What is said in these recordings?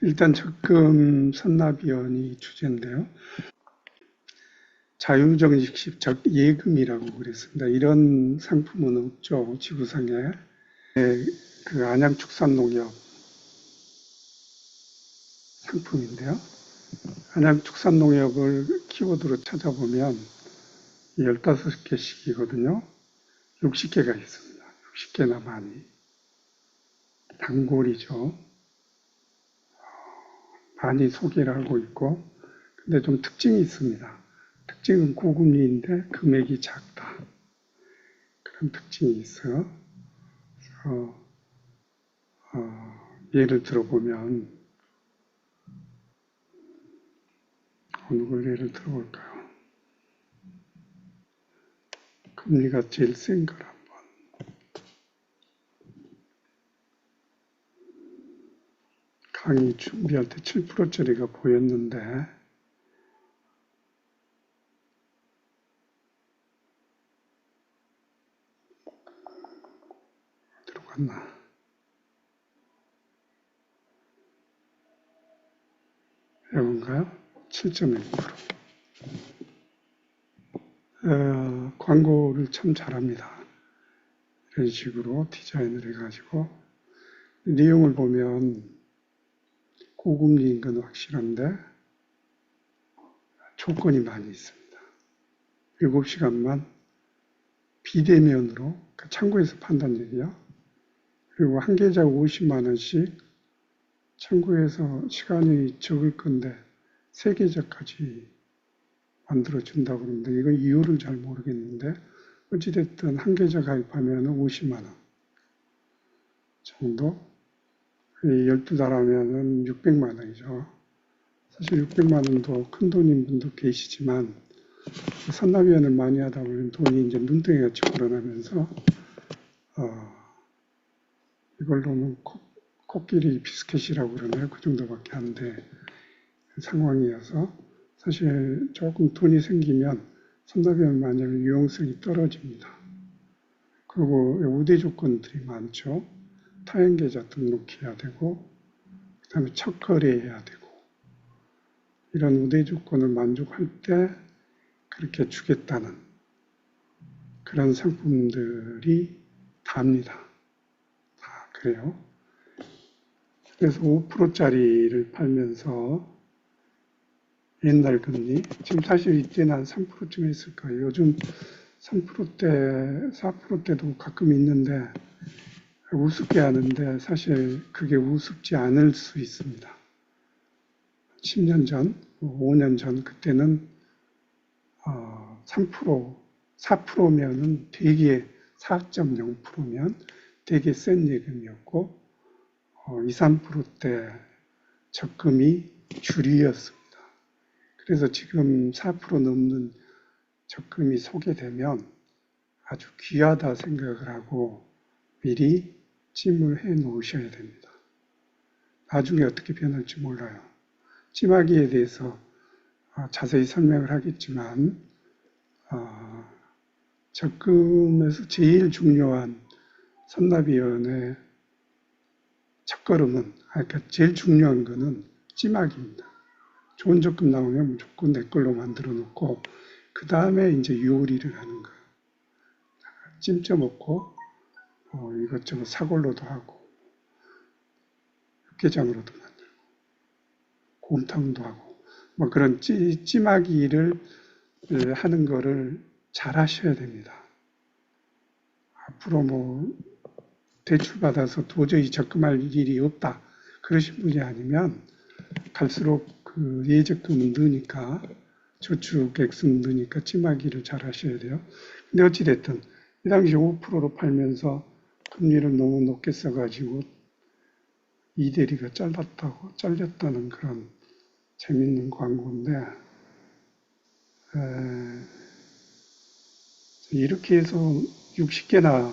일단 적금 선납위원이 주제인데요. 자유정직식 예금이라고 그랬습니다. 이런 상품은 없죠, 지구상에. 그 안양축산농협 상품인데요. 안양축산농협을 키워드로 찾아보면 15개씩이거든요. 60개가 있습니다. 60개나 많이. 단골이죠. 많이 소개를 하고 있고, 근데 좀 특징이 있습니다. 특징은 고금리인데 금액이 작다. 그런 특징이 있어요. 예를 들어보면, 어느 걸 예를 들어볼까요? 금리가 제일 센 걸 한번. 강의 준비할 때 7%짜리가 보였는데, 어디로 갔나? 이건가요? 7.1%. 광고를 참 잘합니다. 이런 식으로 디자인을 해가지고 내용을 보면 고금리인 건 확실한데 조건이 많이 있습니다. 7시간만 비대면으로, 그러니까 창구에서 판단 얘기요. 그리고 한 계좌 50만 원씩 창구에서 시간이 적을 건데 3계좌까지 만들어준다고 그러는데 이건 이유를 잘 모르겠는데 어찌됐든 한 계좌 가입하면 50만 원 정도, 12달 하면은 600만 원이죠. 사실 600만 원도 큰 돈인 분도 계시지만 선납위원을 많이 하다 보면 돈이 이제 눈덩이같이 불어나면서 이걸로는 코끼리 비스켓이라고 그러나요? 그 정도밖에 안 돼 상황이어서 사실 조금 돈이 생기면 선납위원 만약 유용성이 떨어집니다. 그리고 우대 조건들이 많죠. 타행계좌 등록해야 되고, 그 다음에 첫 거래해야 되고, 이런 우대 조건을 만족할 때 그렇게 주겠다는 그런 상품들이 답니다. 다 그래요. 그래서 5%짜리를 팔면서 옛날 금리, 지금 사실 이때는 한 3%쯤 했을 거예요. 요즘 3%대, 4%대도 가끔 있는데 우습게 하는데 사실 그게 우습지 않을 수 있습니다. 10년 전, 5년 전 그때는 3%, 4%면은 되게 4.0%면 되게 센 예금이었고 2, 3%대 적금이 주류였습니다. 그래서 지금 4% 넘는 적금이 소개되면 아주 귀하다 생각을 하고 미리 찜을 해 놓으셔야 됩니다. 나중에 어떻게 변할지 몰라요. 찜하기에 대해서 자세히 설명을 하겠지만 적금에서 제일 중요한 선납위원회 첫걸음은, 그러니까 제일 중요한 거는 찜하기입니다. 좋은 적금 나오면 무조건 내 걸로 만들어 놓고 그 다음에 이제 요리를 하는 거예요. 찜쪄 먹고 이것저것 사골로도 하고 육개장으로도 만들고 곰탕도 하고 뭐 그런 찜하기를 하는 거를 잘 하셔야 됩니다. 앞으로 뭐 대출 받아서 도저히 적금할 일이 없다 그러신 분이 아니면 갈수록 그 예적금은 느니까 저축액수는 느니까 찜하기를 잘 하셔야 돼요. 근데 어찌됐든 이 당시 5%로 팔면서 금리를 너무 높게 써가지고 이대리가 잘렸다는 그런 재밌는 광고인데 이렇게 해서 60개나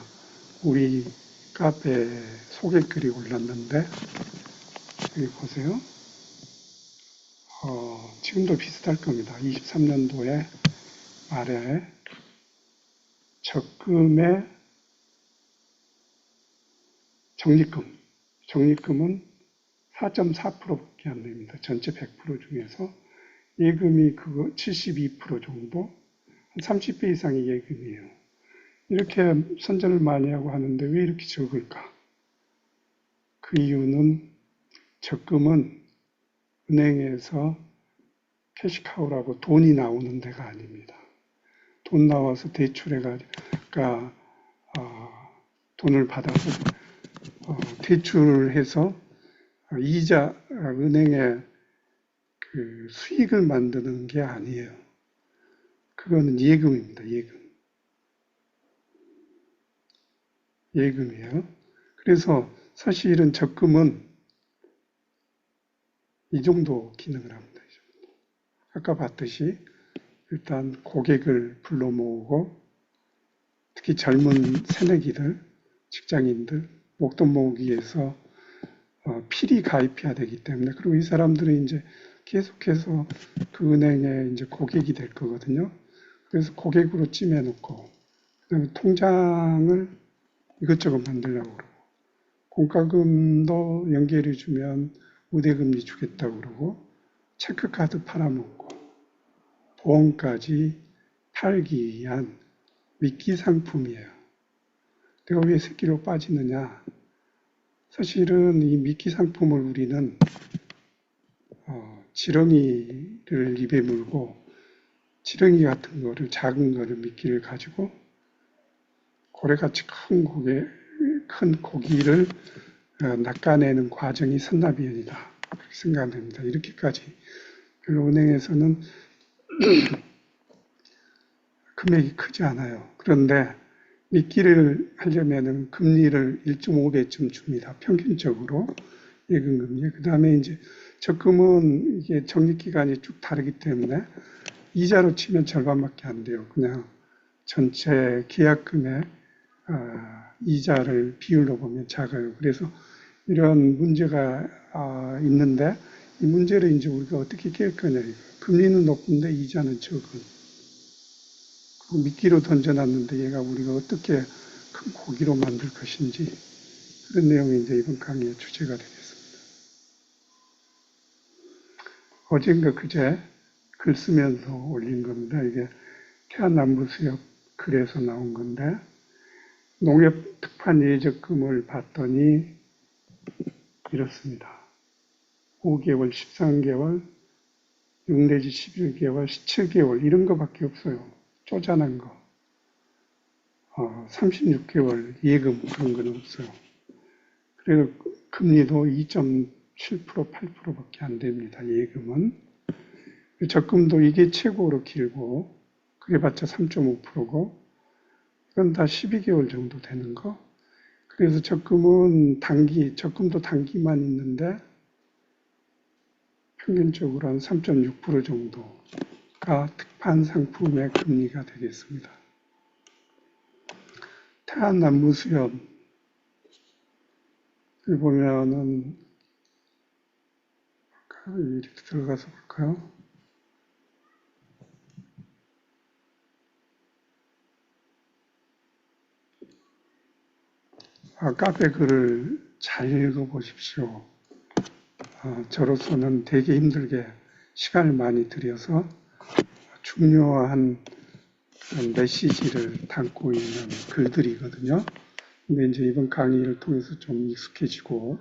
우리 카페에 소개글이 올랐는데 여기 보세요. 지금도 비슷할 겁니다. 23년도에 말에 적금의 적립금은 4.4%밖에 안 됩니다. 전체 100% 중에서 예금이 그거 72% 정도, 한 30배 이상의 예금이에요. 이렇게 선전을 많이 하고 하는데 왜 이렇게 적을까? 그 이유는 적금은 은행에서 캐시카우라고 돈이 나오는 데가 아닙니다. 돈 나와서 대출해가지고, 그러니까 돈을 받아서 대출을 해서 이자, 은행에 그 수익을 만드는 게 아니에요. 그거는 예금입니다. 예금이에요. 그래서 사실은 적금은 이 정도 기능을 합니다. 아까 봤듯이 일단 고객을 불러 모으고 특히 젊은 새내기들, 직장인들 목돈 모으기 위해서 필히 가입해야 되기 때문에, 그리고 이 사람들은 이제 계속해서 그 은행에 이제 고객이 될 거거든요. 그래서 고객으로 찜해놓고 그다음에 통장을 이것저것 만들려고 그러고 공과금도 연결해주면 우대금리 주겠다고 그러고 체크카드 팔아먹고 보험까지 팔기 위한 미끼 상품이에요. 내가 왜 새끼로 빠지느냐? 사실은 이 미끼 상품을 우리는 지렁이를 입에 물고 지렁이 같은 거를 작은 거를 미끼를 가지고 고래같이 큰 고기를 낚아내는 과정이 선납이연이다. 그렇게 생각됩니다. 이렇게까지 별로 은행에서는 금액이 크지 않아요. 그런데 미끼를 하려면은 금리를 1.5배쯤 줍니다. 평균적으로 예금금리. 그 다음에 이제 적금은 이게 적립기간이 쭉 다르기 때문에 이자로 치면 절반밖에 안 돼요. 그냥 전체 계약금의 이자를 비율로 보면 작아요. 그래서 이런 문제가 있는데 이 문제를 이제 우리가 어떻게 깰 거냐. 금리는 높은데 이자는 적은. 미끼로 던져놨는데 얘가 우리가 어떻게 큰 고기로 만들 것인지, 그런 내용이 이제 이번 강의의 주제가 되겠습니다. 어젠가 그제 글 쓰면서 올린 겁니다. 이게 태안남부수협 글에서 나온 건데, 농협 특판 예적금을 봤더니 이렇습니다. 5개월, 13개월, 6 내지 11개월, 17개월 이런 거밖에 없어요. 쪼잔한 거. 36개월 예금 그런 건 없어요. 그래서 금리도 2.7%, 8%밖에 안 됩니다. 예금은. 적금도 이게 최고로 길고 그래봤자 3.5%고 이건 다 12개월 정도 되는 거. 그래서 적금도 단기만 있는데 평균적으로 한 3.6% 정도가 특판 상품의 금리가 되겠습니다. 태안남부수협 여기 보면은 이렇게 들어가서 볼까요? 카페 글을 잘 읽어보십시오. 저로서는 되게 힘들게 시간을 많이 들여서 중요한 메시지를 담고 있는 글들이거든요. 근데 이제 이번 강의를 통해서 좀 익숙해지고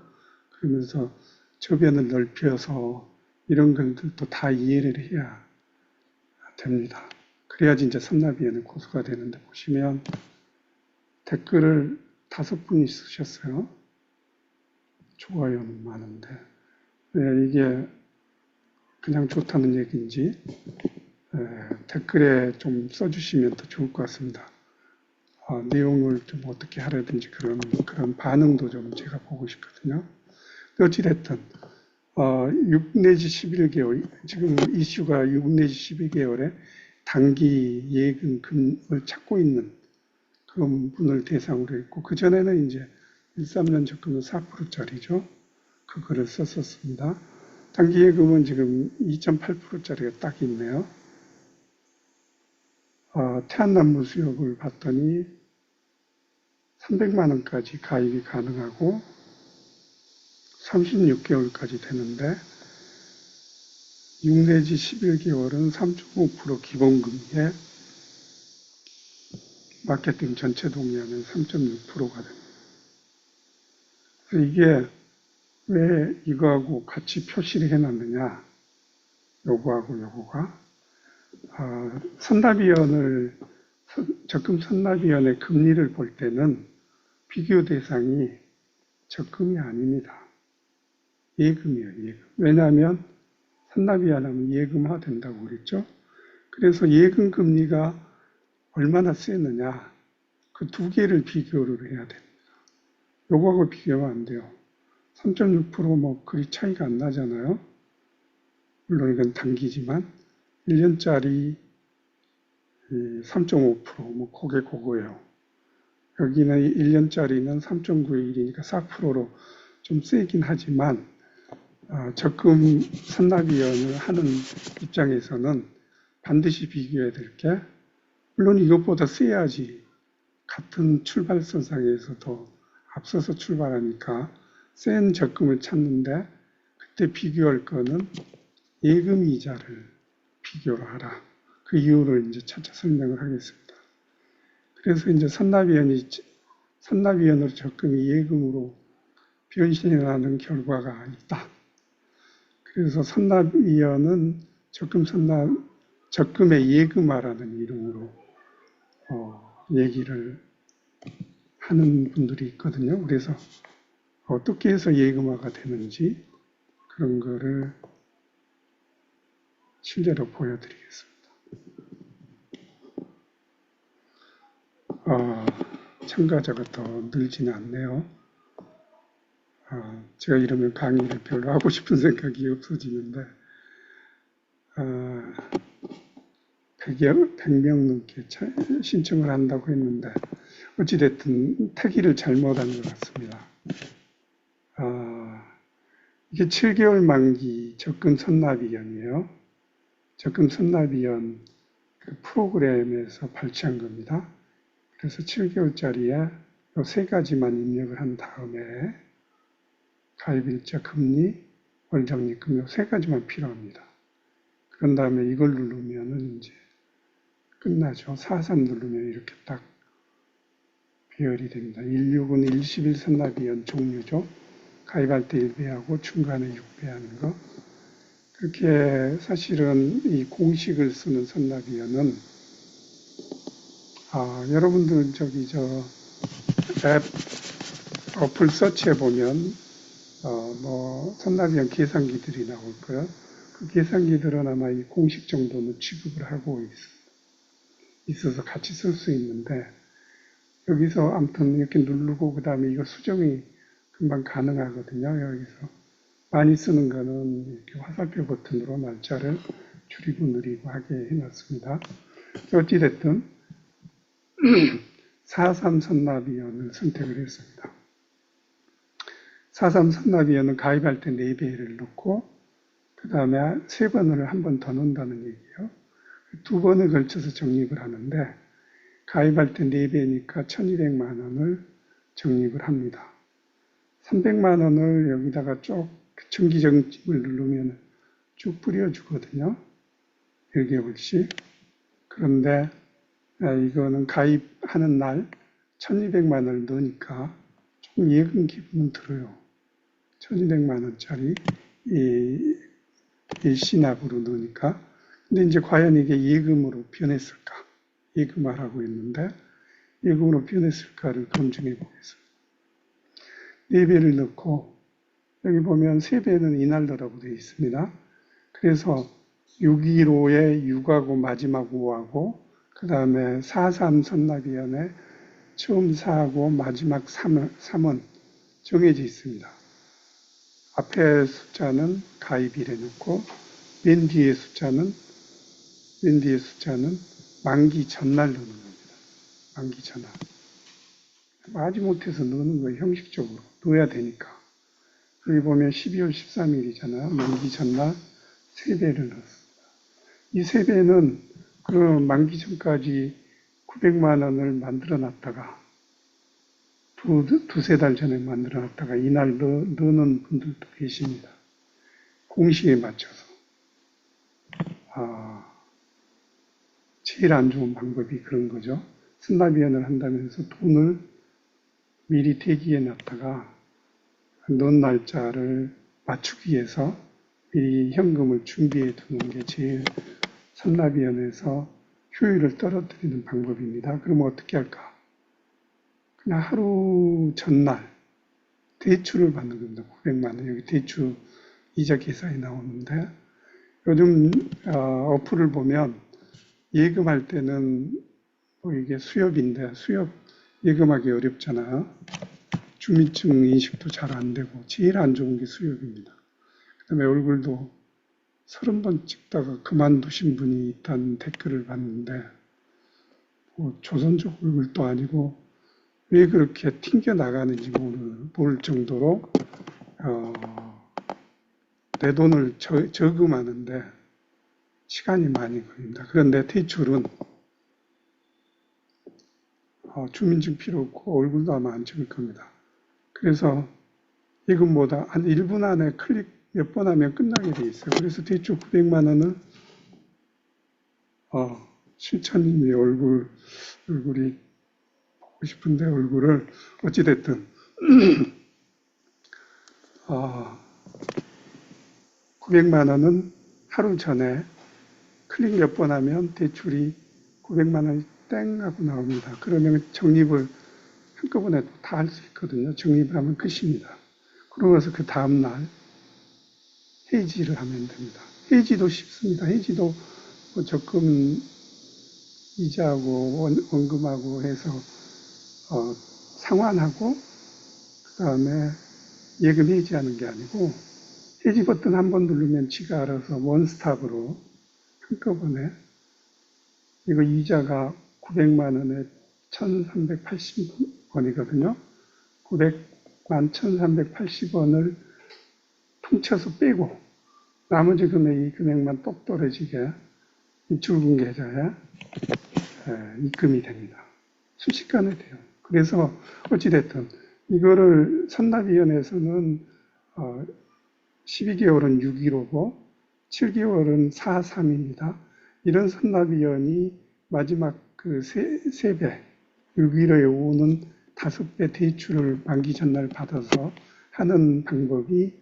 그러면서 저변을 넓혀서 이런 글들도 다 이해를 해야 됩니다. 그래야지 이제 선나비에는 고수가 되는데, 보시면 댓글을 5분이 쓰셨어요. 좋아요는 많은데 이게 그냥 좋다는 얘기인지 댓글에 좀 써주시면 더 좋을 것 같습니다. 내용을 좀 어떻게 하라든지 그런 반응도 좀 제가 보고 싶거든요. 어찌됐든 6 내지 11개월, 지금 이슈가 6 내지 12개월에 단기 예금을 찾고 있는 그런 분을 대상으로 했고, 그전에는 이제 13년 적금은 4%짜리죠. 그거를 썼었습니다. 단기 예금은 지금 2.8%짜리가 딱 있네요. 태안남부 수협을 봤더니 300만 원까지 가입이 가능하고 36개월까지 되는데 6 내지 11개월은 3.5% 기본금리에 마케팅 전체 동의하면 3.6%가 됩니다. 그래서 이게 왜 이거하고 같이 표시를 해놨느냐, 요거가 적금 선납위원회 금리를 볼 때는 비교 대상이 적금이 아닙니다. 예금이에요, 예금. 왜냐하면 선납위원회는 예금화 된다고 그랬죠. 그래서 예금 금리가 얼마나 세느냐, 그 두 개를 비교를 해야 됩니다. 요거하고 비교하면 안 돼요. 3.6% 그리 차이가 안 나잖아요. 물론 이건 단기지만 1년짜리 3.5% 그거예요. 여기는 1년짜리는 3.91이니까 4%로 좀 세긴 하지만 적금 선납위원을 하는 입장에서는 반드시 비교해야 될 게, 물론 이것보다 세야지 같은 출발선상에서 더 앞서서 출발하니까 센 적금을 찾는데, 그때 비교할 거는 예금 이자를 비교를 하라. 그 이유를 이제 차차 설명을 하겠습니다. 그래서 이제 선납위원으로 적금이 예금으로 변신하는 결과가 있다. 그래서 선납위원은 적금의 예금화라는 이름으로 얘기를 하는 분들이 있거든요. 그래서 어떻게 해서 예금화가 되는지 그런 거를 실제로 보여드리겠습니다. 참가자가 더 늘지는 않네요. 제가 이러면 강의를 별로 하고 싶은 생각이 없어지는데 100명 넘게 신청을 한다고 했는데 어찌됐든 태기를 잘못한 것 같습니다. 이게 7개월 만기 적금 선납위원이에요. 적금 선납위원 그 프로그램에서 발췌한 겁니다. 그래서 7개월짜리에 이 세 가지만 입력을 한 다음에 가입일자, 금리, 월적립금 이 세 가지만 필요합니다. 그런 다음에 이걸 누르면은 이제 끝나죠. 43 누르면 이렇게 딱 배열이 됩니다. 16은 일시bil 선납위원 종류죠. 가입할 때 1배하고 중간에 6배하는 거. 그렇게 사실은 이 공식을 쓰는 선납위원은 여러분들 앱 어플 서치해 보면 선납위원 계산기들이 나올 거예요. 그 계산기들은 아마 이 공식 정도는 취급을 하고 있어서 같이 쓸 수 있는데, 여기서 아무튼 이렇게 누르고 그 다음에 이거 수정이 금방 가능하거든요. 여기서 많이 쓰는 거는 이렇게 화살표 버튼으로 날짜를 줄이고 느리고 하게 해놨습니다. 어찌됐든 43 선납위원을 선택을 했습니다. 43 선납위원은 가입할 때 4배를 넣고 그 다음에 3번을 한 번 더 넣는다는 얘기예요. 2번을 걸쳐서 적립을 하는데 가입할 때 4배니까 1200만 원을 적립을 합니다. 300만 원을 여기다가 쭉 정기적립을 누르면 쭉 뿌려주거든요. 1개월씩. 그런데 이거는 가입하는 날 1200만 원을 넣으니까 좀 예금 기분은 들어요. 1200만 원짜리 일시납으로 넣으니까. 근데 이제 과연 이게 예금으로 변했을까? 예금화라고 했는데 예금으로 변했을까를 검증해 보겠습니다. 4배를 넣고 여기 보면 3배는 이날더라고 되어 있습니다. 그래서 615에 6하고 마지막 5하고 그 다음에 43 선납위원회 처음 4하고 마지막 3은 정해져 있습니다. 앞에 숫자는 가입일에 넣고 맨 뒤에 숫자는 만기 전날 넣는 겁니다. 만기 전날. 마지못해서 넣는 거예요. 형식적으로. 넣어야 되니까. 여기 보면 12월 13일이잖아요. 만기 전날 3배를 넣었습니다. 이 3배는 그 만기 전까지 900만 원을 만들어 놨다가 두세 달 전에 만들어 놨다가 이날 넣는 분들도 계십니다. 공시에 맞춰서. 제일 안 좋은 방법이 그런 거죠. 승납위원을 한다면서 돈을 미리 대기해 놨다가 넣은 날짜를 맞추기 위해서 미리 현금을 준비해 두는 게 제일 선납위원회에서 효율을 떨어뜨리는 방법입니다. 그러면 어떻게 할까? 그냥 하루 전날 대출을 받는 겁니다. 900만 원. 여기 대출 이자 계산이 나오는데 요즘 어플을 보면 예금할 때는 뭐 이게 수협인데 수협 예금하기 어렵잖아요. 주민증 인식도 잘 안 되고 제일 안 좋은 게 수협입니다. 그다음에 얼굴도 30번 찍다가 그만두신 분이 있다는 댓글을 봤는데 뭐 조선족 얼굴도 아니고 왜 그렇게 튕겨 나가는지 모를 정도로 내 돈을 저금하는데 시간이 많이 걸립니다. 그런데 대출은 주민증 필요 없고 얼굴도 아마 안 찍을 겁니다. 그래서 예금보다 한 1분 안에 클릭 몇 번 하면 끝나게 돼 있어요. 그래서 대출 900만 원을 실천님의 얼굴이 보고 싶은데 얼굴을 어찌됐든 900만 원은 하루 전에 클릭 몇 번 하면 대출이 900만 원이 땡 하고 나옵니다. 그러면 적립을 한꺼번에 다 할 수 있거든요. 적립을 하면 끝입니다. 그러면서 그 다음날 해지를 하면 됩니다. 해지도 쉽습니다. 해지도 뭐 적금 이자하고 원금하고 해서 상환하고 그 다음에 예금 해지하는 게 아니고 해지 버튼 한 번 누르면 지가 알아서 원스톱으로 한꺼번에 이거 이자가 900만 원에 1,380원이거든요. 900만 1,380원을 통째서 빼고 나머지 금액이 금액만 똑 떨어지게 줄금 계좌에 입금이 됩니다. 순식간에 돼요. 그래서 어찌됐든 이거를 선납위원회에서는 12개월은 6.15고 7개월은 4.3입니다. 이런 선납위원이 마지막 그 3배, 6.15에 오는 5배 대출을 만기 전날 받아서 하는 방법이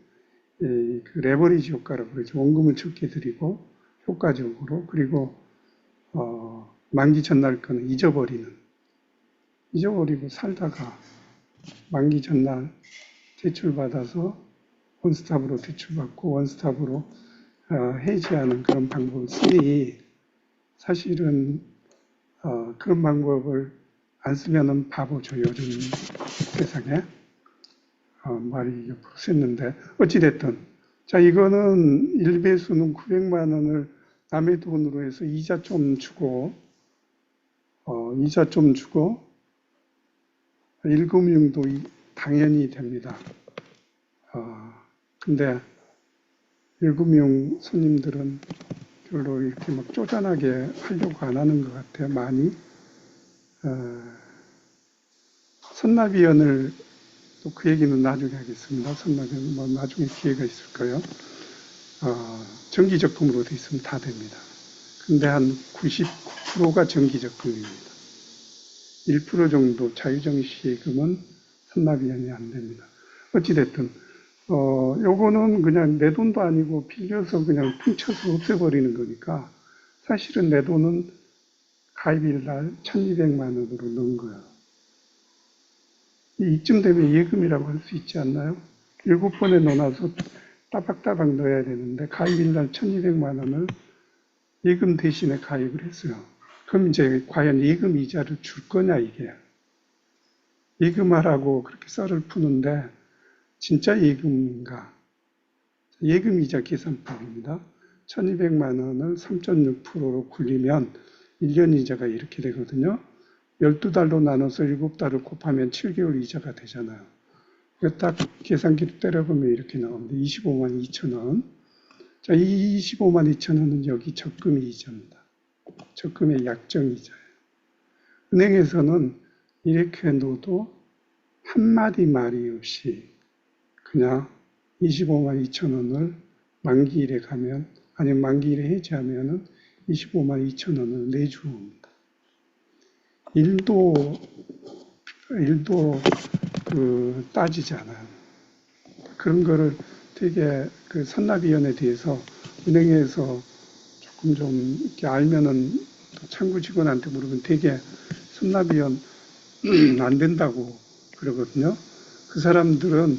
그 레버리지 효과라고 그러죠. 원금을 적게 드리고 효과적으로 그리고 만기 전날 거는 잊어버리고 살다가 만기 전날 대출 받아서 원스톱으로 대출받고 원스톱으로 해지하는 그런 방법을 쓰니 사실은 그런 방법을 안 쓰면은 바보죠. 요즘 세상에 말이 옆으로 샜는데 어찌됐든 자 이거는 1배수는 900만 원을 남의 돈으로 해서 이자 좀 주고 일금융도 당연히 됩니다. 근데 일금융 손님들은 별로 이렇게 막 쪼잔하게 하려고 안 하는 것 같아요. 많이 선납위원을 또 그 얘기는 나중에 하겠습니다. 선납위원 뭐 나중에 기회가 있을 거예요. 정기적금으로 돼 있으면 다 됩니다. 근데 한 99%가 정기적금입니다. 1% 정도 자유정시금은 선납위원이 안 됩니다. 어찌됐든 요거는 그냥 내 돈도 아니고 빌려서 그냥 퉁쳐서 없애버리는 거니까 사실은 내 돈은 가입일 날 1,200만 원으로 넣은 거예요. 이쯤 되면 예금이라고 할 수 있지 않나요? 7번에 넣어놔서 따박따박 넣어야 되는데 가입일 날 1,200만 원을 예금 대신에 가입을 했어요. 그럼 이제 과연 예금 이자를 줄 거냐 이게. 예금하라고 그렇게 썰을 푸는데 진짜 예금인가? 예금 이자 계산법입니다. 1,200만 원을 3.6%로 굴리면 1년 이자가 이렇게 되거든요. 12달로 나눠서 7달을 곱하면 7개월 이자가 되잖아요. 이거 딱 계산기로 때려보면 이렇게 나옵니다. 25만 2천 원. 자, 이 25만 2천 원은 여기 적금이 이자입니다. 적금의 약정 이자예요. 은행에서는 이렇게 넣어도 한마디 말이 없이 그냥 25만 2천 원을 만기일에 가면, 아니면 만기일에 해지하면은 25만 2천 원을 내주옵니다. 일도 따지지 않아요. 그런 거를 되게 그 선납위원에 대해서 은행에서 조금 좀 이렇게 알면은 창구 직원한테 물으면 되게 선납위원 안 된다고 그러거든요. 그 사람들은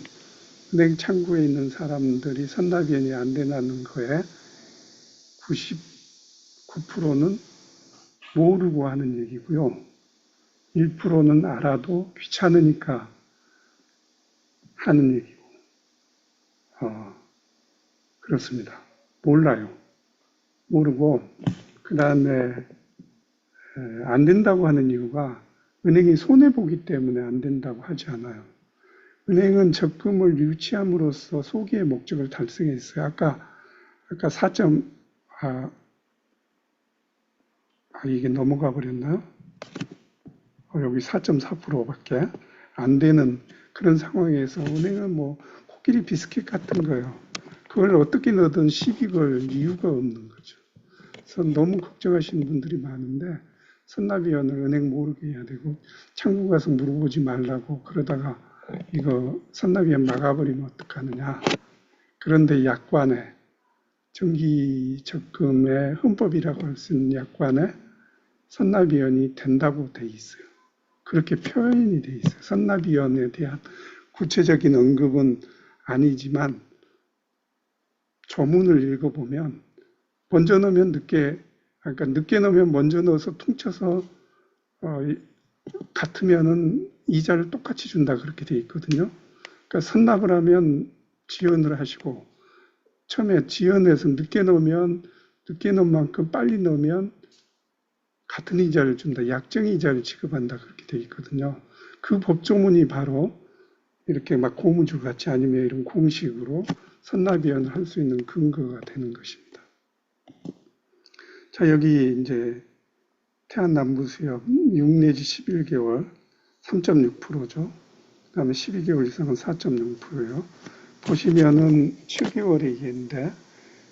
은행 창구에 있는 사람들이 선납위원이 안 된다는 거에 99%는 모르고 하는 얘기고요. 1%는 알아도 귀찮으니까 하는 얘기고, 그렇습니다. 몰라요. 모르고, 그 다음에 안 된다고 하는 이유가 은행이 손해보기 때문에 안 된다고 하지 않아요. 은행은 적금을 유치함으로써 소기의 목적을 달성했어요. 아까 4점, 이게 넘어가 버렸나요? 여기 4.4%밖에 안 되는 그런 상황에서 은행은 뭐 코끼리 비스킷 같은 거예요. 그걸 어떻게 넣든 시비 걸 이유가 없는 거죠. 그래서 너무 걱정하시는 분들이 많은데 선납위원을 은행 모르게 해야 되고 창구 가서 물어보지 말라고 그러다가 이거 선납위원 막아버리면 어떡하느냐. 그런데 약관에 정기적금의 헌법이라고 할 수 있는 약관에 선납위원이 된다고 돼 있어요. 그렇게 표현이 돼 있어요. 선납위원에 대한 구체적인 언급은 아니지만 조문을 읽어보면 먼저 넣으면 늦게 넣으면 먼저 넣어서 퉁쳐서 같으면은 이자를 똑같이 준다 그렇게 돼 있거든요. 그러니까 선납을 하면 지연을 하시고 처음에 지연해서 늦게 넣은 만큼 빨리 넣으면 같은 이자를 준다. 약정 이자를 지급한다 그렇게 돼 있거든요. 그 법조문이 바로 이렇게 막 고무줄 같이 아니면 이런 공식으로 선납위원을 할 수 있는 근거가 되는 것입니다. 자, 여기 이제 태안남부수협 6 내지 11개월 3.6%죠. 그 다음에 12개월 이상은 4.0%예요. 보시면은 7개월의 이해인데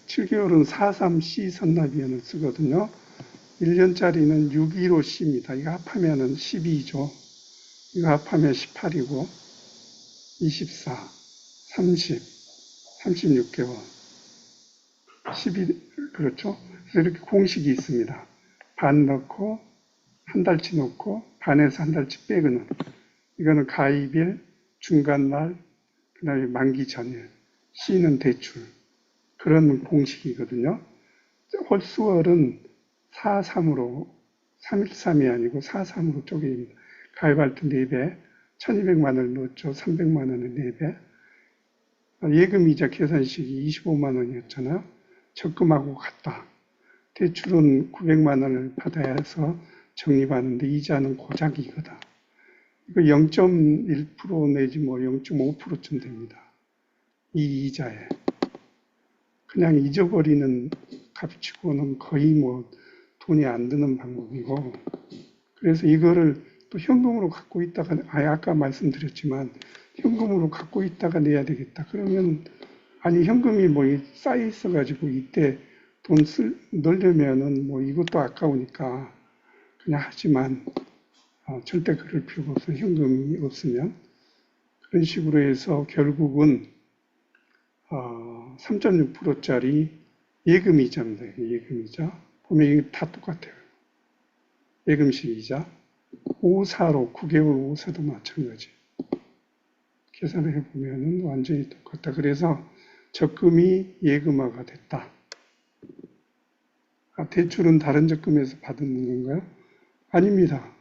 7개월은 43C 선납위원을 쓰거든요. 1년짜리는 615C입니다. 이거 합하면은 12죠. 이거 합하면 18이고 24, 30, 36개월, 12, 그렇죠. 그래서 이렇게 공식이 있습니다. 반 넣고 한 달치 넣고 반에서 한 달치 빼고는 이거는 가입일, 중간날, 그 다음에 만기 전일, C는 대출 그런 공식이거든요. 홀수월은 4.3으로 3.13이 아니고 4.3으로 쪼개입니다. 가입할 때 4배, 1200만 원을 넣었죠. 300만 원을 4배. 예금이자 계산식이 25만 원이었잖아요. 적금하고 같다. 대출은 900만 원을 받아야 해서 적립하는데 이자는 고작이거든. 이거 0.1% 내지 뭐 0.5%쯤 됩니다. 이 이자에. 그냥 잊어버리는 값치고는 거의 뭐 돈이 안 드는 방법이고, 그래서 이거를 또 현금으로 갖고 있다가, 아까 말씀드렸지만, 현금으로 갖고 있다가 내야 되겠다. 그러면, 아니, 현금이 뭐 쌓여 있어가지고 이때 돈 넣으려면은 뭐 이것도 아까우니까 그냥 하지만, 절대 그럴 필요가 없어요. 현금이 없으면. 그런 식으로 해서 결국은, 3.6%짜리 예금이자입니다. 예금이자. 보면 이게 다 똑같아요. 예금식 이자. 5사로 9개월 5사도 마찬가지. 계산을 해보면 완전히 똑같다. 그래서 적금이 예금화가 됐다. 대출은 다른 적금에서 받는 건가요? 아닙니다.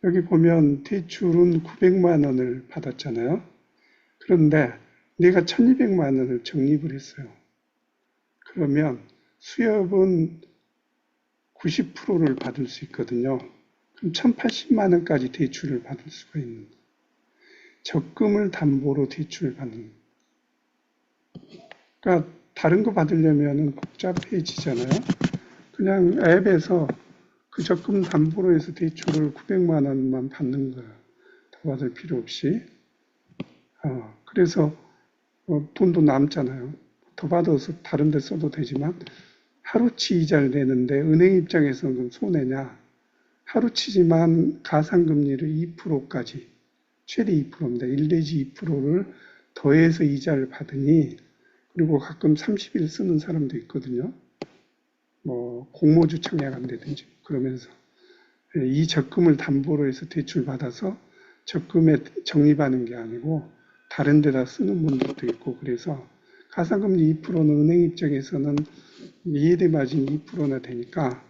여기 보면 대출은 900만 원을 받았잖아요. 그런데 내가 1200만 원을 적립을 했어요. 그러면 수협은 90%를 받을 수 있거든요. 그럼 1080만 원까지 대출을 받을 수가 있는 거예요. 적금을 담보로 대출을 받는 거예요. 그러니까 다른 거 받으려면 복잡해지잖아요. 그냥 앱에서 그 적금 담보로 해서 대출을 900만 원만 받는 거예요. 더 받을 필요 없이. 그래서 돈도 남잖아요. 더 받아서 다른 데 써도 되지만 하루치 이자를 내는데 은행 입장에서는 좀 손해냐. 하루치지만 가상금리를 2%까지, 최대 2%입니다. 1 내지 2%를 더해서 이자를 받으니, 그리고 가끔 30일 쓰는 사람도 있거든요. 뭐 공모주 청약한다든지 그러면서 이 적금을 담보로 해서 대출 받아서 적금에 적립하는 게 아니고 다른 데다 쓰는 분들도 있고, 그래서 가상금리 2%는 은행 입장에서는 예대 마진 2%나 되니까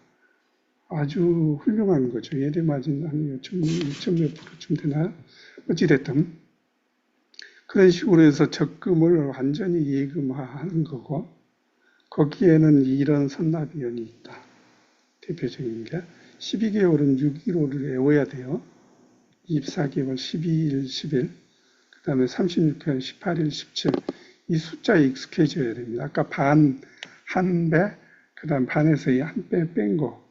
아주 훌륭한 거죠. 예대 마진 한 2점 몇 프로쯤 되나요? 어찌됐든 그런 식으로 해서 적금을 완전히 예금화하는 거고, 거기에는 이런 선납위원이 있다. 대표적인 게 12개월은 6.15를 외워야 돼요. 24개월 12일, 10일, 그 다음에 36개월 18일, 17. 이 숫자에 익숙해져야 됩니다. 아까 반, 한 배, 그 다음 반에서 한 배 뺀 거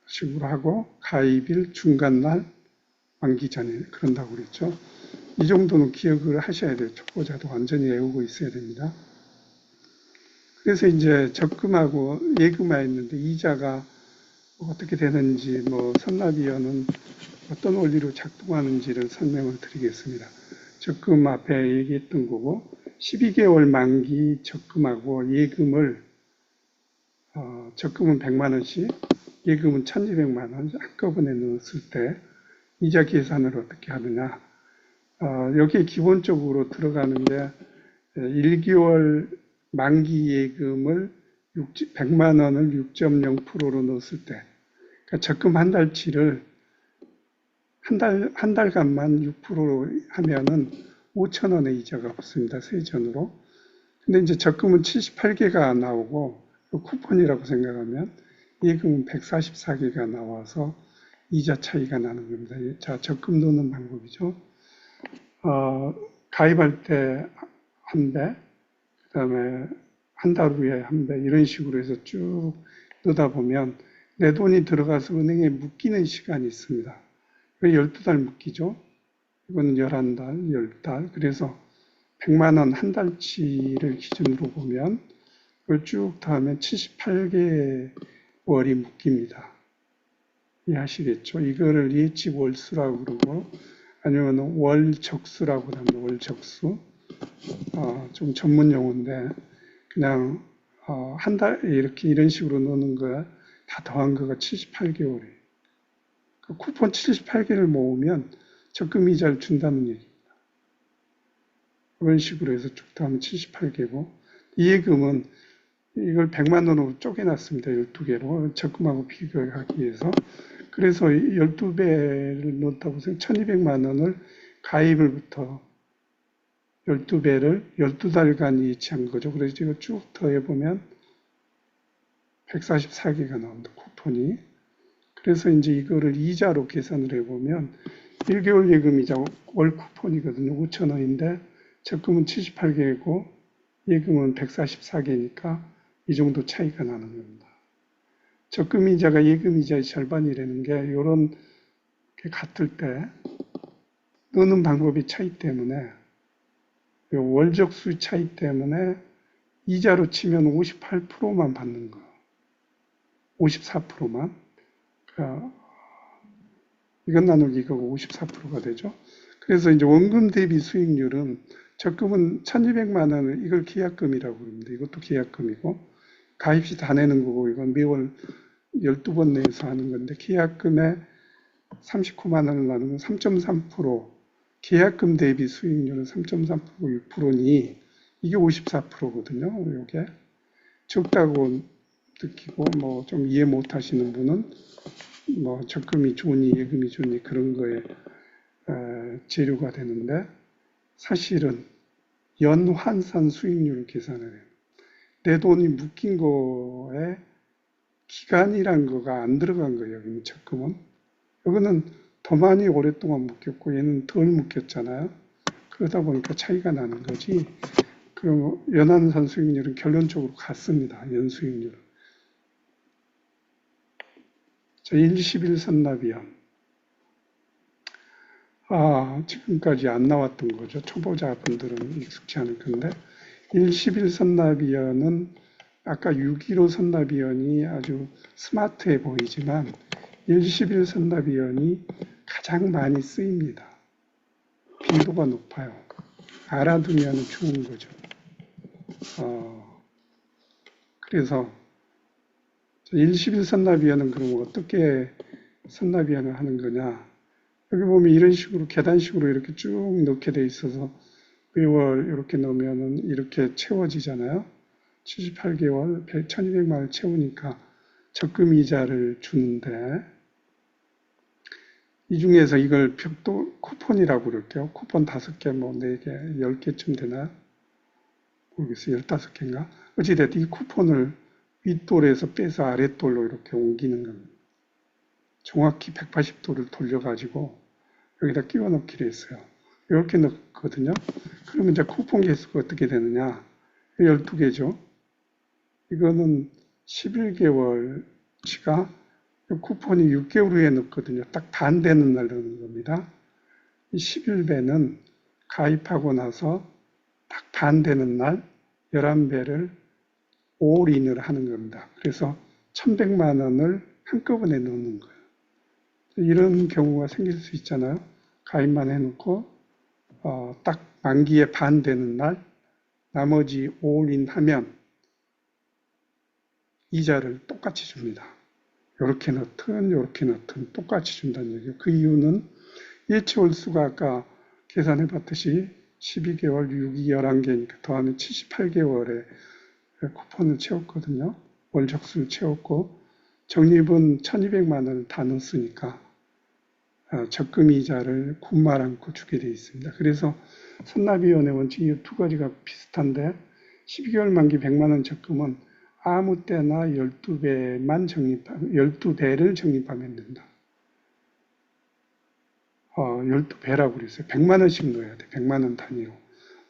식으로 하고, 가입일, 중간날, 만기 전에 그런다고 그랬죠. 이 정도는 기억을 하셔야 돼요. 초보자도 완전히 외우고 있어야 됩니다. 그래서 이제 적금하고 예금화했는데 이자가 어떻게 되는지, 뭐 선납위원은 어떤 원리로 작동하는지를 설명을 드리겠습니다. 적금 앞에 얘기했던 거고, 12개월 만기 적금하고 예금을 적금은 100만 원씩, 예금은 1,200만 원 한꺼번에 넣었을 때 이자 계산을 어떻게 하느냐. 여기에 기본적으로 들어가는 게 1개월 만기 예금을 100만 원을 6.0%로 넣었을 때, 그러니까 적금 한 달치를 한 달간만 6%로 하면은 5천 원의 이자가 붙습니다. 세전으로. 근데 이제 적금은 78개가 나오고 쿠폰이라고 생각하면 예금은 144개가 나와서 이자 차이가 나는 겁니다. 자, 적금 넣는 방법이죠. 가입할 때 한 배, 그 다음에 한 달 후에 한 배, 이런 식으로 해서 쭉 넣다 보면 내 돈이 들어가서 은행에 묶이는 시간이 있습니다. 12달 묶이죠. 이건 11달, 10달. 그래서 100만 원 한 달치를 기준으로 보면 이걸 쭉 더하면 78개월이 묶입니다. 이해하시겠죠? 이거를 예치월수라고 그러고, 아니면 월적수라고 합니다. 월적수. 좀 전문 용어인데, 그냥 한 달 이렇게 이런 식으로 노는 거야. 다 더한 거가 78개월이에요. 쿠폰 78개를 모으면 적금 이자를 준다는 얘기입니다. 그런 식으로 해서 쭉 더하면 78개고, 이 예금은 이걸 100만 원으로 쪼개놨습니다. 12개로 적금하고 비교하기 위해서. 그래서 12배를 넣었다고 해서 1200만 원을 가입을부터 12배를 12달간 예치한 거죠. 그래서 이거 쭉 더해보면 144개가 나옵니다. 쿠폰이. 그래서 이제 이거를 이자로 계산을 해보면 1개월 예금 이자 월 쿠폰이거든요. 5천 원인데 적금은 78개고 예금은 144개니까 이 정도 차이가 나는 겁니다. 적금 이자가 예금 이자의 절반이라는 게 이런 게 같을 때 넣는 방법이 차이 때문에, 월적수 차이 때문에 이자로 치면 58%만 받는 거예요. 54%만. 그러니까 이건 나누기 이거고 54%가 되죠. 그래서 이제 원금 대비 수익률은 적금은 1,200만 원을 이걸 계약금이라고 합니다. 이것도 계약금이고 가입시 다 내는 거고 이건 매월 12번 내에서 하는 건데, 계약금에 39만 원을 나누면 3.3%, 계약금 대비 수익률은 3.3%, 6%니 이게 54%거든요. 이게 적다고 느끼고 뭐 좀 이해 못 하시는 분은 뭐 적금이 좋으니 예금이 좋으니 그런 거에 재료가 되는데, 사실은 연환산 수익률을 계산을 해요. 내 돈이 묶인 거에 기간이란 거가 안 들어간 거예요. 여기는 적금은. 여기는 더 많이 오랫동안 묶였고 얘는 덜 묶였잖아요. 그러다 보니까 차이가 나는 거지. 그럼 연환산 수익률은 결론적으로 같습니다. 연수익률은. 자, 일시빌 선납위원. 지금까지 안 나왔던 거죠. 초보자분들은 익숙치 않을 건데, 111 선납위원은 아까 615 선납위원이 아주 스마트해 보이지만 111 선납위원이 가장 많이 쓰입니다. 빈도가 높아요. 알아두면 좋은 거죠. 그래서 111 선납위원은 그럼 어떻게 선납위원을 하는 거냐. 여기 보면 이런 식으로 계단식으로 이렇게 쭉 넣게 돼 있어서 매월 이렇게 넣으면은 이렇게 채워지잖아요. 78개월 1200만 원 채우니까 적금 이자를 주는데, 이 중에서 이걸 또 쿠폰이라고 그럴게요. 쿠폰 5개, 뭐 4개, 10개쯤 되나? 모르겠어요. 15개인가? 어찌됐든 이 쿠폰을 윗돌에서 빼서 아랫돌로 이렇게 옮기는 겁니다. 정확히 180도를 돌려가지고 여기다 끼워 넣기로 했어요. 이렇게 넣거든요. 그러면 이제 쿠폰 개수가 어떻게 되느냐? 12개죠. 이거는 11개월치가 쿠폰이 6개월 후에 넣거든요. 딱 반 되는 날 넣는 겁니다. 이 11배는 가입하고 나서 딱 반 되는 날 11배를 올인을 하는 겁니다. 그래서 1100만 원을 한꺼번에 넣는 거예요. 이런 경우가 생길 수 있잖아요. 가입만 해놓고 딱 만기에 반 되는 날 나머지 올인하면 이자를 똑같이 줍니다. 이렇게 넣든 이렇게 넣든 똑같이 준다는 얘기예요. 그 이유는 예치월수가 아까 계산해 봤듯이 12개월, 6이 11개니까 더하면 78개월에 쿠폰을 채웠거든요. 월적수를 채웠고 적립은 1200만 원을 다 넣었으니까 적금 이자를 군말 않고 주게 되어 있습니다. 그래서 선납위원회 원칙 이 두 가지가 비슷한데 12개월 만기 100만 원 적금은 아무 때나 12배를 적립하면 된다. 12배라고 그랬어요. 100만 원씩 넣어야 돼. 100만 원 단위로.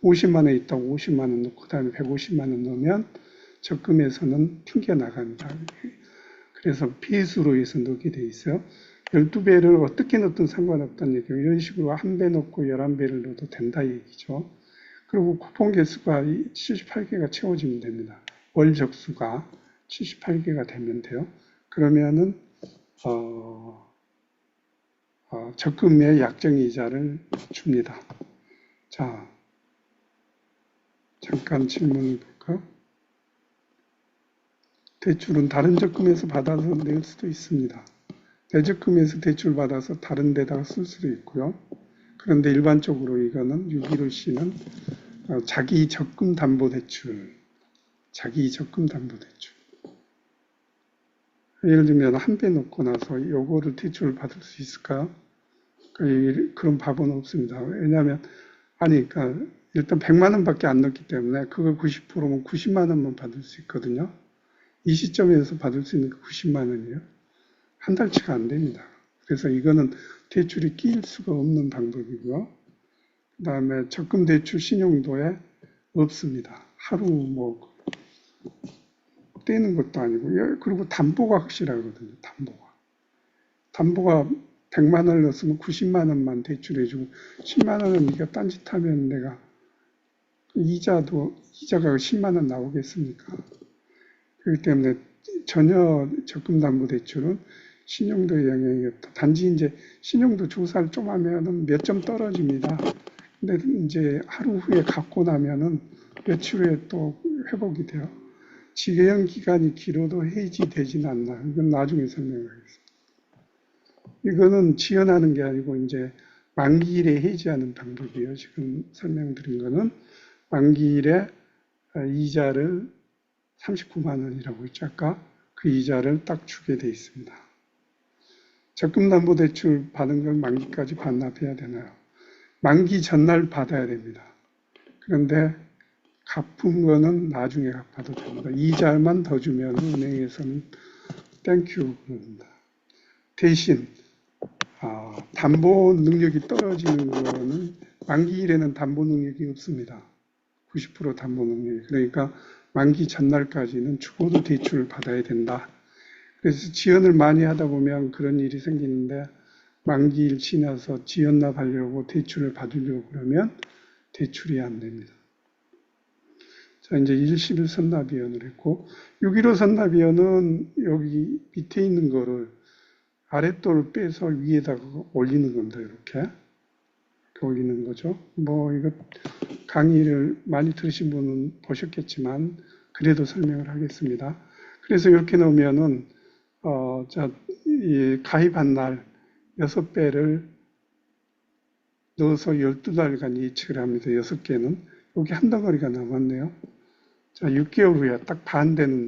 50만 원 있다고 50만 원 넣고 그다음에 150만 원 넣으면 적금에서는 튕겨나갑니다. 그래서 배수로 해서 넣게 돼 있어요. 12배를 어떻게 넣든 상관없다는 얘기예요. 이런 식으로 한 배 넣고 11배를 넣어도 된다 얘기죠. 그리고 쿠폰 개수가 78개가 채워지면 됩니다. 월 적수가 78개가 되면 돼요. 그러면은 적금의 약정이자를 줍니다. 자, 잠깐 질문을 볼까요? 대출은 다른 적금에서 받아서 낼 수도 있습니다. 대적금에서 대출 받아서 다른 데다가 쓸 수도 있고요. 그런데 일반적으로 이거는 615C는 자기 적금 담보 대출, 예를 들면 한 배 놓고 나서 요거를 대출을 받을 수 있을까? 그런 밥은 없습니다. 왜냐하면 그러니까 일단 100만 원밖에 안 넣기 때문에 그거 90%면 90만 원만 받을 수 있거든요. 이 시점에서 받을 수 있는 게 90만 원이에요. 한 달치가 안 됩니다. 그래서 이거는 대출이 끼일 수가 없는 방법이고요. 그 다음에 적금 대출 신용도에 없습니다. 하루 뭐 떼는 것도 아니고, 그리고 담보가 확실하거든요. 담보가 100만 원을 넣었으면 90만 원만 대출해주고 10만 원은 네가 딴짓하면 내가 이자가 10만 원 나오겠습니까? 그렇기 때문에 전혀 적금담보대출은 신용도에 영향이 없다. 단지 이제 신용도 조사를 좀 하면은 몇 점 떨어집니다. 근데 이제 하루 후에 갚고 나면은 며칠 후에 또 회복이 돼요. 지계형 기간이 길어도 해지되지는 않나. 이건 나중에 설명하겠습니다. 이거는 지연하는 게 아니고 이제 만기일에 해지하는 방법이에요. 지금 설명드린 거는 만기일에 이자를 39만 원이라고 했죠. 아까 그 이자를 딱 주게 돼 있습니다. 적금담보대출 받은 걸 만기까지 반납해야 되나요? 만기 전날 받아야 됩니다. 그런데 갚은 거는 나중에 갚아도 됩니다. 이자만 더 주면 은행에서는 땡큐 그럽니다. 대신 담보 능력이 떨어지는 거는 만기일에는 담보 능력이 없습니다. 90% 담보 능력이. 그러니까 만기 전날까지는 죽어도 대출을 받아야 된다. 그래서 지연을 많이 하다 보면 그런 일이 생기는데 만기일 지나서 지연납하려고 대출을 받으려고 그러면 대출이 안 됩니다. 자, 이제 일시불 선납위원을 했고, 6.15 선납위원은 여기 밑에 있는 거를 아랫돌을 빼서 위에다가 올리는 겁니다. 이렇게 올리는 거죠. 뭐 이거 강의를 많이 들으신 분은 보셨겠지만 그래도 설명을 하겠습니다. 그래서 이렇게 넣으면은 이 가입한 날 6배를 넣어서 12달간 예측을 합니다. 6개는. 여기 한 덩어리가 남았네요. 자, 6개월 후에 딱 반 되는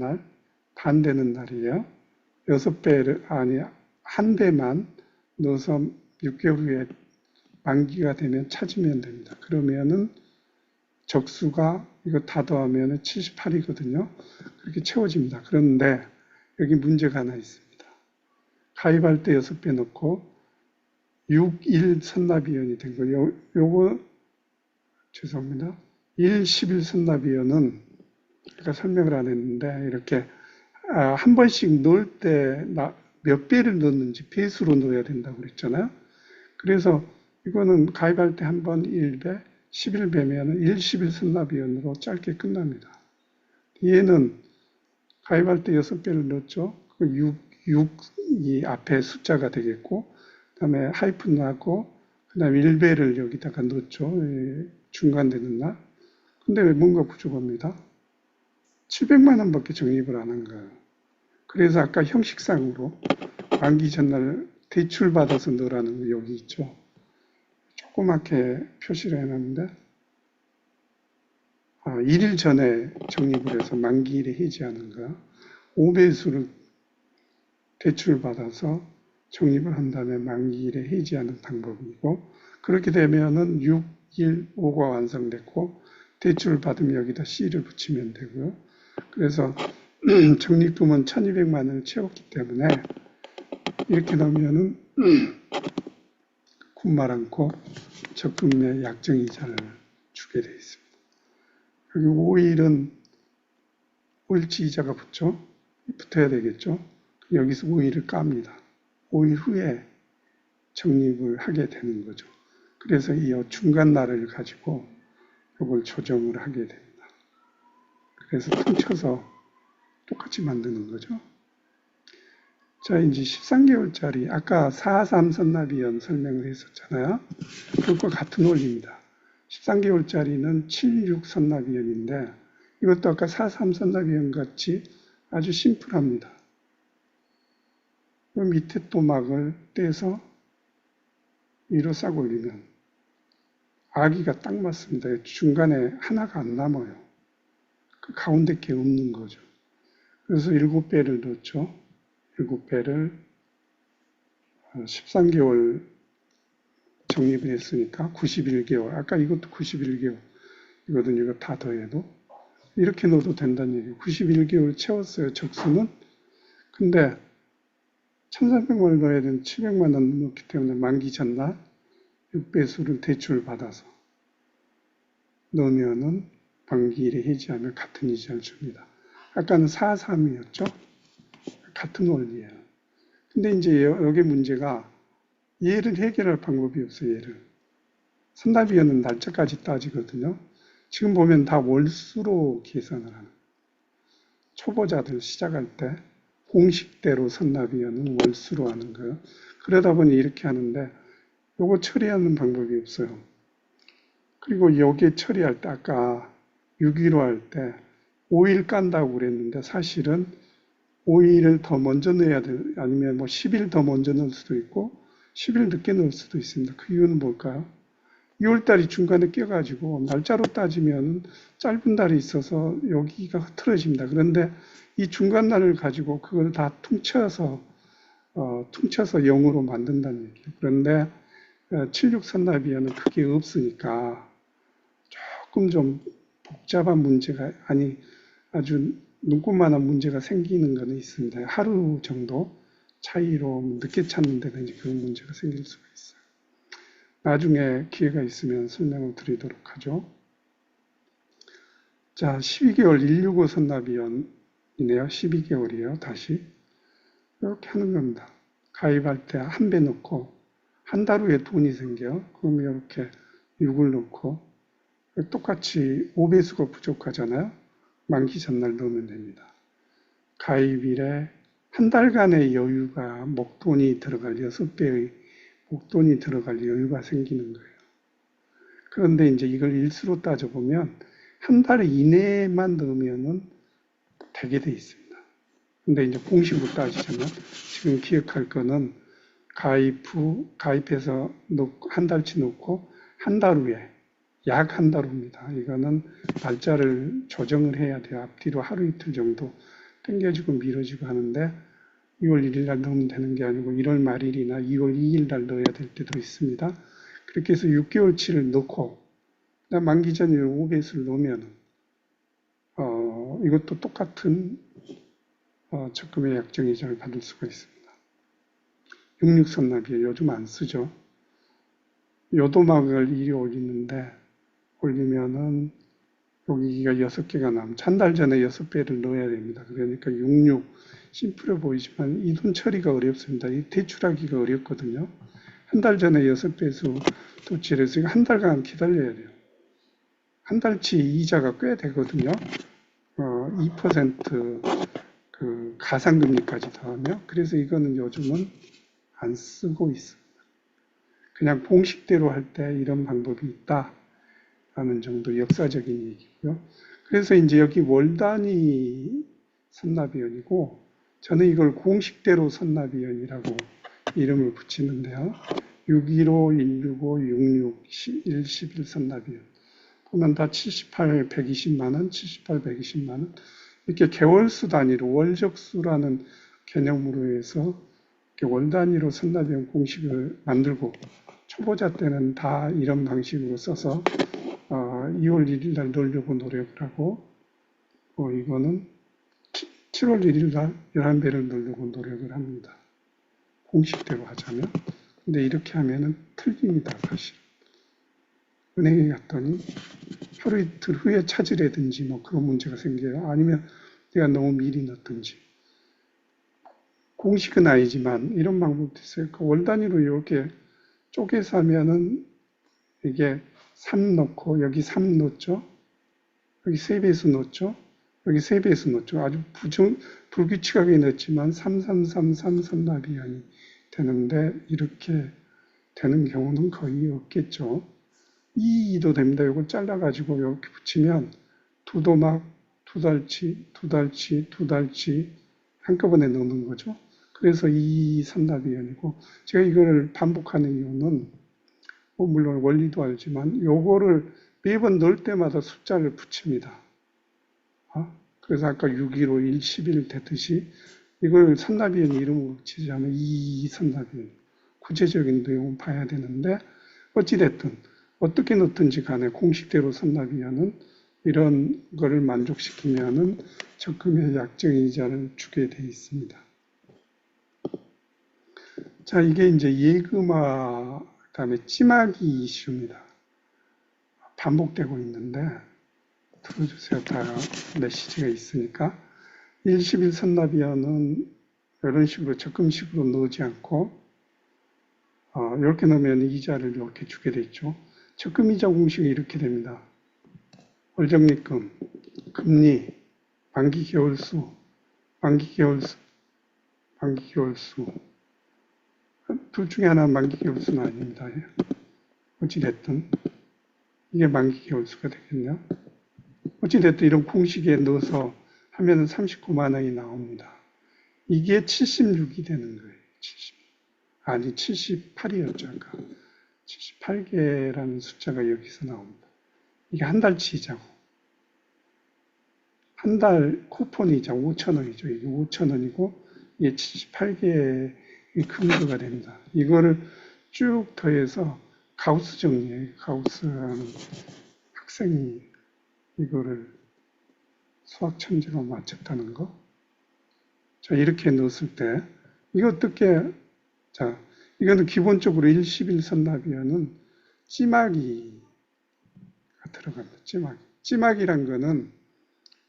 날이에요. 6배를, 아니, 한 배만 넣어서 6개월 후에 만기가 되면 찾으면 됩니다. 그러면은 적수가 이거 다 더하면 78이거든요. 그렇게 채워집니다. 그런데 여기 문제가 하나 있습니다. 가입할 때 6배 넣고 6일 선납위원이 된 거예요. 요거 죄송합니다. 1, 10일 선납위원은 제가 설명을 안 했는데 이렇게 한 번씩 넣을 때 몇 배를 넣는지 배수로 넣어야 된다고 그랬잖아요. 그래서 이거는 가입할 때 한 번 1배, 11배면 1, 10일 선납위원으로 짧게 끝납니다. 얘는 가입할 때 6배를 넣었죠. 6이 앞에 숫자가 되겠고, 그 다음에 하이픈 나고, 그 다음에 1배를 여기다가 넣었죠. 중간 되는 날. 근데 왜 뭔가 부족합니다. 700만 원밖에 적립을 안 한 거예요. 그래서 아까 형식상으로 만기 전날 대출 받아서 넣으라는 거 여기 있죠. 조그맣게 표시를 해놨는데 1일 전에 적립을 해서 만기일에 해지하는 거 5배수를 대출 받아서 적립을 한 다음에 만기일에 해지하는 방법이고 그렇게 되면은 6일 5가 완성됐고 대출을 받으면 여기다 C를 붙이면 되고요. 그래서 적립금은 1200만 원을 채웠기 때문에 이렇게 넣으면은 군말 않고 적금의 약정이자를 주게 되어 있습니다. 여기 5일은 5일치 이자가 붙어야 되겠죠. 여기서 5일을 깝니다. 5일 후에 적립을 하게 되는 거죠. 그래서 이 중간 날을 가지고 이걸 조정을 하게 됩니다. 그래서 퉁쳐서 똑같이 만드는 거죠. 자, 이제 13개월짜리, 아까 4.3 선납위원 설명을 했었잖아요. 그것과 같은 원리입니다. 13개월짜리는 7.6 선납위원인데, 이것도 아까 4.3 선납위원 같이 아주 심플합니다. 그 밑에 또막을 떼서 위로 싹 올리면, 아기가 딱 맞습니다. 중간에 하나가 안 남아요. 그 가운데 게 없는 거죠. 그래서 7배를 넣었죠. 7배를 13개월 적립을 했으니까 91개월. 아까 이것도 91개월. 이거든, 이거 다 더해도. 이렇게 넣어도 된다는 얘기예요. 91개월 채웠어요, 적수는. 근데 1,300만 원 넣어야 되는 700만 원 넣기 때문에 만기 전날 6배수를 대출을 받아서 넣으면은 만기일에 해지하면 같은 이자를 줍니다. 아까는 4.3이었죠? 같은 원리예요. 근데 이제 여기 문제가 얘를 해결할 방법이 없어요, 얘를. 선납위원은 날짜까지 따지거든요. 지금 보면 다 월수로 계산을 하는. 초보자들 시작할 때 공식대로 선납위원은 월수로 하는 거예요. 그러다 보니 이렇게 하는데 요거 처리하는 방법이 없어요. 그리고 여기에 처리할 때 아까 6.15 할 때 5일 깐다고 그랬는데 사실은 5일을 더 먼저 넣어야 돼. 아니면 뭐 10일 더 먼저 넣을 수도 있고 10일 늦게 넣을 수도 있습니다. 그 이유는 뭘까요? 2월달이 중간에 껴가지고 날짜로 따지면 짧은 달이 있어서 여기가 흐트러집니다. 그런데 이 중간 날을 가지고 그걸 다 퉁쳐서 0으로 만든다는 얘기예요. 그런데 76 선납위원은 그게 없으니까 조금 좀 복잡한 문제가 아주 눈꽃만한 문제가 생기는 거는 있습니다. 하루 정도 차이로 늦게 찾는다든지 그런 문제가 생길 수가 있어요. 나중에 기회가 있으면 설명을 드리도록 하죠. 자, 12개월 165 선납위원이네요. 12개월이에요. 다시 이렇게 하는 겁니다. 가입할 때 한 배 넣고 한 달 후에 돈이 생겨. 그러면 이렇게 6을 넣고 똑같이 5배수가 부족하잖아요. 만기 전날 넣으면 됩니다. 가입일에 한 달간의 여유가 목돈이 들어갈 6배의 목돈이 들어갈 여유가 생기는 거예요. 그런데 이제 이걸 일수로 따져보면 한 달 이내에만 넣으면은 되게 돼 있습니다. 근데 이제 공식으로 따지자면 지금 기억할 거는 가입해서 한 달치 넣고 한 달 후에 약 한 달 후입니다. 이거는 날짜를 조정을 해야 돼요. 앞뒤로 하루 이틀 정도 당겨지고 미뤄지고 하는데 2월 1일 날 넣으면 되는 게 아니고 1월 말일이나 2월 2일 날 넣어야 될 때도 있습니다. 그렇게 해서 6개월치를 넣고 만기 전일 5배수를 넣으면 이것도 똑같은 적금의 약정이자를 받을 수가 있습니다. 66선납이에요. 요즘 안 쓰죠. 요도막을 이리 올리면은 여기가 6개가 남죠. 한 달 전에 6배를 넣어야 됩니다. 그러니까 66 심플해 보이지만 이 돈 처리가 어렵습니다. 이 대출하기가 어렵거든요. 한 달 전에 6배수 도출해서 한 달간 기다려야 돼요. 한 달치 이자가 꽤 되거든요. 2% 그 가상금리까지 더하면. 그래서 이거는 요즘은 안 쓰고 있습니다. 그냥 공식대로 할 때 이런 방법이 있다라는 정도 역사적인 얘기고요. 그래서 이제 여기 월 단위 선납위원이고 저는 이걸 공식대로 선납위원이라고 이름을 붙이는데요. 615, 165, 66, 1, 11 선납위원. 보면 다 78, 120만 원, 78, 120만 원. 이렇게 개월수 단위로 월적수라는 개념으로 해서 월 단위로 선납위원 공식을 만들고 초보자 때는 다 이런 방식으로 써서 2월 1일 날 넣으려고 노력을 하고 이거는 7월 1일 날 11배를 넣으려고 노력을 합니다. 공식대로 하자면. 근데 이렇게 하면은 틀립니다, 사실. 은행에 갔더니 하루 이틀 후에 찾으라든지 뭐 그런 문제가 생겨요. 아니면 내가 너무 미리 넣었든지. 공식은 아니지만 이런 방법도 있어요. 월 단위로 이렇게 쪼개서 하면은 이게 3 넣고 여기 3 넣었죠. 여기 3배수 넣었죠. 여기 3배수 넣었죠. 아주 불규칙하게 넣었지만 3, 3, 3, 3 선납위원이 되는데 이렇게 되는 경우는 거의 없겠죠. 2도 됩니다. 이걸 잘라가지고 이렇게 붙이면 두 도막, 두 달치 한꺼번에 넣는 거죠. 그래서 이 선납위원이고 제가 이걸 반복하는 이유는 물론 원리도 알지만 요거를 매번 넣을 때마다 숫자를 붙입니다. 그래서 아까 615, 1, 11 됐듯이 이걸 선납위원 이름으로 치자면 이 선납위원 구체적인 내용을 봐야 되는데 어찌됐든 어떻게 넣든지 간에 공식대로 선납위원은 이런 거를 만족시키면은 적금의 약정이자를 주게 돼 있습니다. 자, 이게 이제 예금화, 그다음에 찜하기 이슈입니다. 반복되고 있는데 들어주세요. 다 메시지가 있으니까. 111 선납위원은 이런 식으로 적금식으로 넣지 않고 이렇게 넣으면 이자를 이렇게 주게 되죠. 적금이자 공식이 이렇게 됩니다. 월적립금, 금리, 만기개월수, 만기개월수. 둘 중에 하나는 만기개월수는 아닙니다. 어찌됐든 이게 만기개월수가 되겠네요. 어찌됐든 이런 공식에 넣어서 하면 39만 원이 나옵니다. 이게 76이 되는 거예요. 78이었죠. 아까. 78개라는 숫자가 여기서 나옵니다. 이게 한 달치 이자고. 한 달 쿠폰 이자 5,000원이죠. 이게 5,000원이고 이게 78개의 금도가 됩니다. 이거를 쭉 더해서 가우스 정리예요. 가우스라는 학생이 이거를 수학 천재로 맞췄다는 거. 자, 이렇게 넣었을 때 이거 어떻게 이거는 기본적으로 111 선납위원은 찜하기가 들어갑니다. 찜하기란 거는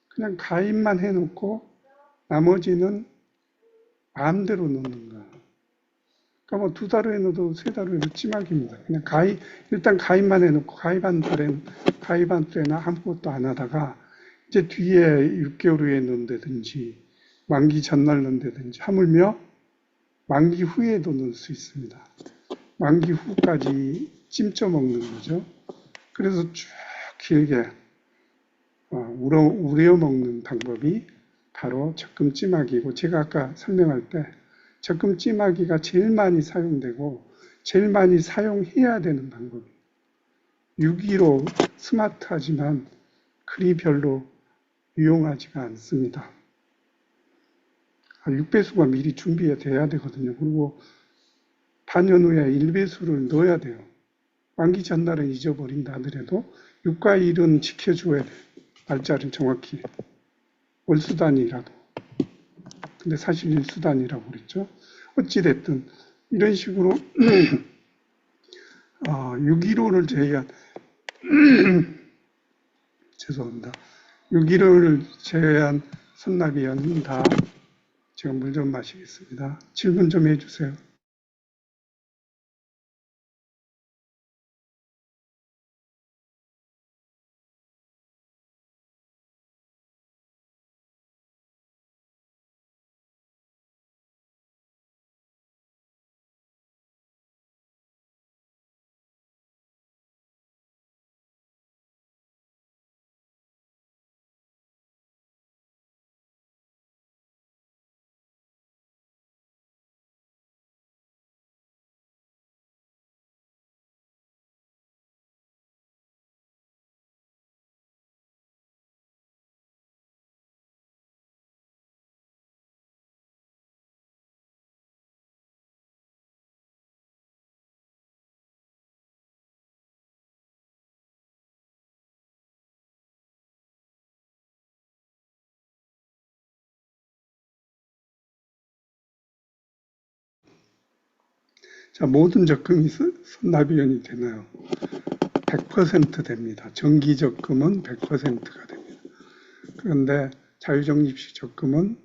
그냥 가입만 해놓고 나머지는 마음대로 넣는 거. 그러니까 뭐 2달 후에 넣어도 3달 후에도 찜하기입니다. 그냥 일단 가입만 해놓고 가입한 때는 아무것도 안 하다가 이제 뒤에 6개월 후에 넣는다든지 만기 전날 넣는다든지 하물며 만기 후에도 넣을 수 있습니다. 만기 후까지 찜쪄 먹는 거죠. 그래서 쭉 길게 우려 먹는 방법이 바로 적금 찜하기고, 제가 아까 설명할 때 적금 찜하기가 제일 많이 사용되고 제일 많이 사용해야 되는 방법이에요. 6.15 스마트하지만 그리 별로 유용하지가 않습니다. 6배수가 미리 준비돼야 되거든요. 그리고 반년 후에 1배수를 넣어야 돼요. 만기 전날은 잊어버린다 하더라도 6과 1은 지켜줘야 돼요. 날짜를 정확히. 월수 단위라도. 근데 사실 일수 단위라고 그랬죠. 어찌됐든 이런 식으로 6.15를 제외한 죄송합니다. 6.15를 제외한 선납위원은 다 제가 물 좀 마시겠습니다. 질문 좀 해주세요. 자, 모든 적금이 선납위원이 되나요? 100% 됩니다. 정기 적금은 100%가 됩니다. 그런데 자유적립식 적금은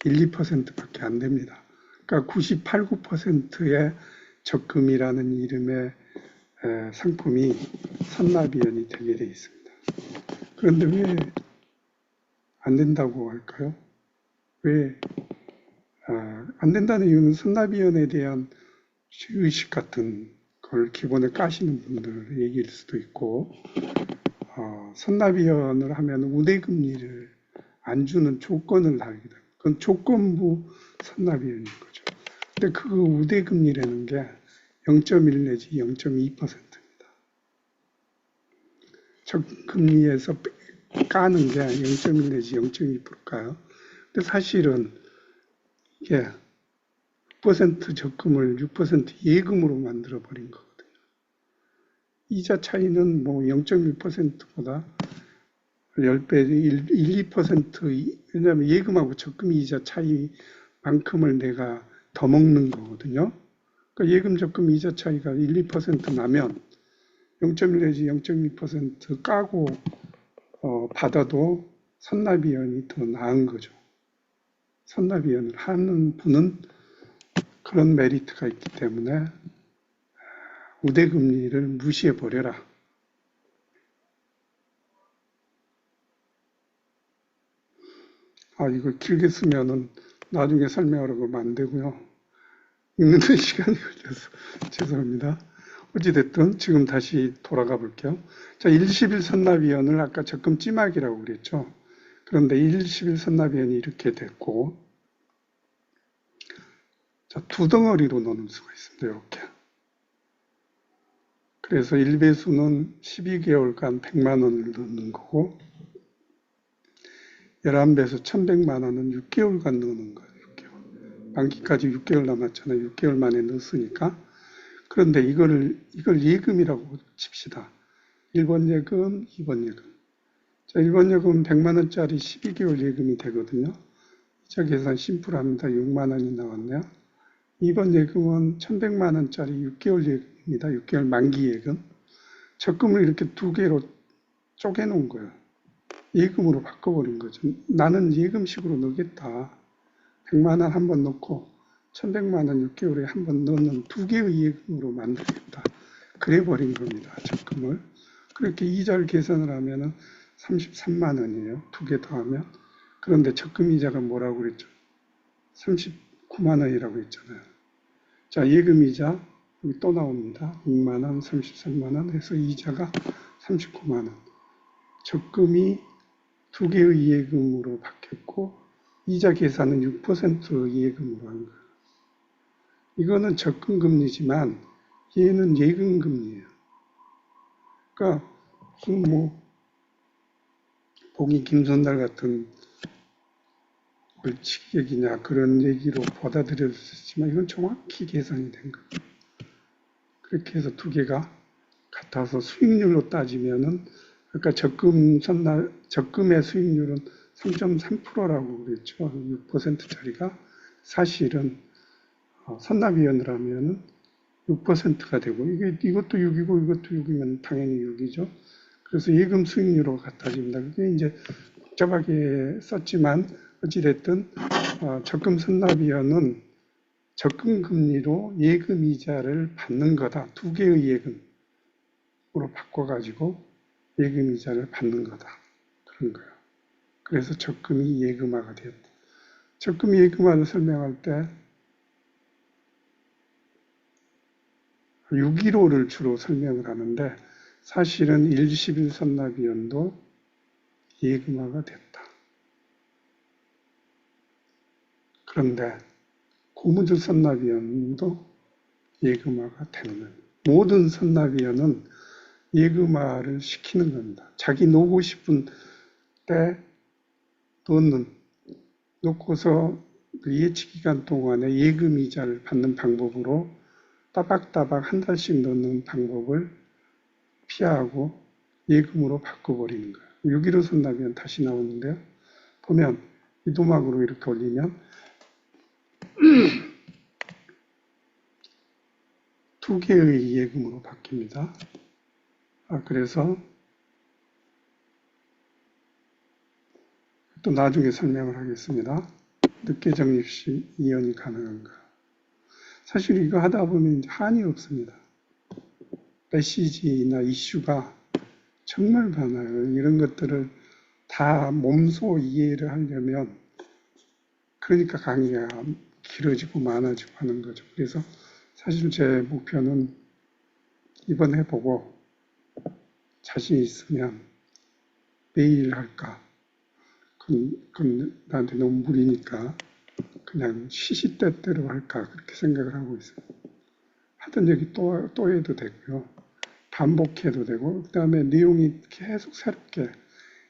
1, 2%밖에 안 됩니다. 그러니까 98, 9%의 적금이라는 이름의 상품이 선납위원이 되게 되어 있습니다. 그런데 왜 안 된다고 할까요? 왜 안 된다는 이유는 선납위원에 대한 의식 같은 걸 기본에 까시는 분들 얘기일 수도 있고, 선납위원을 하면 우대금리를 안 주는 조건을 달게 됩니다. 그건 조건부 선납위원인 거죠. 근데 그 우대금리라는 게 0.1 내지 0.2%입니다. 적금리에서 까는 게 0.1 내지 0.2%일까요? 근데 사실은 이게 6% 적금을 6% 예금으로 만들어버린 거거든요. 이자 차이는 뭐 0.1%보다 10배, 1, 2%, 왜냐하면 예금하고 적금 이자 차이만큼을 내가 더 먹는 거거든요. 그러니까 예금 적금 이자 차이가 1, 2% 나면 0.1 내지 0.2% 까고 받아도 선납위원이 더 나은 거죠. 선납위원을 하는 분은 그런 메리트가 있기 때문에 우대금리를 무시해버려라. 이거 길게 쓰면은 나중에 설명하라고 하면 안 되고요. 읽는 시간이 걸려서 죄송합니다. 어찌됐든 지금 다시 돌아가 볼게요. 자, 일시빌 선납위원을 아까 적금 찜하기라고 그랬죠. 그런데 일시빌 선납위원이 이렇게 됐고, 자, 두 덩어리로 나눌 수가 있습니다. 이렇게. 그래서 1배수는 12개월간 100만 원을 넣는 거고, 11배수 1100만 원은 6개월간 넣는 거예요. 6개월. 만기까지 6개월 남았잖아요. 6개월 만에 넣었으니까. 그런데 이걸 예금이라고 칩시다. 1번 예금, 2번 예금. 자, 1번 예금은 100만 원짜리 12개월 예금이 되거든요. 이자 계산 심플합니다. 6만 원이 나왔네요. 2번 예금은 1100만 원짜리 6개월 예금입니다. 6개월 만기 예금. 적금을 이렇게 두 개로 쪼개놓은 거예요. 예금으로 바꿔버린 거죠. 나는 예금식으로 넣겠다. 100만 원 한번 넣고 1100만 원 6개월에 한 번 넣는 두 개의 예금으로 만들겠다. 그래 버린 겁니다. 적금을. 그렇게 이자를 계산을 하면은 33만 원이에요. 두 개 더하면. 그런데 적금 이자가 뭐라고 그랬죠? 39만 원이라고 했잖아요. 자, 예금 이자 여기 또 나옵니다. 6만 원, 33만 원 해서 이자가 39만 원. 적금이 두 개의 예금으로 바뀌었고 이자 계산은 6% 예금으로 한 거예요. 이거는 적금 금리지만 얘는 예금 금리예요. 그러니까 무슨 뭐 봉이 김선달 같은 벌칙액이냐 그런 얘기로 받아들여질 수 있지만 이건 정확히 계산이 된 거예요. 그렇게 해서 두 개가 같아서 수익률로 따지면은 그러니까 적금의 수익률은 3.3%라고 그랬죠. 6%짜리가 사실은 선납위원을 하면은 6%가 되고 이것도 6이고 이것도 6이면 당연히 6이죠. 그래서 예금 수익률로 갖다집니다. 그게 이제 복잡하게 썼지만 어찌됐든 적금 선납위원은 적금 금리로 예금 이자를 받는 거다. 두 개의 예금으로 바꿔가지고 예금 이자를 받는 거다. 그런 거예요. 그래서 적금이 예금화가 되었다. 적금 예금화를 설명할 때 615를 주로 설명을 하는데 사실은 일시bil 선납위원도 예금화가 됐다. 그런데 고무줄 선납위원도 예금화가 되는 거예요. 모든 선납위원은 예금화를 시키는 겁니다. 자기 놓고 싶은 때 놓고서 그 예치기간 동안에 예금 이자를 받는 방법으로 따박따박 한 달씩 넣는 방법을 피하고 예금으로 바꿔버리는 거예요. 6.15 선납위원 다시 나오는데요. 보면 이도막으로 이렇게 올리면 두 개의 예금으로 바뀝니다. 그래서 또 나중에 설명을 하겠습니다. 늦게 적립 시 이연이 가능한가. 사실 이거 하다 보면 한이 없습니다. 메시지나 이슈가 정말 많아요. 이런 것들을 다 몸소 이해를 하려면 그러니까 강의가 길어지고 많아지고 하는 거죠. 그래서 사실 제 목표는 이번 해보고 자신 있으면 매일 할까. 그건 나한테 너무 무리니까 그냥 시시때때로 할까 그렇게 생각을 하고 있어요. 하던 얘기 또 해도 되고요. 반복해도 되고 그 다음에 내용이 계속 새롭게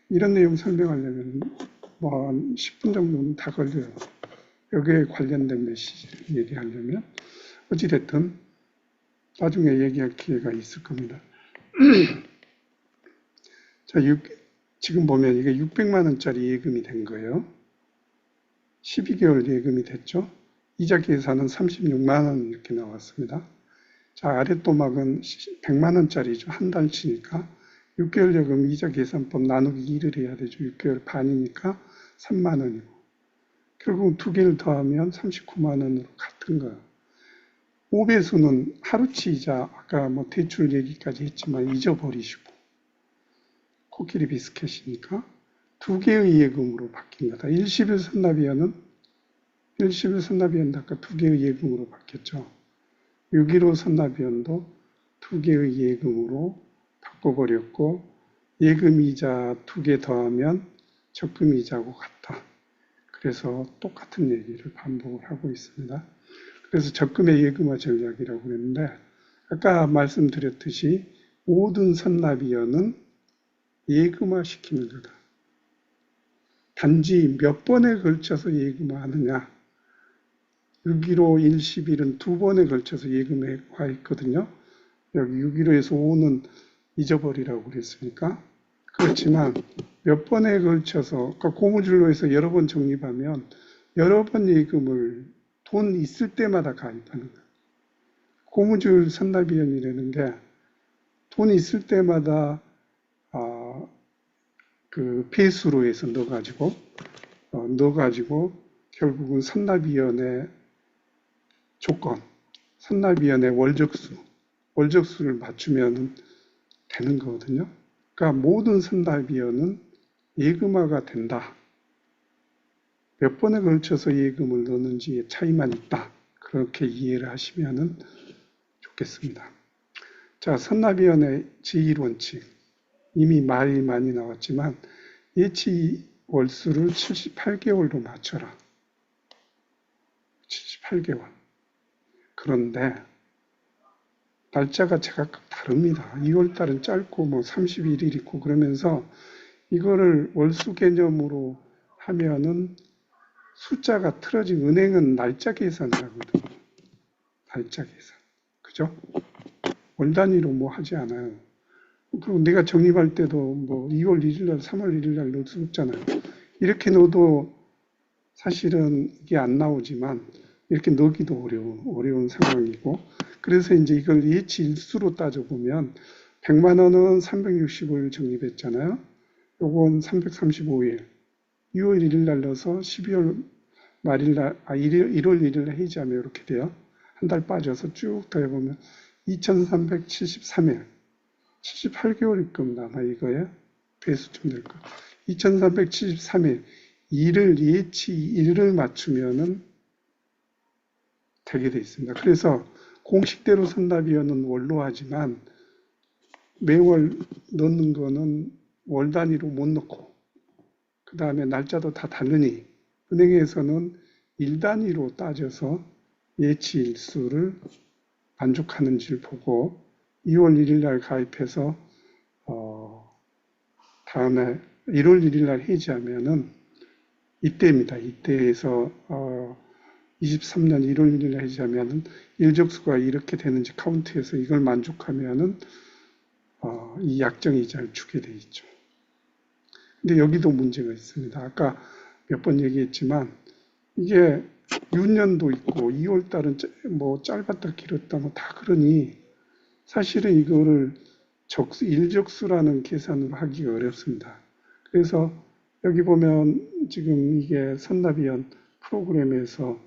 이런 내용 설명하려면 뭐 한 10분 정도는 다 걸려요. 여기에 관련된 메시지를 얘기하려면 어찌됐든 나중에 얘기할 기회가 있을 겁니다. 자, 지금 보면 이게 600만 원짜리 예금이 된 거예요. 12개월 예금이 됐죠. 이자 계산은 36만 원 이렇게 나왔습니다. 자, 아랫도막은 100만 원짜리죠. 한 달치니까 6개월 예금 이자 계산법 나누기 2를 해야 되죠. 6개월 반이니까 3만 원이고 결국 두 개를 더하면 39만 원으로 같은 거예요. 5배수는 하루치 이자 아까 뭐 대출 얘기까지 했지만 잊어버리시고 코끼리 비스켓이니까 두 개의 예금으로 바뀐 거다. 일시bil 선납위원은 아까 두 개의 예금으로 바뀌었죠. 6.15 선납위원도 두 개의 예금으로 바꿔버렸고 예금 이자 두 개 더하면 적금 이자하고 같다. 그래서 똑같은 얘기를 반복을 하고 있습니다. 그래서 적금의 예금화 전략이라고 그랬는데 아까 말씀드렸듯이 모든 선납위원은 예금화 시키는 거다. 단지 몇 번에 걸쳐서 예금화하느냐. 6.15 일시빌은 두 번에 걸쳐서 예금화했거든요. 여기 6.15에서 5는 잊어버리라고 그랬으니까. 그렇지만 몇 번에 걸쳐서 그러니까 고무줄로 해서 여러 번 적립하면 여러 번 예금을 돈 있을 때마다 가입하는 거예요. 고무줄 선납위원이라는 게 돈 있을 때마다 그 배수로 해서 넣어가지고 결국은 선납위원회 조건, 선납위원의 월적수를 맞추면 되는 거거든요. 그러니까 모든 선납위원은 예금화가 된다. 몇 번에 걸쳐서 예금을 넣는지의 차이만 있다. 그렇게 이해를 하시면 좋겠습니다. 자, 선납위원의 제1원칙. 이미 말이 많이 나왔지만 예치 월수를 78개월로 맞춰라. 78개월. 그런데 날짜가 제각각 다릅니다. 2월달은 짧고 뭐 31일 있고 그러면서 이거를 월수 개념으로 하면은 숫자가 틀어진 은행은 날짜 계산을 하거든요. 날짜 계산. 그죠? 월 단위로 뭐 하지 않아요. 그리고 내가 적립할 때도 뭐 2월 1일 날, 3월 1일 날 넣을 수 없잖아요. 이렇게 넣어도 사실은 이게 안 나오지만 이렇게 넣기도 어려운 상황이고, 그래서 이제 이걸 예치 일수로 따져보면 100만 원은 365일 적립했잖아요. 요건 335일. 6월 1일 날 넣어서 12월 말일 날, 1월 1일 날 해지하면 이렇게 돼요. 한 달 빠져서 쭉 더해보면 2373일. 78개월일 겁니다. 아마 이거에 배수쯤 될 거. 2373일. 예치 일을 맞추면은 되게 돼 있습니다. 그래서 공식대로 선납위원은 월로 하지만 매월 넣는 거는 월 단위로 못 넣고, 그 다음에 날짜도 다 다르니 은행에서는 일 단위로 따져서 예치 일수를 만족하는지를 보고 2월 1일 날 가입해서 다음에 1월 1일 날 해지하면은 이때입니다. 이때에서 23년 1월 1일 날 해지하면은 일적수가 이렇게 되는지 카운트해서 이걸 만족하면은 이 약정이자를 주게 돼 있죠. 근데 여기도 문제가 있습니다. 아까 몇 번 얘기했지만 이게 윤년도 있고 2월 달은 뭐 짧았다 길었다 뭐 다 그러니 사실은 이거를 일적수라는 계산으로 하기가 어렵습니다. 그래서 여기 보면 지금 이게 선납위원 프로그램에서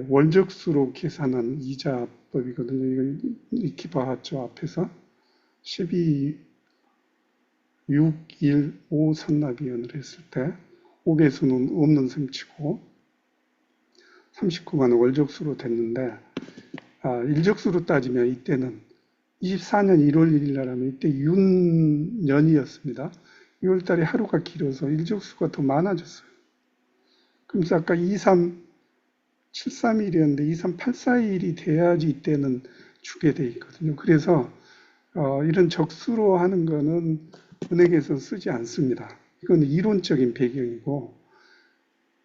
월적수로 계산한 이자법이거든요. 이걸 익히 봤죠, 앞에서. 12, 6, 1, 5 선납위원을 했을 때 5배수는 없는 셈 치고 39만 원 월적수로 됐는데 일적수로 따지면 이때는 24년 1월 1일 날 하면 이때 윤년이었습니다. 6월 달에 하루가 길어서 일적수가 더 많아졌어요. 그래서 아까 2373일이었는데 2384일이 돼야지 이때는 주게 돼 있거든요. 그래서 이런 적수로 하는 거는 은행에서 쓰지 않습니다. 이건 이론적인 배경이고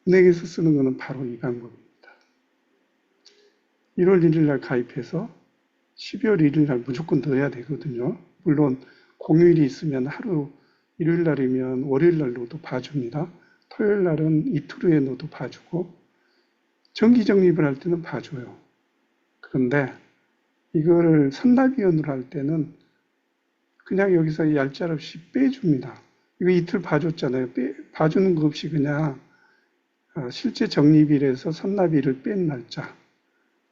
은행에서 쓰는 거는 바로 이 방법입니다. 1월 1일 날 가입해서 12월 1일 날 무조건 넣어야 되거든요. 물론 공휴일이 있으면 하루, 일요일 날이면 월요일 날 넣어도 봐줍니다. 토요일 날은 이틀 후에 넣어도 봐주고 정기 적립을 할 때는 봐줘요. 그런데 이거를 선납위원으로 할 때는 그냥 여기서 얄짤 없이 빼줍니다. 이거 이틀 봐줬잖아요. 봐주는 거 없이 그냥 실제 적립일에서 선납일을 뺀 날짜.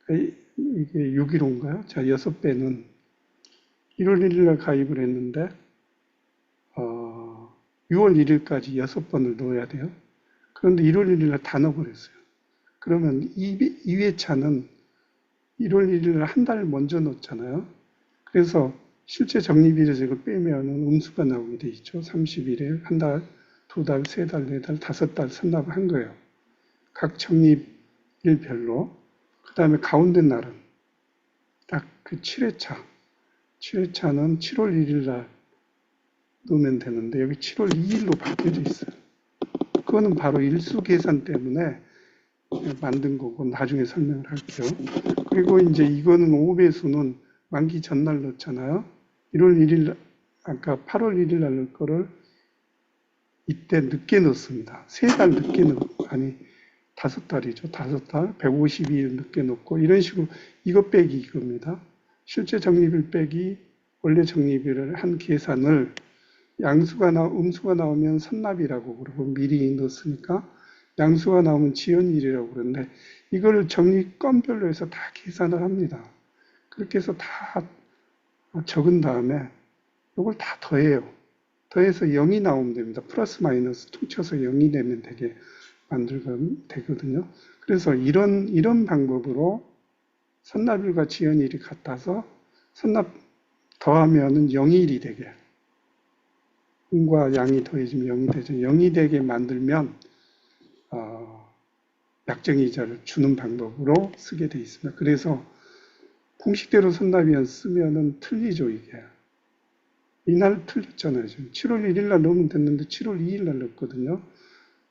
이게 6.15인가요? 자, 6배는 1월 1일 날 가입을 했는데 6월 1일까지 6번을 넣어야 돼요. 그런데 1월 1일 날 다 넣어버렸어요. 그러면 2회차는 1월 1일 날 한 달 먼저 넣었잖아요. 그래서 실제 적립일에서 이걸 빼면 음수가 나오게 돼 있죠. 30일에 한 달, 두 달, 세 달, 네 달, 다섯 달 선납을 한 거예요. 각 적립일별로. 그 다음에 가운데 날은 딱 그 7회차. 7회차는 7월 1일 날 넣으면 되는데 여기 7월 2일로 바뀌어져 있어요. 그거는 바로 일수 계산 때문에 만든 거고 나중에 설명을 할게요. 그리고 이제 이거는 5배수는 만기 전날 넣었잖아요. 1월 1일, 아까 8월 1일 날 넣을 거를 이때 늦게 넣습니다. 세 달 늦게 아니, 5달이죠. 5달, 152일 늦게 넣고, 이런 식으로 이거 빼기 이겁니다. 실제 적립일 빼기 원래 적립일을 한 계산을 음수가 나오면 선납이라고 그러고 미리 넣었으니까 양수가 나오면 지연일이라고 그러는데 이걸 정리건별로 해서 다 계산을 합니다. 그렇게 해서 다 적은 다음에 이걸 다 더해요. 더해서 0이 나오면 됩니다. 플러스 마이너스 퉁쳐서 0이 되면 되게 만들면 되거든요. 그래서 이런 방법으로 선납일과 지연일이 같아서 선납 더하면은 0일이 되게 음과 양이 더해지면 0이 되죠. 0이 되게 만들면 약정이자를 주는 방법으로 쓰게 되어 있습니다. 그래서 공식대로 선납이연 쓰면은 틀리죠, 이게. 이날 틀렸잖아요. 지금 7월 1일 날 넣으면 됐는데 7월 2일 날 넣었거든요.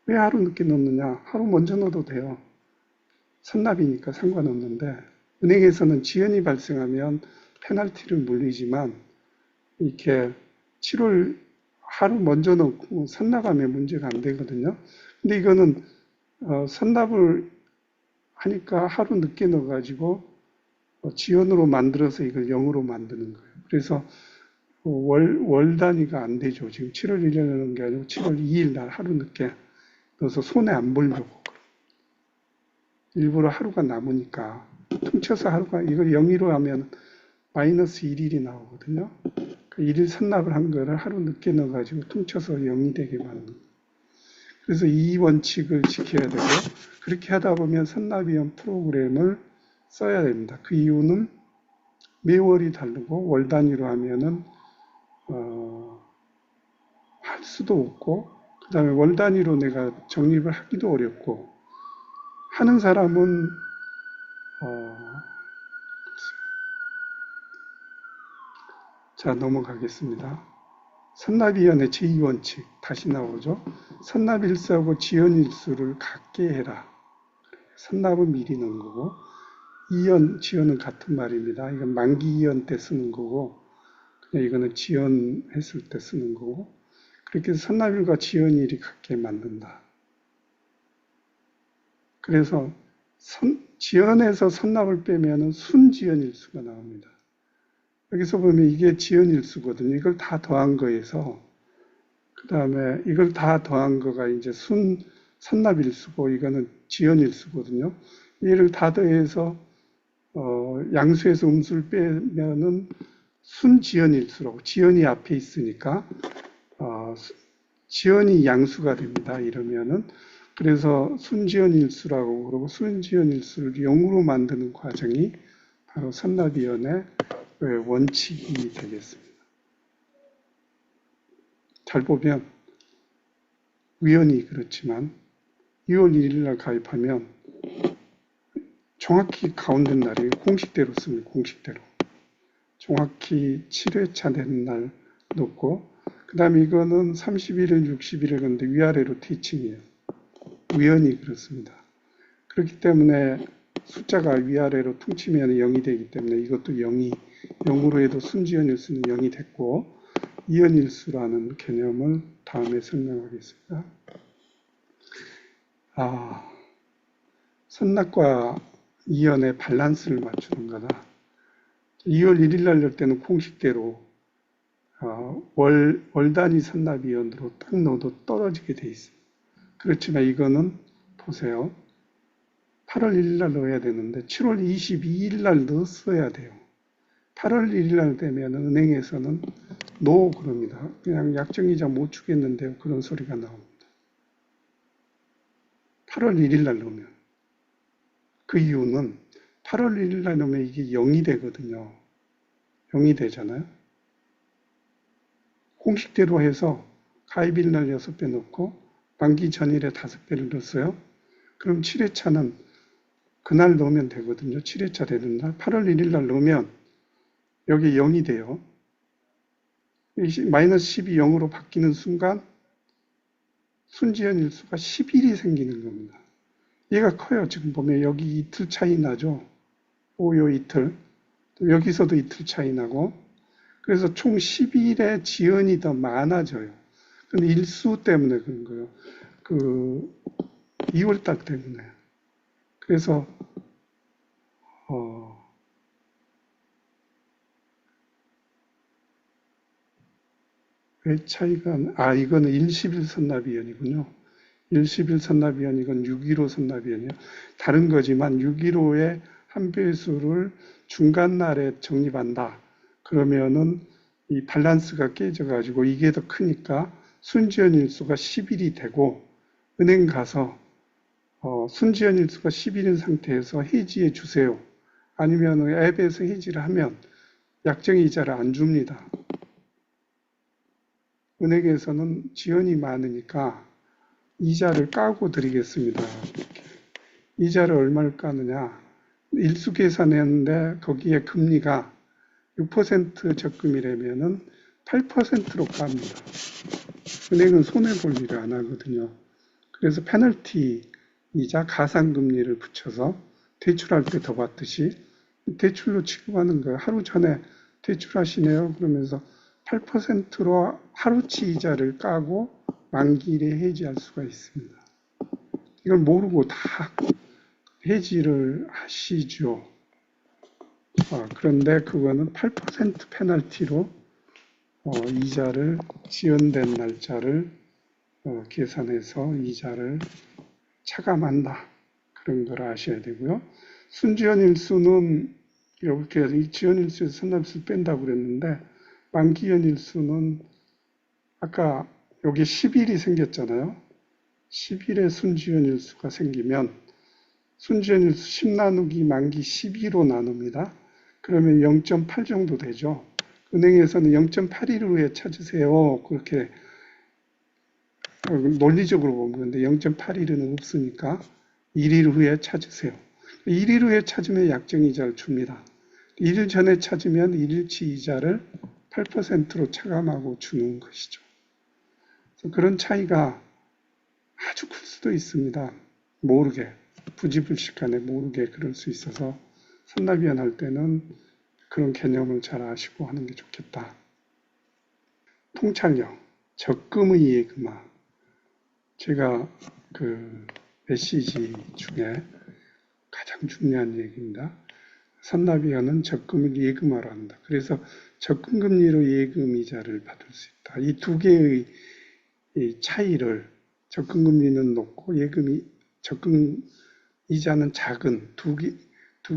왜 하루 늦게 넣느냐? 하루 먼저 넣어도 돼요. 선납이니까 상관없는데 은행에서는 지연이 발생하면 페널티를 물리지만 이렇게 7월 하루 먼저 넣고 선납하면 문제가 안 되거든요. 근데 이거는 선납을 하니까 하루 늦게 넣어가지고 지연으로 만들어서 이걸 0으로 만드는 거예요. 그래서 월 단위가 안 되죠. 지금 7월 1일에 넣은 게 아니고 7월 2일 날 하루 늦게 넣어서 손해 안 보려고. 일부러 하루가 남으니까 퉁쳐서 하루가 이걸 0으로 하면 마이너스 1일이 나오거든요. 그 1일 선납을 한 거를 하루 늦게 넣어가지고 퉁쳐서 0이 되게 만드는 거예요. 그래서 이 원칙을 지켜야 되고 그렇게 하다 보면 선납이형 프로그램을 써야 됩니다. 그 이유는 매월이 다르고 월 단위로 하면은 할 수도 없고 그 다음에 월 단위로 내가 정립을 하기도 어렵고 하는 사람은 자 넘어가겠습니다. 선납이연의 제2원칙 다시 나오죠. 선납일수하고 지연일수를 같게 해라. 선납은 미리 넣은 거고 이연, 지연은 같은 말입니다. 이건 만기 이연 때 쓰는 거고 그냥 이거는 지연했을 때 쓰는 거고 그렇게 해서 선납일과 지연일이 같게 만든다. 그래서 지연에서 선납을 빼면 순지연일수가 나옵니다. 여기서 보면 이게 지연일수거든요. 이걸 다 더한 거에서 그 다음에 이걸 다 더한 거가 이제 선납일수고 이거는 지연일수거든요. 얘를 다 더해서 양수에서 음수를 빼면은 순지연일수라고 지연이 앞에 있으니까 지연이 양수가 됩니다. 이러면은 그래서 순지연일수라고 그러고 순지연일수를 0으로 만드는 과정이 바로 선납이연의 원칙이 되겠습니다. 잘 보면 우연히 그렇지만 2월 1일 날 가입하면 정확히 가운데 날이 공식대로 씁니다. 공식대로. 정확히 7회차 되는 날 놓고 그 다음에 이거는 31일, 60일을 건데 위아래로 티칭이에요. 우연히 그렇습니다. 그렇기 때문에 숫자가 위아래로 퉁치면 0이 되기 때문에 이것도 0으로 해도 순지연일수는 0이 됐고 이연일수라는 개념을 다음에 설명하겠습니다. 선납과 이연의 밸런스를 맞추는 거다. 2월 1일 날 열 때는 공식대로 월 단위 선납 이연으로 딱 넣어도 떨어지게 돼 있습니다. 그렇지만 이거는 보세요. 8월 1일 날 넣어야 되는데 7월 22일 날 넣었어야 돼요. 8월 1일 날 되면 은행에서는 노 그럽니다. 그냥 약정이자 못 주겠는데요. 그런 소리가 나옵니다. 8월 1일 날 넣으면. 그 이유는 8월 1일 날 넣으면 이게 0이 되거든요. 0이 되잖아요. 공식대로 해서 가입일 날 6배 넣고 만기 전일에 5배를 넣었어요. 그럼 7회차는 그날 넣으면 되거든요. 7회차 되는 날. 8월 1일 날 넣으면 여기 0이 돼요. 마이너스 10이 0으로 바뀌는 순간 순지연 일수가 11이 생기는 겁니다. 얘가 커요. 지금 보면 여기 이틀 차이 나죠. 5요 이틀. 또 여기서도 이틀 차이 나고. 그래서 총 10일의 지연이 더 많아져요. 근데 일수 때문에 그런 거예요. 그 2월달 때문에. 그래서 왜 차이가 이거는 일시일 선납이연이군요. 111 선납위원 이건 615 선납위원이에요. 다른 거지만 615의 한 배수를 중간 날에 적립한다. 그러면은 이 밸런스가 깨져가지고 이게 더 크니까 순지연 일수가 10일이 되고 은행 가서 순지연 일수가 10일인 상태에서 해지해 주세요. 아니면 앱에서 해지를 하면 약정 이자를 안 줍니다. 은행에서는 지연이 많으니까 이자를 까고 드리겠습니다. 이자를 얼마를 까느냐? 일수 계산했는데 거기에 금리가 6% 적금이라면은 8%로 깝니다. 은행은 손해볼 일을 안 하거든요. 그래서 페널티 이자 가상금리를 붙여서 대출할 때 더 받듯이 대출로 취급하는 거예요. 하루 전에 대출하시네요. 그러면서 8%로 하루치 이자를 까고 만기일에 해지할 수가 있습니다. 이걸 모르고 다 해지를 하시죠. 그런데 그거는 8% 페널티로 이자를 지연된 날짜를 계산해서 이자를 차감한다. 그런 걸 아셔야 되고요. 순지연 일수는 이렇게 지연 일수에서 선납일수 뺀다고 그랬는데 만기연 일수는 아까 여기 10일이 생겼잖아요. 10일에 순지연 일수가 생기면 순지연 일수 10 나누기 만기 12로 나눕니다. 그러면 0.8 정도 되죠. 은행에서는 0.8일 후에 찾으세요. 그렇게 논리적으로 보면 근데 0.8일은 없으니까 1일 후에 찾으세요. 1일 후에 찾으면 약정이자를 줍니다. 1일 전에 찾으면 1일치 이자를 8%로 차감하고 주는 것이죠. 그런 차이가 아주 클 수도 있습니다. 모르게, 부지불식간에 모르게 그럴 수 있어서 선납위원 할 때는 그런 개념을 잘 아시고 하는 게 좋겠다. 통찰력, 적금의 예금화. 제가 그 메시지 중에 가장 중요한 얘기입니다. 선납위원은 적금을 예금화로 한다. 그래서 적금금리로 예금이자를 받을 수 있다. 이 두 개의 차이를 적금금리는 높고 적금 이자는 작은 두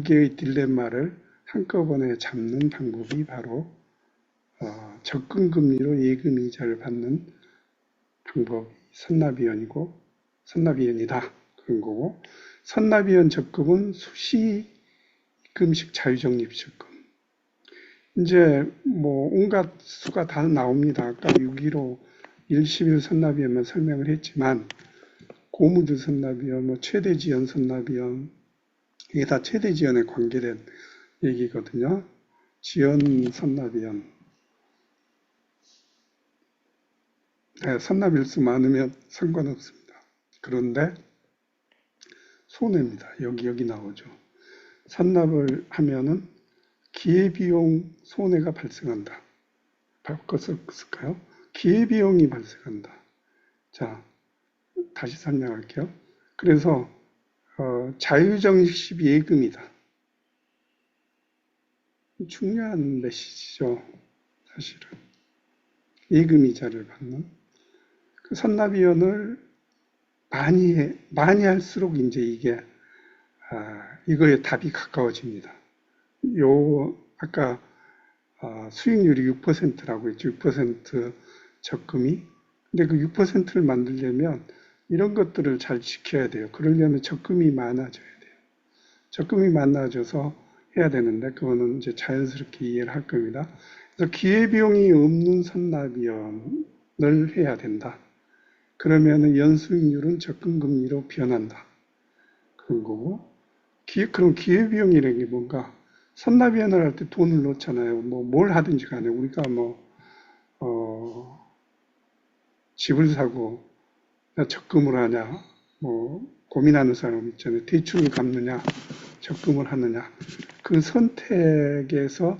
개의 딜레마를 한꺼번에 잡는 방법이 바로 적금금리로 예금이자를 받는 방법이 선납위원이다. 그런 거고 선납위원 적금은 수시금식 자유적립적금. 이제 뭐 온갖 수가 다 나옵니다. 아까 6.15 111 선납위원만 설명을 했지만 고무드 선납위원, 최대지연 선납위원 이게 다 최대지연에 관계된 얘기거든요. 지연 선납위원 선납일수 많으면 상관없습니다. 그런데 손해입니다. 여기 나오죠. 선납을 하면은 기회비용 손해가 발생한다. 바꿨을까요? 기회비용이 발생한다. 자, 다시 설명할게요. 그래서 자유적립 예금이다. 중요한 메시지죠. 사실은. 예금이자를 받는. 그 선납위원을 많이 할수록 이제 이게 이거의 답이 가까워집니다. 아까 수익률이 6%라고 했죠. 6% 적금이. 근데 그 6%를 만들려면 이런 것들을 잘 지켜야 돼요. 그러려면 적금이 많아져야 돼요. 적금이 많아져서 해야 되는데 그거는 이제 자연스럽게 이해를 할 겁니다. 그래서 기회비용이 없는 선납위원을 해야 된다. 그러면은 연수익률은 적금금리로 변한다. 그런 거고. 그럼 기회비용이라는 게 뭔가? 선납위원을 할 때 돈을 넣잖아요. 뭘 하든지 간에 우리가 집을 사고 적금을 하냐, 고민하는 사람 있잖아요. 대출을 갚느냐, 적금을 하느냐. 그 선택에서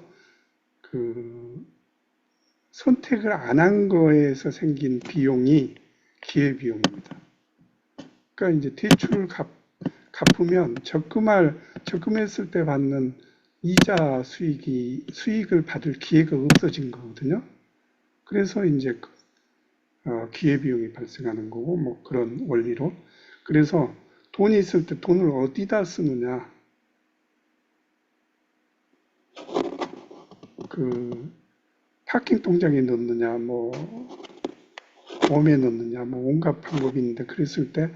선택을 안 한 거에서 생긴 비용이 기회비용입니다. 그러니까 이제 대출을 갚으면 적금했을 때 받는 이자 수익을 받을 기회가 없어진 거거든요. 그래서 이제 기회비용이 발생하는 거고, 뭐 그런 원리로. 그래서 돈이 있을 때 돈을 어디다 쓰느냐, 그 파킹 통장에 넣느냐, 뭐 웜에 넣느냐, 뭐 온갖 방법이 있는데, 그랬을 때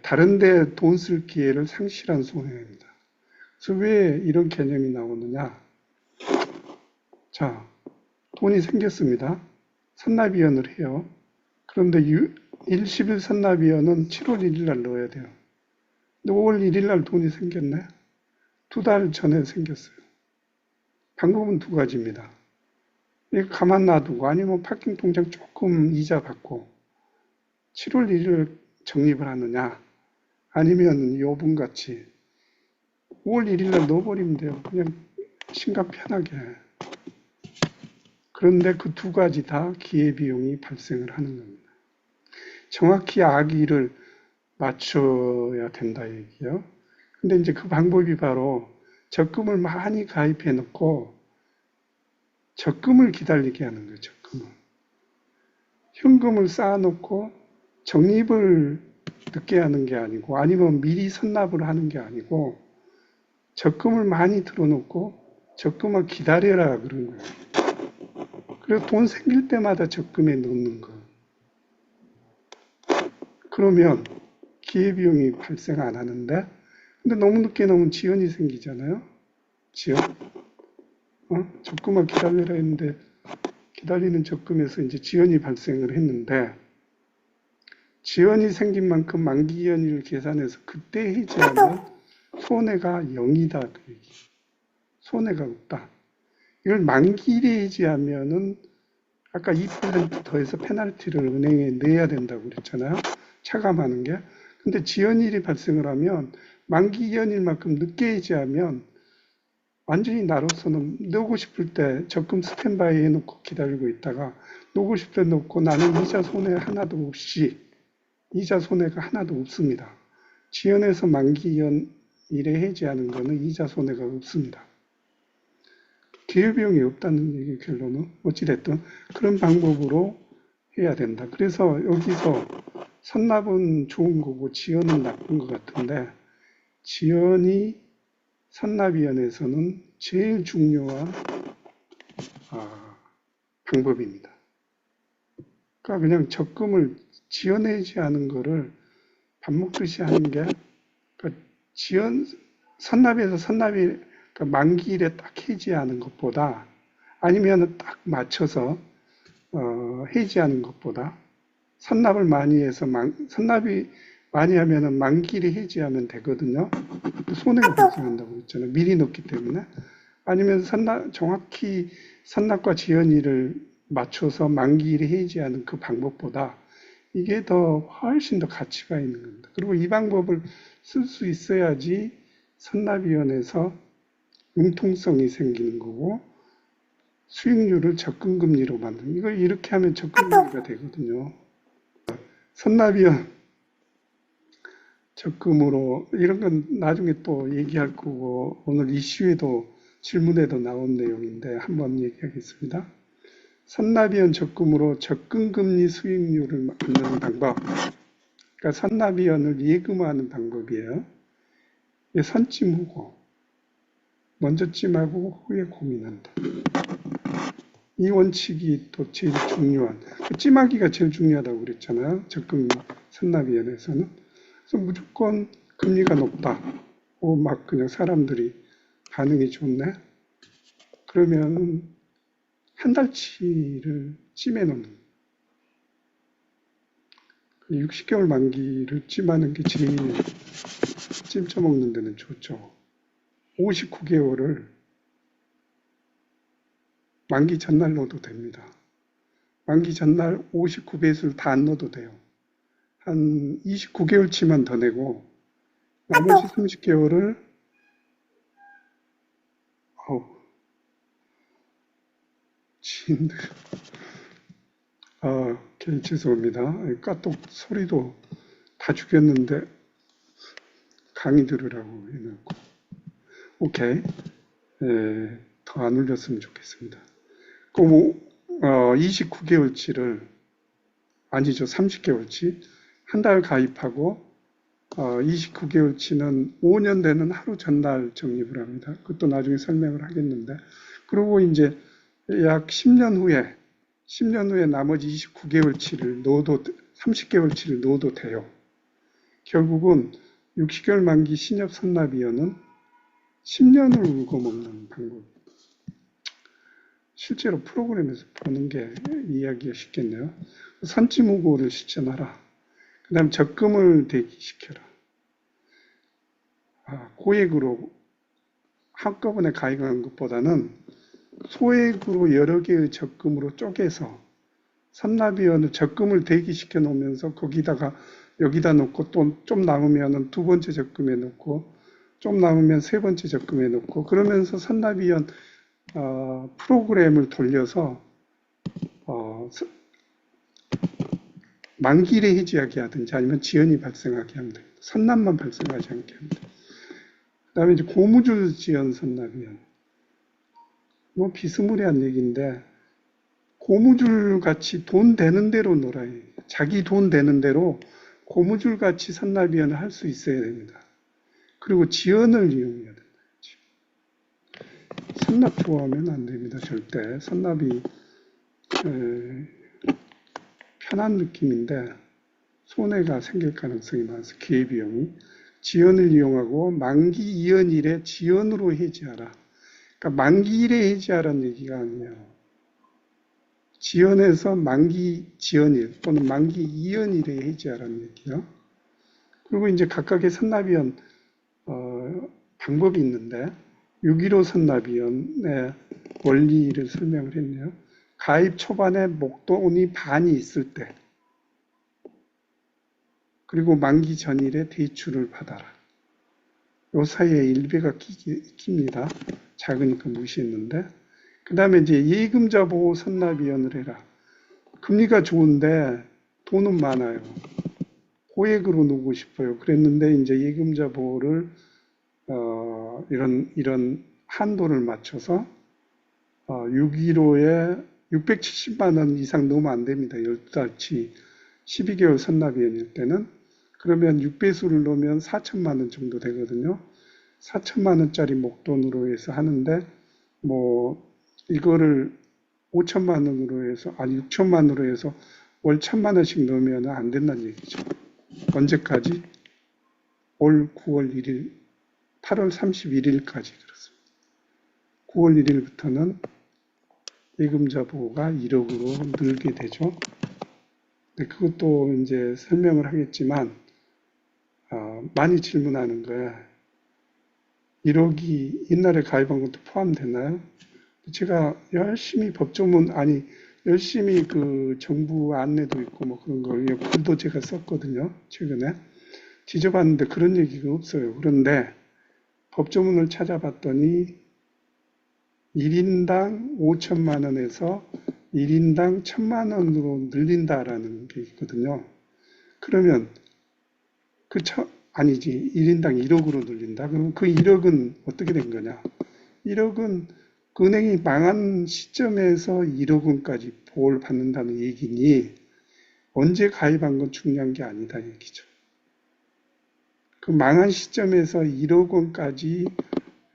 다른 데 돈 쓸 기회를 상실한 손해입니다. 그래서 왜 이런 개념이 나오느냐? 자, 돈이 생겼습니다. 선납위원을 해요. 그런데 일시bil 선납위원은 7월 1일 날 넣어야 돼요. 근데 5월 1일 날 돈이 생겼네. 2달 전에 생겼어요. 방법은 두 가지입니다. 이거 가만 놔두고 아니면 파킹 통장 조금 이자 받고 7월 1일 적립을 하느냐, 아니면 요번같이 5월 1일 날 넣어버리면 돼요. 그냥 신각 편하게. 그런데 그 두 가지 다 기회비용이 발생을 하는 겁니다. 정확히 악의를 맞춰야 된다 얘기요. 근데 이제 그 방법이 바로 적금을 많이 가입해 놓고 적금을 기다리게 하는 거예요. 적금을. 현금을 쌓아놓고 적립을 늦게 하는 게 아니고, 아니면 미리 선납을 하는 게 아니고, 적금을 많이 들어놓고 적금을 기다려라 그런 거예요. 그래서 돈 생길 때마다 적금에 넣는 거. 그러면 기회비용이 발생 안 하는데, 근데 너무 늦게 넣으면 지연이 생기잖아요. 지연. 적금을 기다려라 했는데, 기다리는 적금에서 이제 지연이 발생을 했는데, 지연이 생긴 만큼 만기연일을 계산해서 그때 해지하면 손해가 0이다. 그 얘기. 손해가 없다. 이걸 만기일에 해지하면은 아까 2% 더해서 페널티를 은행에 내야 된다고 그랬잖아요. 차감하는 게. 근데 지연일이 발생을 하면 만기연일만큼 늦게 해지하면 완전히 나로서는 넣고 싶을 때 적금 스탠바이 해놓고 기다리고 있다가 넣고 싶을 때 넣고 나는 이자 손해 하나도 없이, 이자 손해가 하나도 없습니다. 지연해서 만기연일에 해지하는 거는 이자 손해가 없습니다. 기회비용이 없다는 얘기 결론은 어찌됐든 그런 방법으로 해야 된다. 그래서 여기서 선납은 좋은 거고 지연은 나쁜 것 같은데, 지연이 선납위원회에서는 제일 중요한 방법입니다. 그러니까 그냥 적금을 지연해지 하는 거를 밥 먹듯이 하는 게, 그러니까 선납에서 선납이 그러니까 만기일에 딱 해지하는 것보다, 아니면 딱 맞춰서 해지하는 것보다, 선납을 많이 해서 선납이 많이 하면은 만기일에 해지하면 되거든요. 손해가 발생한다고 했잖아요. 미리 넣기 때문에. 아니면 정확히 선납과 지연일을 맞춰서 만기일에 해지하는 그 방법보다 이게 더 훨씬 더 가치가 있는 겁니다. 그리고 이 방법을 쓸 수 있어야지 선납위원회에서 융통성이 생기는 거고, 수익률을 적금금리로 만드는, 이걸 이렇게 하면 적금금리가 되거든요. 선납위원 적금으로, 이런 건 나중에 또 얘기할 거고, 오늘 이슈에도 질문에도 나온 내용인데 한번 얘기하겠습니다. 선납위원 적금으로 적금금리 수익률을 만드는 방법. 그러니까 선납위원을 예금화하는 방법이에요. 선찜후고, 먼저 찜하고 후에 고민한다. 이 원칙이 또 제일 중요한, 찜하기가 제일 중요하다고 그랬잖아요. 적금 선납위원회에서는. 그래서 무조건 금리가 높다. 막 그냥 사람들이 반응이 좋네. 그러면 한 달치를 찜해 놓는. 60개월 만기를 찜하는 게 제일 찜쪄 먹는 데는 좋죠. 59개월을 만기 전날 넣어도 됩니다. 만기 전날 59배수를 다 안 넣어도 돼요. 한 29개월치만 더 내고 나머지 30개월을 지인들 오케이, 죄송합니다. 까똑 소리도 다 죽였는데 강의 들으라고 해놓고 오케이, 더 안 울렸으면 좋겠습니다. 그 29개월치를 아니죠. 30개월치. 한 달 가입하고 29개월치는 5년 되는 하루 전날 적립을 합니다. 그것도 나중에 설명을 하겠는데. 그리고 이제 약 10년 후에 나머지 29개월치를 넣어도, 30개월치를 넣어도 돼요. 결국은 60개월 만기 신협 선납위원은 10년을 울고먹는 방법. 실제로 프로그램에서 보는 게 이해하기가 쉽겠네요. 선지무고를 실천하라. 그 다음 적금을 대기시켜라. 고액으로 한꺼번에 가입하는 것보다는 소액으로 여러 개의 적금으로 쪼개서 선납위원을 적금을 대기시켜 놓으면서 거기다가 여기다 놓고 또 좀 남으면 두 번째 적금에 놓고 좀 남으면 세 번째 적금에 놓고 그러면서 선납위원 프로그램을 돌려서 만기일에 해지하게 하든지 아니면 지연이 발생하게 하면 됩니다. 선납만 발생하지 않게 합니다. 그 다음에 이제 고무줄 지연 선납위원. 뭐 비스무리한 얘기인데 고무줄 같이 돈 되는 대로 놀아야 해요. 자기 돈 되는 대로 고무줄 같이 선납위원을 할 수 있어야 됩니다. 그리고 지연을 이용해야 된다. 선납 좋아하면 안 됩니다. 절대. 선납이 편한 느낌인데 손해가 생길 가능성이 많아서 기회비용이. 지연을 이용하고 만기 이연일에 지연으로 해지하라. 그러니까 만기일에 해지하라는 얘기가 아니에요. 지연해서 만기 지연일 또는 만기 이연일에 해지하라는 얘기요. 그리고 이제 각각의 선납위원 방법이 있는데 6.15 선납위원의 원리를 설명을 했네요. 가입 초반에 목돈이 반이 있을 때 그리고 만기 전일에 대출을 받아라. 요 사이에 일배가 깁니다. 작으니까 무시했는데 그 다음에 이제 예금자 보호 선납위원을 해라. 금리가 좋은데 돈은 많아요. 고액으로 놓고 싶어요. 그랬는데 이제 예금자 보호를 이런 한도를 맞춰서 6.15에 670만 원 이상 넣으면 안 됩니다. 10달치 12개월 선납위원일 때는. 그러면 6배수를 넣으면 4천만 원 정도 되거든요. 4천만 원짜리 목돈으로 해서 하는데 뭐 이거를 5천만 원으로 해서 6천만 원으로 해서 월 1천만 원씩 넣으면 안 된다는 얘기죠. 언제까지? 올 9월 1일, 8월 31일까지 그렇습니다. 9월 1일부터는 예금자 보호가 1억으로 늘게 되죠. 네, 그것도 이제 설명을 하겠지만 많이 질문하는 거예요. 1억이 옛날에 가입한 것도 포함되나요? 제가 열심히 열심히 그 정부 안내도 있고 뭐 그런 거 글도 제가 썼거든요. 최근에 뒤져봤는데 그런 얘기가 없어요. 그런데 법조문을 찾아봤더니 1인당 5천만 원에서 1인당 1천만 원으로 늘린다라는 게 있거든요. 그러면 아니지. 1인당 1억으로 늘린다. 그럼 그 1억은 어떻게 된 거냐? 1억은 은행이 망한 시점에서 1억 원까지 보호를 받는다는 얘기니 언제 가입한 건 중요한 게 아니다 얘기죠. 그 망한 시점에서 1억 원까지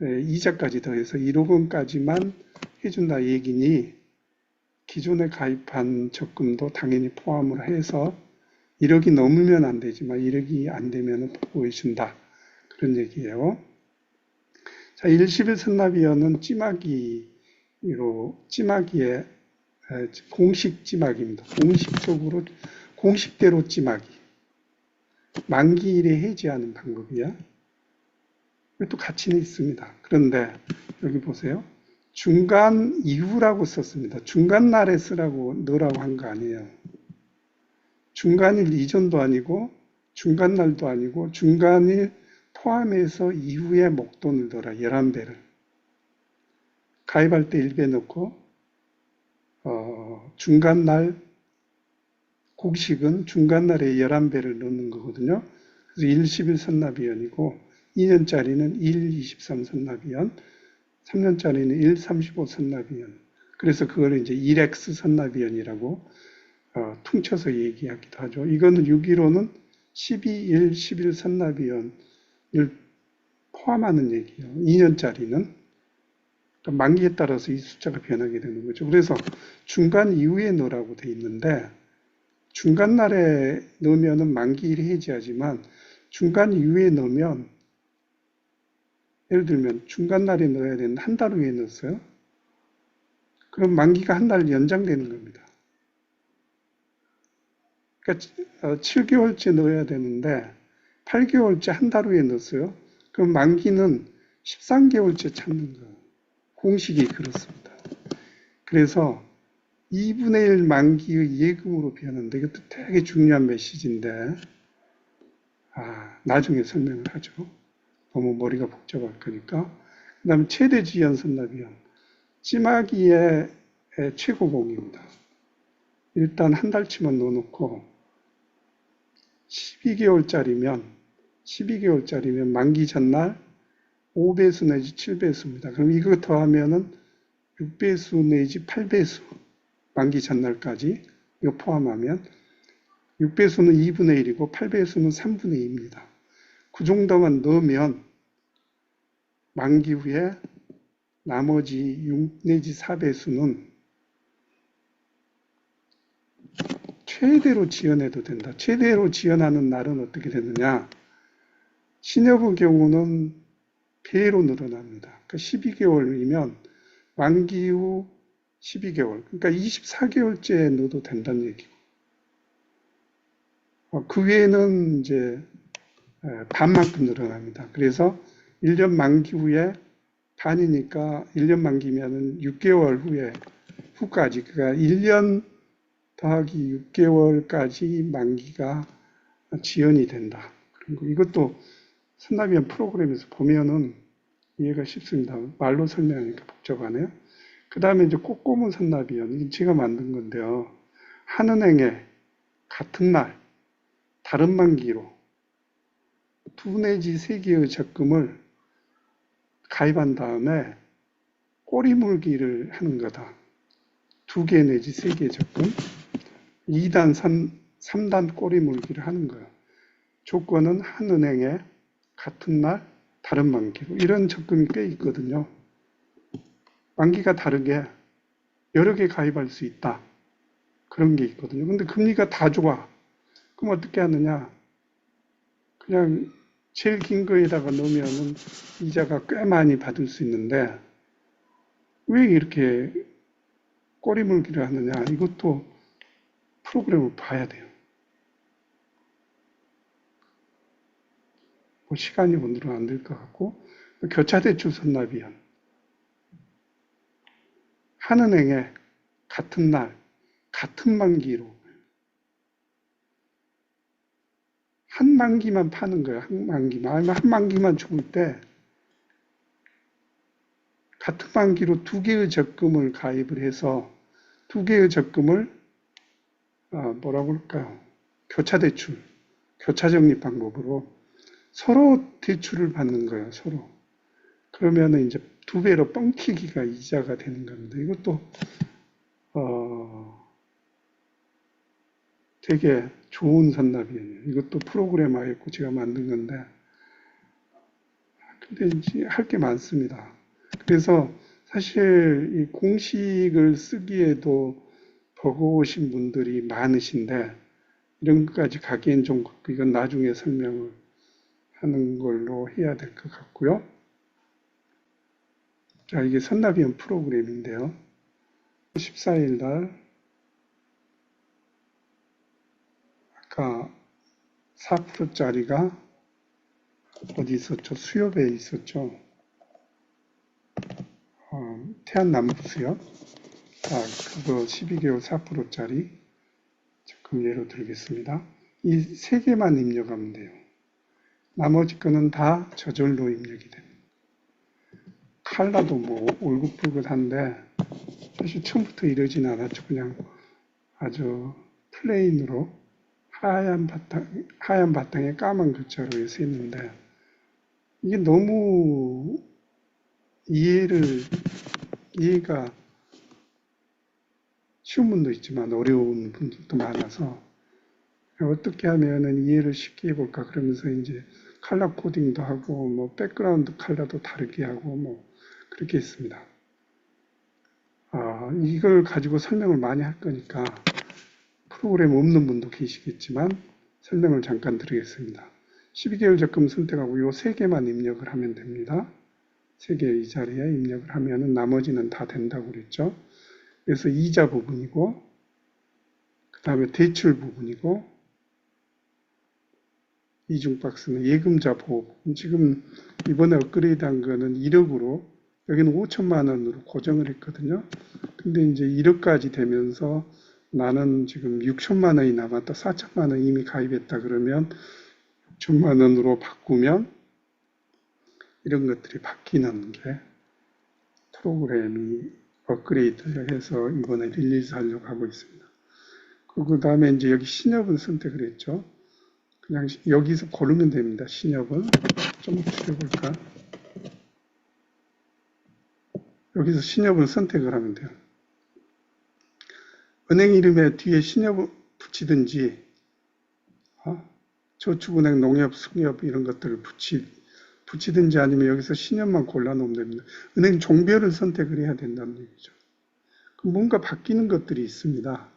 이자까지 더해서 1억 원까지만 해준다 얘기니 기존에 가입한 적금도 당연히 포함을 해서 1억이 넘으면 안 되지만 1억이 안 되면 보호해준다. 그런 얘기예요. 자, 111 선납위원은 찌마기의 공식 찌마기입니다. 공식대로 찌마기. 만기일에 해지하는 방법이야. 또 가치는 있습니다. 그런데 여기 보세요. 중간 이후라고 썼습니다. 중간 날에 넣으라고 한 거 아니에요. 중간일 이전도 아니고 중간날도 아니고 중간일 포함해서 이후에 목돈을 넣어라. 11배를. 가입할 때 1배 넣고 중간날 곡식은 중간날에 11배를 넣는 거거든요. 그래서 111 선납위원이고 2년짜리는 123 선납위원, 3년짜리는 135 선납위원. 그래서 그걸 이제 1X 선납위원이라고 퉁쳐서 얘기하기도 하죠. 이거는 6.15는 12일, 10일 선납위원을 포함하는 얘기예요. 2년짜리는. 그러니까 만기에 따라서 이 숫자가 변하게 되는 거죠. 그래서 중간 이후에 넣으라고 돼 있는데 중간 날에 넣으면 만기일 해지하지만 중간 이후에 넣으면 예를 들면 중간 날에 넣어야 되는 한 달 후에 넣었어요. 그럼 만기가 한 달 연장되는 겁니다. 그러니까 7개월째 넣어야 되는데 8개월째 한 달 후에 넣었어요. 그럼 만기는 13개월째 찾는 거예요. 공식이 그렇습니다. 그래서 2분의 1 만기의 예금으로 변하는데 이것도 되게 중요한 메시지인데 나중에 설명을 하죠. 너무 머리가 복잡할 거니까. 그 다음에 최대 지연 선납위원. 찜하기의 최고봉입니다. 일단 한 달치만 넣어놓고 12개월짜리면 만기 전날 5배수 내지 7배수입니다. 그럼 이거 더하면은 6배수 내지 8배수 만기 전날까지 이거 포함하면 6배수는 2분의 1이고 8배수는 3분의 2입니다. 그 정도만 넣으면 만기 후에 나머지 6 내지 4배수는 최대로 지연해도 된다. 최대로 지연하는 날은 어떻게 되느냐? 신협의 경우는 배로 늘어납니다. 그러니까 12개월이면 만기 후 12개월, 그러니까 24개월째 넣어도 된다는 얘기고. 그 외에는 이제 반만큼 늘어납니다. 그래서 1년 만기 후에 반이니까 1년 만기면은 6개월 후까지, 그러니까 1년 더하기 6개월까지 만기가 지연이 된다. 그리고 이것도 선납위원 프로그램에서 보면은 이해가 쉽습니다. 말로 설명하니까 복잡하네요. 그 다음에 이제 꼬꼬문 선납위원, 이건 제가 만든 건데요. 한은행에 같은 날, 다른 만기로 2 내지 3개의 적금을 가입한 다음에 꼬리물기를 하는 거다. 2개 내지 3개 적금, 2단, 3단 꼬리물기를 하는 거예요. 조건은 한은행에 같은 날, 다른 만기로. 이런 적금이 꽤 있거든요. 만기가 다르게 여러 개 가입할 수 있다. 그런 게 있거든요. 근데 금리가 다 좋아. 그럼 어떻게 하느냐? 그냥 제일 긴 거에다가 넣으면은 이자가 꽤 많이 받을 수 있는데 왜 이렇게 꼬리물기를 하느냐? 이것도 프로그램을 봐야 돼요. 뭐 시간이 오늘은 안 될 것 같고, 교차대출 선납위원. 한은행에 같은 날, 같은 만기로 한 만기만 파는 거예요. 한 만기만. 아니면 한 만기만 죽을 때 같은 만기로 2개의 적금을 가입을 해서 2개의 적금을 뭐라고 할까요? 교차대출, 교차적립 방법으로 서로 대출을 받는 거예요. 서로. 그러면은 이제 2배로 뻥튀기가 이자가 되는 겁니다. 이것도 되게 좋은 선납이에요. 이것도 프로그램화했고 제가 만든 건데, 근데 이제 할 게 많습니다. 그래서 사실 이 공식을 쓰기에도 버거우신 분들이 많으신데, 이런 것까지 가기엔 좀, 이건 나중에 설명을 하는 걸로 해야 될 것 같고요. 자, 이게 선납위원 프로그램인데요. 14일 날, 아까 4%짜리가 어디 있었죠? 수협에 있었죠? 태안남부 수협. 그거 12개월 4%짜리 적금 예로 들겠습니다. 이 세 개만 입력하면 돼요. 나머지 거는 다 저절로 입력이 됩니다. 칼라도 뭐 울긋불긋한데 사실 처음부터 이러진 않았죠. 그냥 아주 플레인으로 하얀 바탕에 까만 글자로 해서 했는데 이게 너무 이해가 쉬운 분도 있지만 어려운 분들도 많아서 어떻게 하면은 이해를 쉽게 해볼까 그러면서 이제 컬러 코딩도 하고 뭐 백그라운드 컬러도 다르게 하고 뭐 그렇게 했습니다. 이걸 가지고 설명을 많이 할 거니까 프로그램 없는 분도 계시겠지만 설명을 잠깐 드리겠습니다. 12개월 적금 선택하고 요 3개만 입력을 하면 됩니다. 3개 이 자리에 입력을 하면은 나머지는 다 된다고 그랬죠. 그래서 이자 부분이고 그 다음에 대출 부분이고 이중 박스는 예금자 보호 부분. 지금 이번에 업그레이드한 거는 1억으로 여기는 5천만 원으로 고정을 했거든요. 근데 이제 1억까지 되면서 나는 지금 6천만 원이 남았다. 4천만 원 이미 가입했다 그러면 6천만 원으로 바꾸면 이런 것들이 바뀌는 게 프로그램이 업그레이드를 해서 이번에 릴리즈 하려고 하고 있습니다. 그 다음에 이제 여기 신협을 선택을 했죠. 그냥 여기서 고르면 됩니다. 신협을 좀 줄여볼까? 여기서 신협을 선택을 하면 돼요. 은행 이름에 뒤에 신협을 붙이든지 저축은행, 농협, 승협 이런 것들을 붙이든지 아니면 여기서 신협만 골라놓으면 됩니다. 은행 종별을 선택을 해야 된다는 얘기죠. 그럼 뭔가 바뀌는 것들이 있습니다.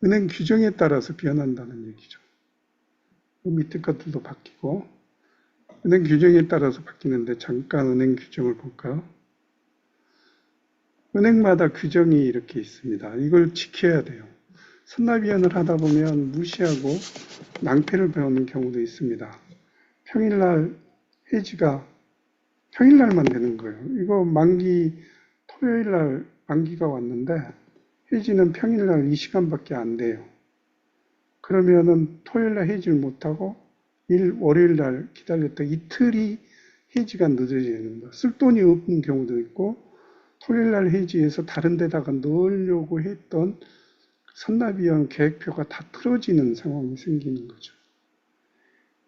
은행 규정에 따라서 변한다는 얘기죠. 밑에 것들도 바뀌고 은행 규정에 따라서 바뀌는데 잠깐 은행 규정을 볼까요? 은행마다 규정이 이렇게 있습니다. 이걸 지켜야 돼요. 선납위원을 하다 보면 무시하고 낭패를 배우는 경우도 있습니다. 평일날 해지가 평일날만 되는 거예요. 이거 토요일날 만기가 왔는데 해지는 평일날 이 시간밖에 안 돼요. 그러면은 토요일날 해지를 못하고 월요일날 기다렸다 이틀이 해지가 늦어지는 거예요. 쓸 돈이 없는 경우도 있고 토요일날 해지해서 다른 데다가 넣으려고 했던 선납위원 계획표가 다 틀어지는 상황이 생기는 거죠.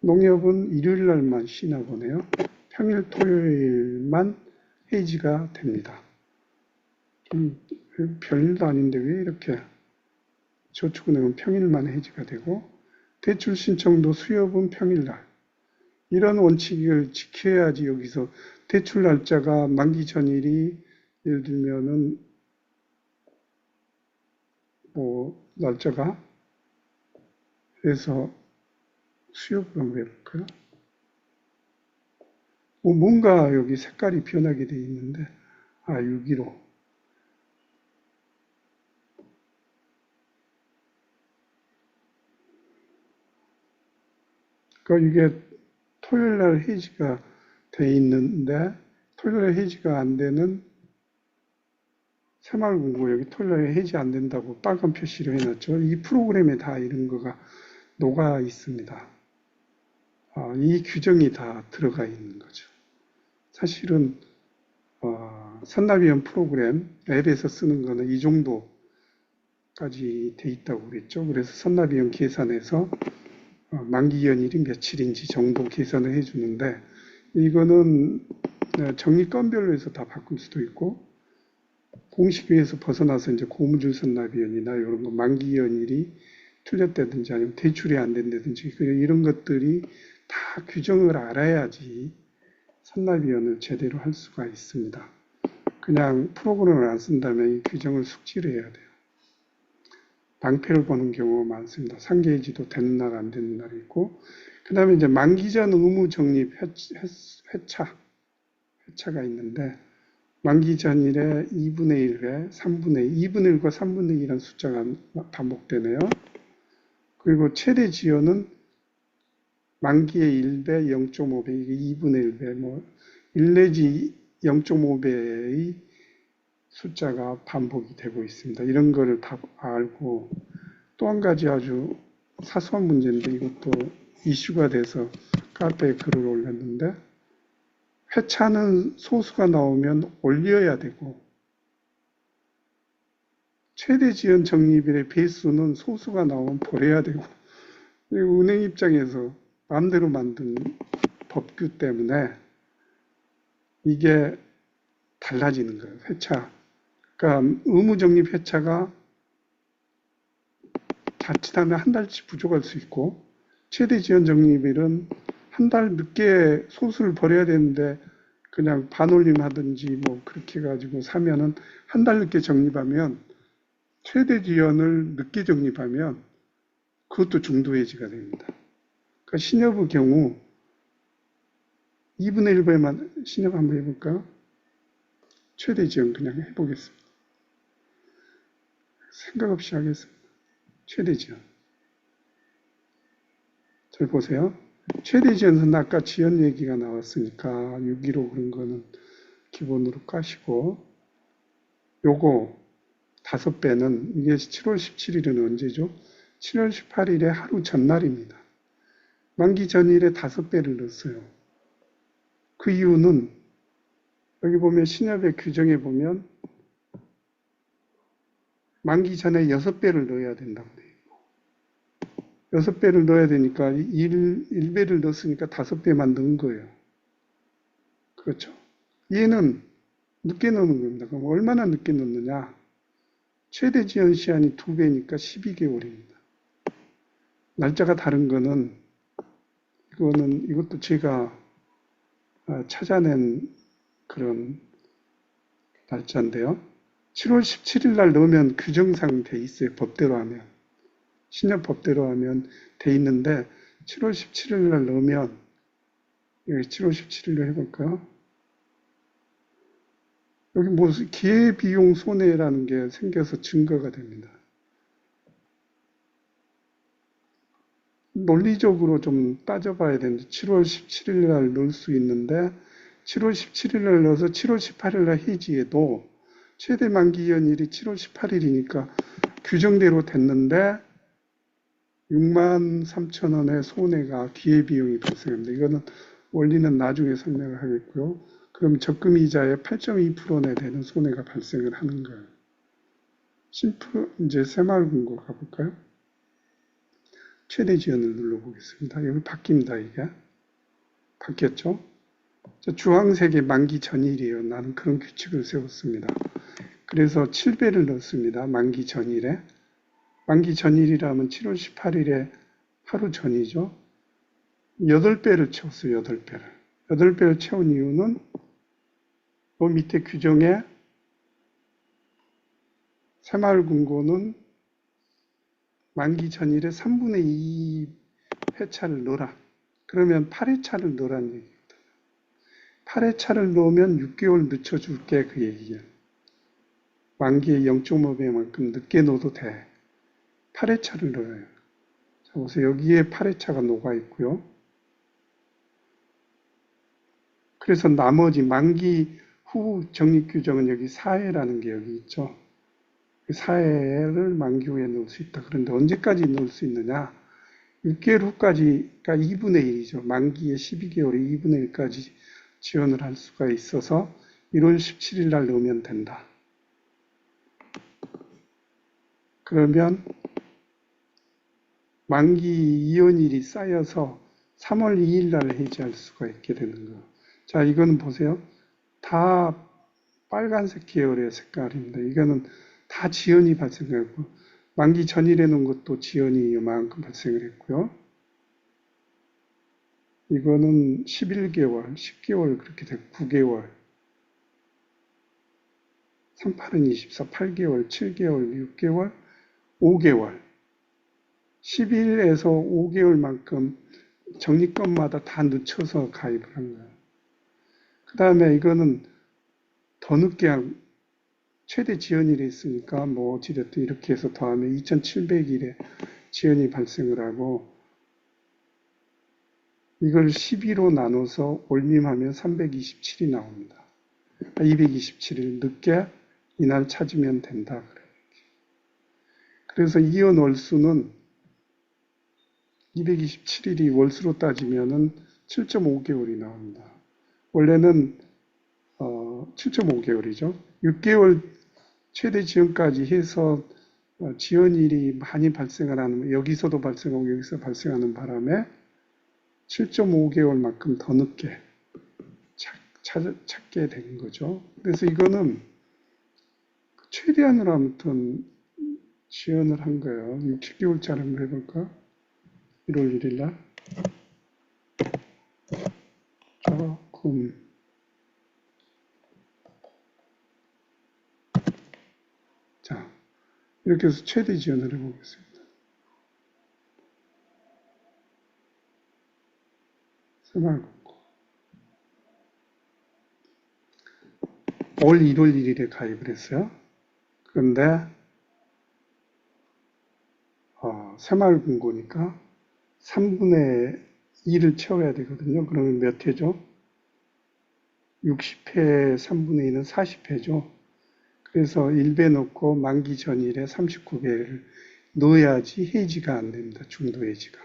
농협은 일요일날만 쉬나 보네요. 평일 토요일만 해지가 됩니다. 좀 별일도 아닌데 왜 이렇게 저축은행은 평일만 해지가 되고 대출 신청도 수협은 평일날 이런 원칙을 지켜야지 여기서 대출 날짜가 만기 전일이 예를 들면은 뭐 날짜가 그래서 수협을 한번 해볼까요? 뭔가 여기 색깔이 변하게 돼 있는데 6.15 그러니까 이게 토요일날 해지가 돼 있는데 토요일날 해지가 안 되는 새마을금고 여기 토요일날 해지 안 된다고 빨간 표시를 해놨죠. 이 프로그램에 다 이런 거가 녹아 있습니다. 이 규정이 다 들어가 있는 거죠. 사실은 선납위원 프로그램 앱에서 쓰는 거는 이 정도까지 돼 있다고 그랬죠. 그래서 선납위원 계산해서 만기 연일이 며칠인지 정도 계산을 해주는데 이거는 적립건별로 해서 다 바꿀 수도 있고 공식위에서 벗어나서 이제 고무줄 선납위원이나 이런 거 만기 연일이 틀렸다든지 아니면 대출이 안 된다든지 이런 것들이 다 규정을 알아야지 선납위원을 제대로 할 수가 있습니다. 그냥 프로그램을 안 쓴다면 이 규정을 숙지를 해야 돼요. 낭패를 보는 경우가 많습니다. 상계해지도 되는 날 안 되는 날이 있고 그 다음에 이제 만기 전 의무 적립 회차가 있는데 만기 전일에 2분의 1회, 3분의 2, 2분의 1과 3분의 2라는 숫자가 반복되네요. 그리고 최대 지연은 만기의 1배, 0.5배, 이게 2분의 1배, 1 내지 0.5배의 숫자가 반복이 되고 있습니다. 이런 거를 다 알고 또 한 가지 아주 사소한 문제인데 이것도 이슈가 돼서 카페에 글을 올렸는데 회차는 소수가 나오면 올려야 되고 최대 지연 적립일의 배수는 소수가 나오면 버려야 되고 은행 입장에서 마음대로 만든 법규 때문에 이게 달라지는 거예요. 회차. 그러니까 의무적립 회차가 자칫하면 한 달치 부족할 수 있고, 최대 지연 적립일은 한 달 늦게 소수를 버려야 되는데 그냥 반올림 하든지 뭐 그렇게 해가지고 사면은 한 달 늦게 적립하면, 최대 지연을 늦게 적립하면 그것도 중도해지가 됩니다. 그러니까 신협의 경우 2분의 1배만 신협 한번 해볼까요? 최대 지연 그냥 해보겠습니다. 생각 없이 하겠습니다. 최대 지연. 잘 보세요. 최대 지연은 아까 지연 얘기가 나왔으니까 615 그런 거는 기본으로 까시고, 요거 5배는 이게 7월 17일은 언제죠? 7월 18일에 하루 전날입니다. 만기 전일에 5배를 넣었어요. 그 이유는 여기 보면 신협의 규정에 보면 만기 전에 6배를 넣어야 된다고 돼요. 6배를 넣어야 되니까 1배를 넣었으니까 5배만 넣은 거예요. 그렇죠. 얘는 늦게 넣는 겁니다. 그럼 얼마나 늦게 넣느냐? 최대 지연 시한이 2배니까 12개월입니다. 날짜가 다른 거는, 이것도 제가 찾아낸 그런 날짜인데요. 7월 17일 날 넣으면 규정상 돼 있어요. 법대로 하면. 신협 법대로 하면 돼 있는데, 7월 17일 날 넣으면, 여기 7월 17일로 해볼까요? 여기 무슨 기회비용 손해라는 게 생겨서 증거가 됩니다. 논리적으로 좀 따져봐야 되는데, 7월 17일 날 넣을 수 있는데, 7월 17일 날 넣어서 7월 18일 날 해지해도 최대 만기 연일이 7월 18일이니까 규정대로 됐는데 63,000원의 손해가 기회비용이 발생합니다. 이거는 원리는 나중에 설명을 하겠고요. 그럼 적금이자의 8.2%나 되는 손해가 발생을 하는 거예요. 이제 새마을금고 가볼까요? 최대 지연을 눌러보겠습니다. 여기 바뀝니다, 이게. 바뀌었죠? 주황색이 만기 전일이에요. 나는 그런 규칙을 세웠습니다. 그래서 7배를 넣습니다. 만기 전일에. 만기 전일이라면 7월 18일에 하루 전이죠. 8배를 채웠어요. 8배를. 8배를 채운 이유는 그 밑에 규정에 새마을금고는 만기 전일에 3분의 2 회차를 넣어라. 그러면 8회차를 넣으라는 얘기거든요. 8회차를 넣으면 6개월 늦춰줄게, 그 얘기예요. 만기의 0.5배만큼 늦게 넣어도 돼. 8회차를 넣어요. 자, 보세요. 여기에 8회차가 녹아 있고요. 그래서 나머지 만기 후 적립규정은 여기 4회라는 게 여기 있죠. 4회를 만기 후에 넣을 수 있다. 그런데 언제까지 넣을 수 있느냐? 6개월 후까지가 2분의 1이죠. 만기의 12개월에 2분의 1까지 지원을 할 수가 있어서 1월 17일 날 넣으면 된다. 그러면 만기 이연일이 쌓여서 3월 2일 날 해지할 수가 있게 되는 거예요. 자, 이거는 보세요. 다 빨간색 계열의 색깔입니다. 이거는 다 지연이 발생하고, 만기 전일에 놓은 것도 지연이 이만큼 발생을 했고요. 이거는 11개월, 10개월 그렇게 되고 9개월, 38은 24, 8개월, 7개월, 6개월, 5개월, 10일에서 5개월만큼 적립건마다 다 늦춰서 가입을 한 거예요. 그 다음에 이거는 더 늦게 최대 지연일이 있으니까 뭐 어찌됐든 이렇게 해서 더하면 2700일에 지연이 발생을 하고, 이걸 12로 나눠서 올림하면 327이 나옵니다. 227일 늦게 이날 찾으면 된다. 그래서 이연 월수는 227일이 월수로 따지면은 7.5개월이 나옵니다. 원래는 7.5개월이죠. 6개월 최대 지연까지 해서 지연일이 많이 발생을 하는, 여기서도 발생하고 여기서 발생하는 바람에 7.5개월만큼 더 늦게 찾게 된 거죠. 그래서 이거는 최대한으로 아무튼 지연을 한 거예요. 60개월짜리 한번 해볼까? 1월 1일 날. 조금. 자, 이렇게 해서 최대 지연을 해보겠습니다. 새마을금고. 올 1월 1일에 가입을 했어요. 그런데 새마을금고니까 3분의 2를 채워야 되거든요. 그러면 몇 회죠? 60회 3분의 2는 40회죠. 그래서 1배 넣고 만기 전일에 39배를 넣어야지 해지가 안 됩니다. 중도 해지가.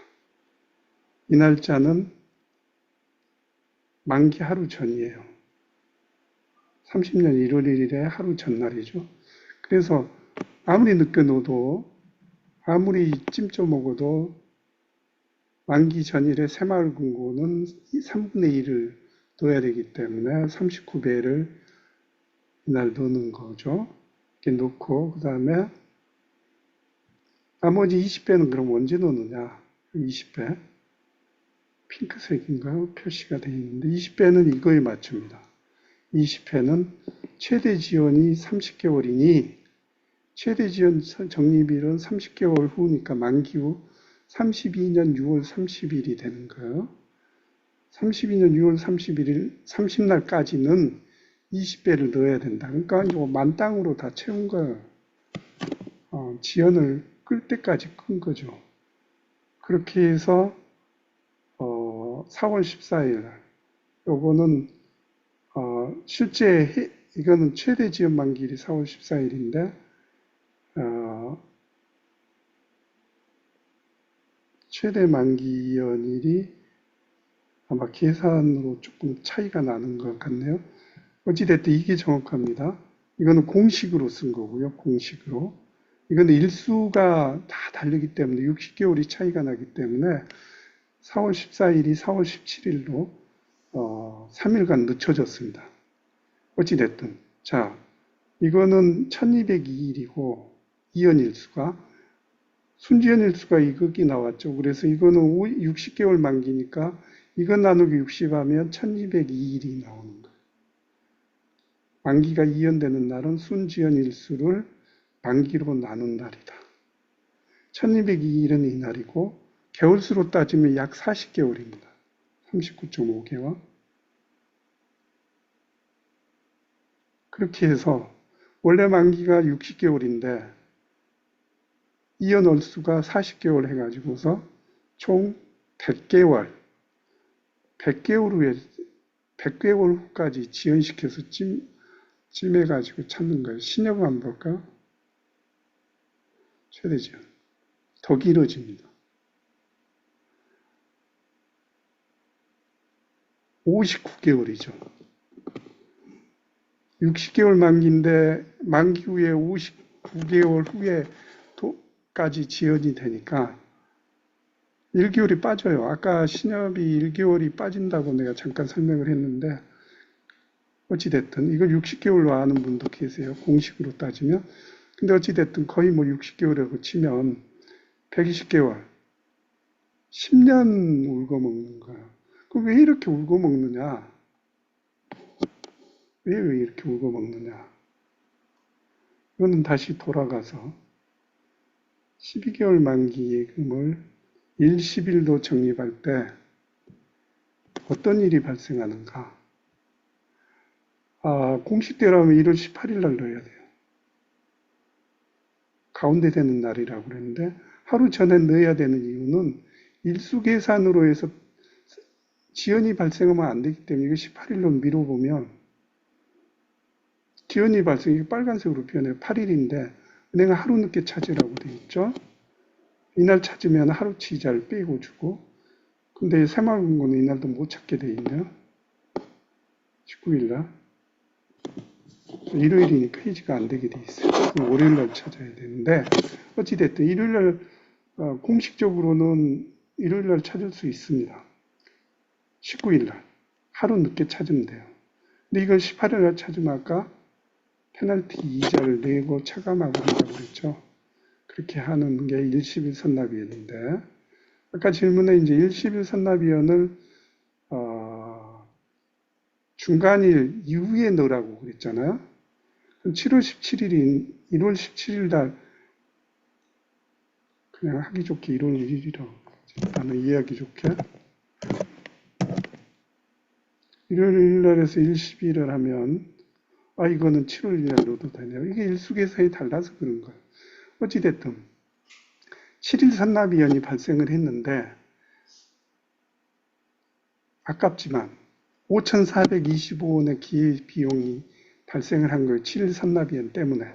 이 날짜는 만기 하루 전이에요. 30년 1월 1일에 하루 전날이죠. 그래서 아무리 늦게 넣어도 아무리 찜쪄 먹어도 만기 전일에 새마을금고는 3분의 1을 넣어야 되기 때문에 39배를 이날 넣는 거죠. 이렇게 넣고 그 다음에 나머지 20배는 그럼 언제 넣느냐? 20배 핑크색인가요? 표시가 되어 있는데 20배는 이거에 맞춥니다. 20회는 최대 지연이 30개월이니 최대 지연 적립일은 30개월 후니까 만기 후 32년 6월 30일이 되는 거예요. 32년 6월 31일 30날까지는 20배를 넣어야 된다. 그러니까 이거 만땅으로 다 채운 거예요. 지연을 끌 때까지 끈 거죠. 그렇게 해서 4월 14일 날 요거는 실제 이거는 최대 지연 만기일이 4월 14일인데 최대 만기 연일이 아마 계산으로 조금 차이가 나는 것 같네요. 어찌됐든 이게 정확합니다. 이거는 공식으로 쓴 거고요. 공식으로. 이거는 일수가 다 다르기 때문에 60개월이 차이가 나기 때문에 4월 14일이 4월 17일로 3일간 늦춰졌습니다. 어찌됐든 자 이거는 1202일이고 이연일수가 순지연일수가 이극이 나왔죠. 그래서 이거는 60개월 만기니까 이거 나누기 60 하면 1202일이 나오는 거예요. 만기가 이연되는 날은 순지연일수를 만기로 나눈 날이다. 1202일은 이 날이고 개월수로 따지면 약 40개월입니다. 39.5개월. 그렇게 해서 원래 만기가 60개월인데 이연 월수가 40개월 해가지고서 총 100개월, 100개월 후까지 지연시켜서 찜해가지고 찾는 거예요. 신협 한번 볼까? 최대 지연. 더 길어집니다. 59개월이죠. 60개월 만기인데 만기 후에 59개월 후에까지 지연이 되니까 1개월이 빠져요. 아까 신협이 1개월이 빠진다고 내가 잠깐 설명을 했는데 어찌됐든 이걸 60개월로 아는 분도 계세요. 공식으로 따지면. 근데 어찌됐든 거의 뭐 60개월이라고 치면 120개월, 10년 울고 먹는 거예요. 그럼 왜 이렇게 울고 먹느냐? 왜 이렇게 울고 먹느냐? 이거는 다시 돌아가서 12개월 만기 예금을 10일도 적립할 때 어떤 일이 발생하는가? 공식대로라면 1월 18일 날 넣어야 돼요. 가운데 되는 날이라고 그랬는데 하루 전에 넣어야 되는 이유는 일수 계산으로 해서 지연이 발생하면 안 되기 때문에 이거 18일로 미뤄보면 지연이 발생이 빨간색으로 변해요. 8일인데 은행은 하루 늦게 찾으라고 돼 있죠. 이날 찾으면 하루치 이자를 빼고 주고 근데 새마을금고는 이날도 못 찾게 돼 있네요. 19일 날. 일요일이니까 해지가 안 되게 돼 있어요. 그럼 월요일 날 찾아야 되는데 어찌됐든 일요일 날 공식적으로는 일요일 날 찾을 수 있습니다. 19일 날. 하루 늦게 찾으면 돼요. 근데 이걸 18일 날 찾으면 아까 페널티 이자를 내고 차감하고 한다고 그랬죠. 그렇게 하는 게 일시bil 선납위원인데, 아까 질문에 이제 일시bil 선납위원을 중간일 이후에 넣으라고 그랬잖아요. 그럼 7월 17일인 1월 17일 날 그냥 하기 좋게 1월 1일이라고 나는 이해하기 좋게 1월 1일 날에서 일시비를 하면 이거는 7월 1일 날 넣어도 되네요. 이게 일수계산이 달라서 그런 거예요. 어찌됐든 7일 산납위원이 발생을 했는데 아깝지만 5,425원의 기회비용이 발생을 한 거예요. 7일 산납위원 때문에.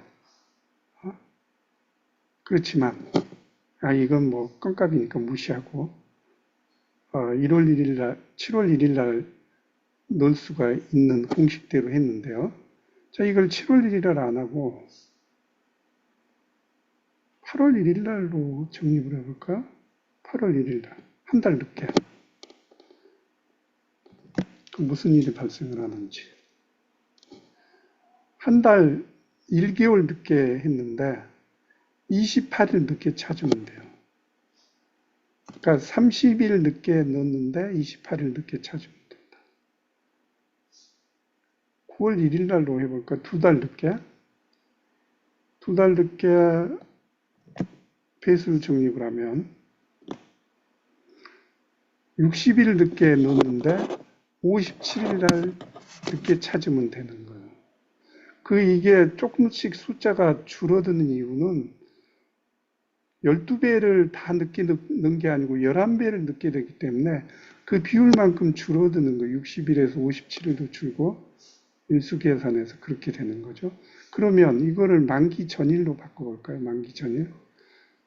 그렇지만 이건 뭐 껌값이니까 무시하고 1월 1일 날, 7월 1일 날 넣을 수가 있는 공식대로 했는데요. 자, 이걸 7월 1일 날 안 하고 8월 1일 날로 정립을 해볼까? 8월 1일 날. 한 달 늦게. 무슨 일이 발생을 하는지. 한 달 1개월 늦게 했는데 28일 늦게 찾으면 돼요. 그러니까 30일 늦게 넣었는데 28일 늦게 찾으면 된다. 9월 1일 날로 해볼까? 두 달 늦게. 두 달 늦게 배수를 정립을 하면 60일 늦게 넣었는데 57일 날 늦게 찾으면 되는 거예요. 이게 조금씩 숫자가 줄어드는 이유는 12배를 다 늦게 넣은 게 아니고 11배를 늦게 되기 때문에 그 비율만큼 줄어드는 거예요. 60일에서 57일도 줄고 일수계산에서 그렇게 되는 거죠. 그러면 이거를 만기 전일로 바꿔볼까요? 만기 전일.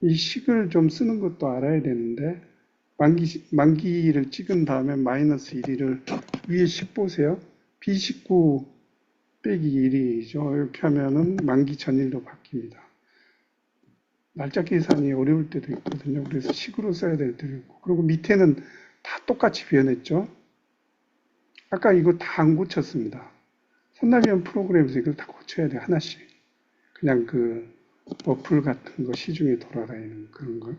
이 식을 좀 쓰는 것도 알아야 되는데 만기를 찍은 다음에 마이너스 1을 위에 식 보세요. B19 빼기 1이죠. 이렇게 하면은 만기 전일로 바뀝니다. 날짜 계산이 어려울 때도 있거든요. 그래서 식으로 써야 될 때도 있고. 그리고 밑에는 다 똑같이 변했죠. 아까 이거 다 안 고쳤습니다. 선납위원 프로그램에서 이걸 다 고쳐야 돼요. 하나씩. 그냥 그 어플 같은 거 시중에 돌아다니는 그런 걸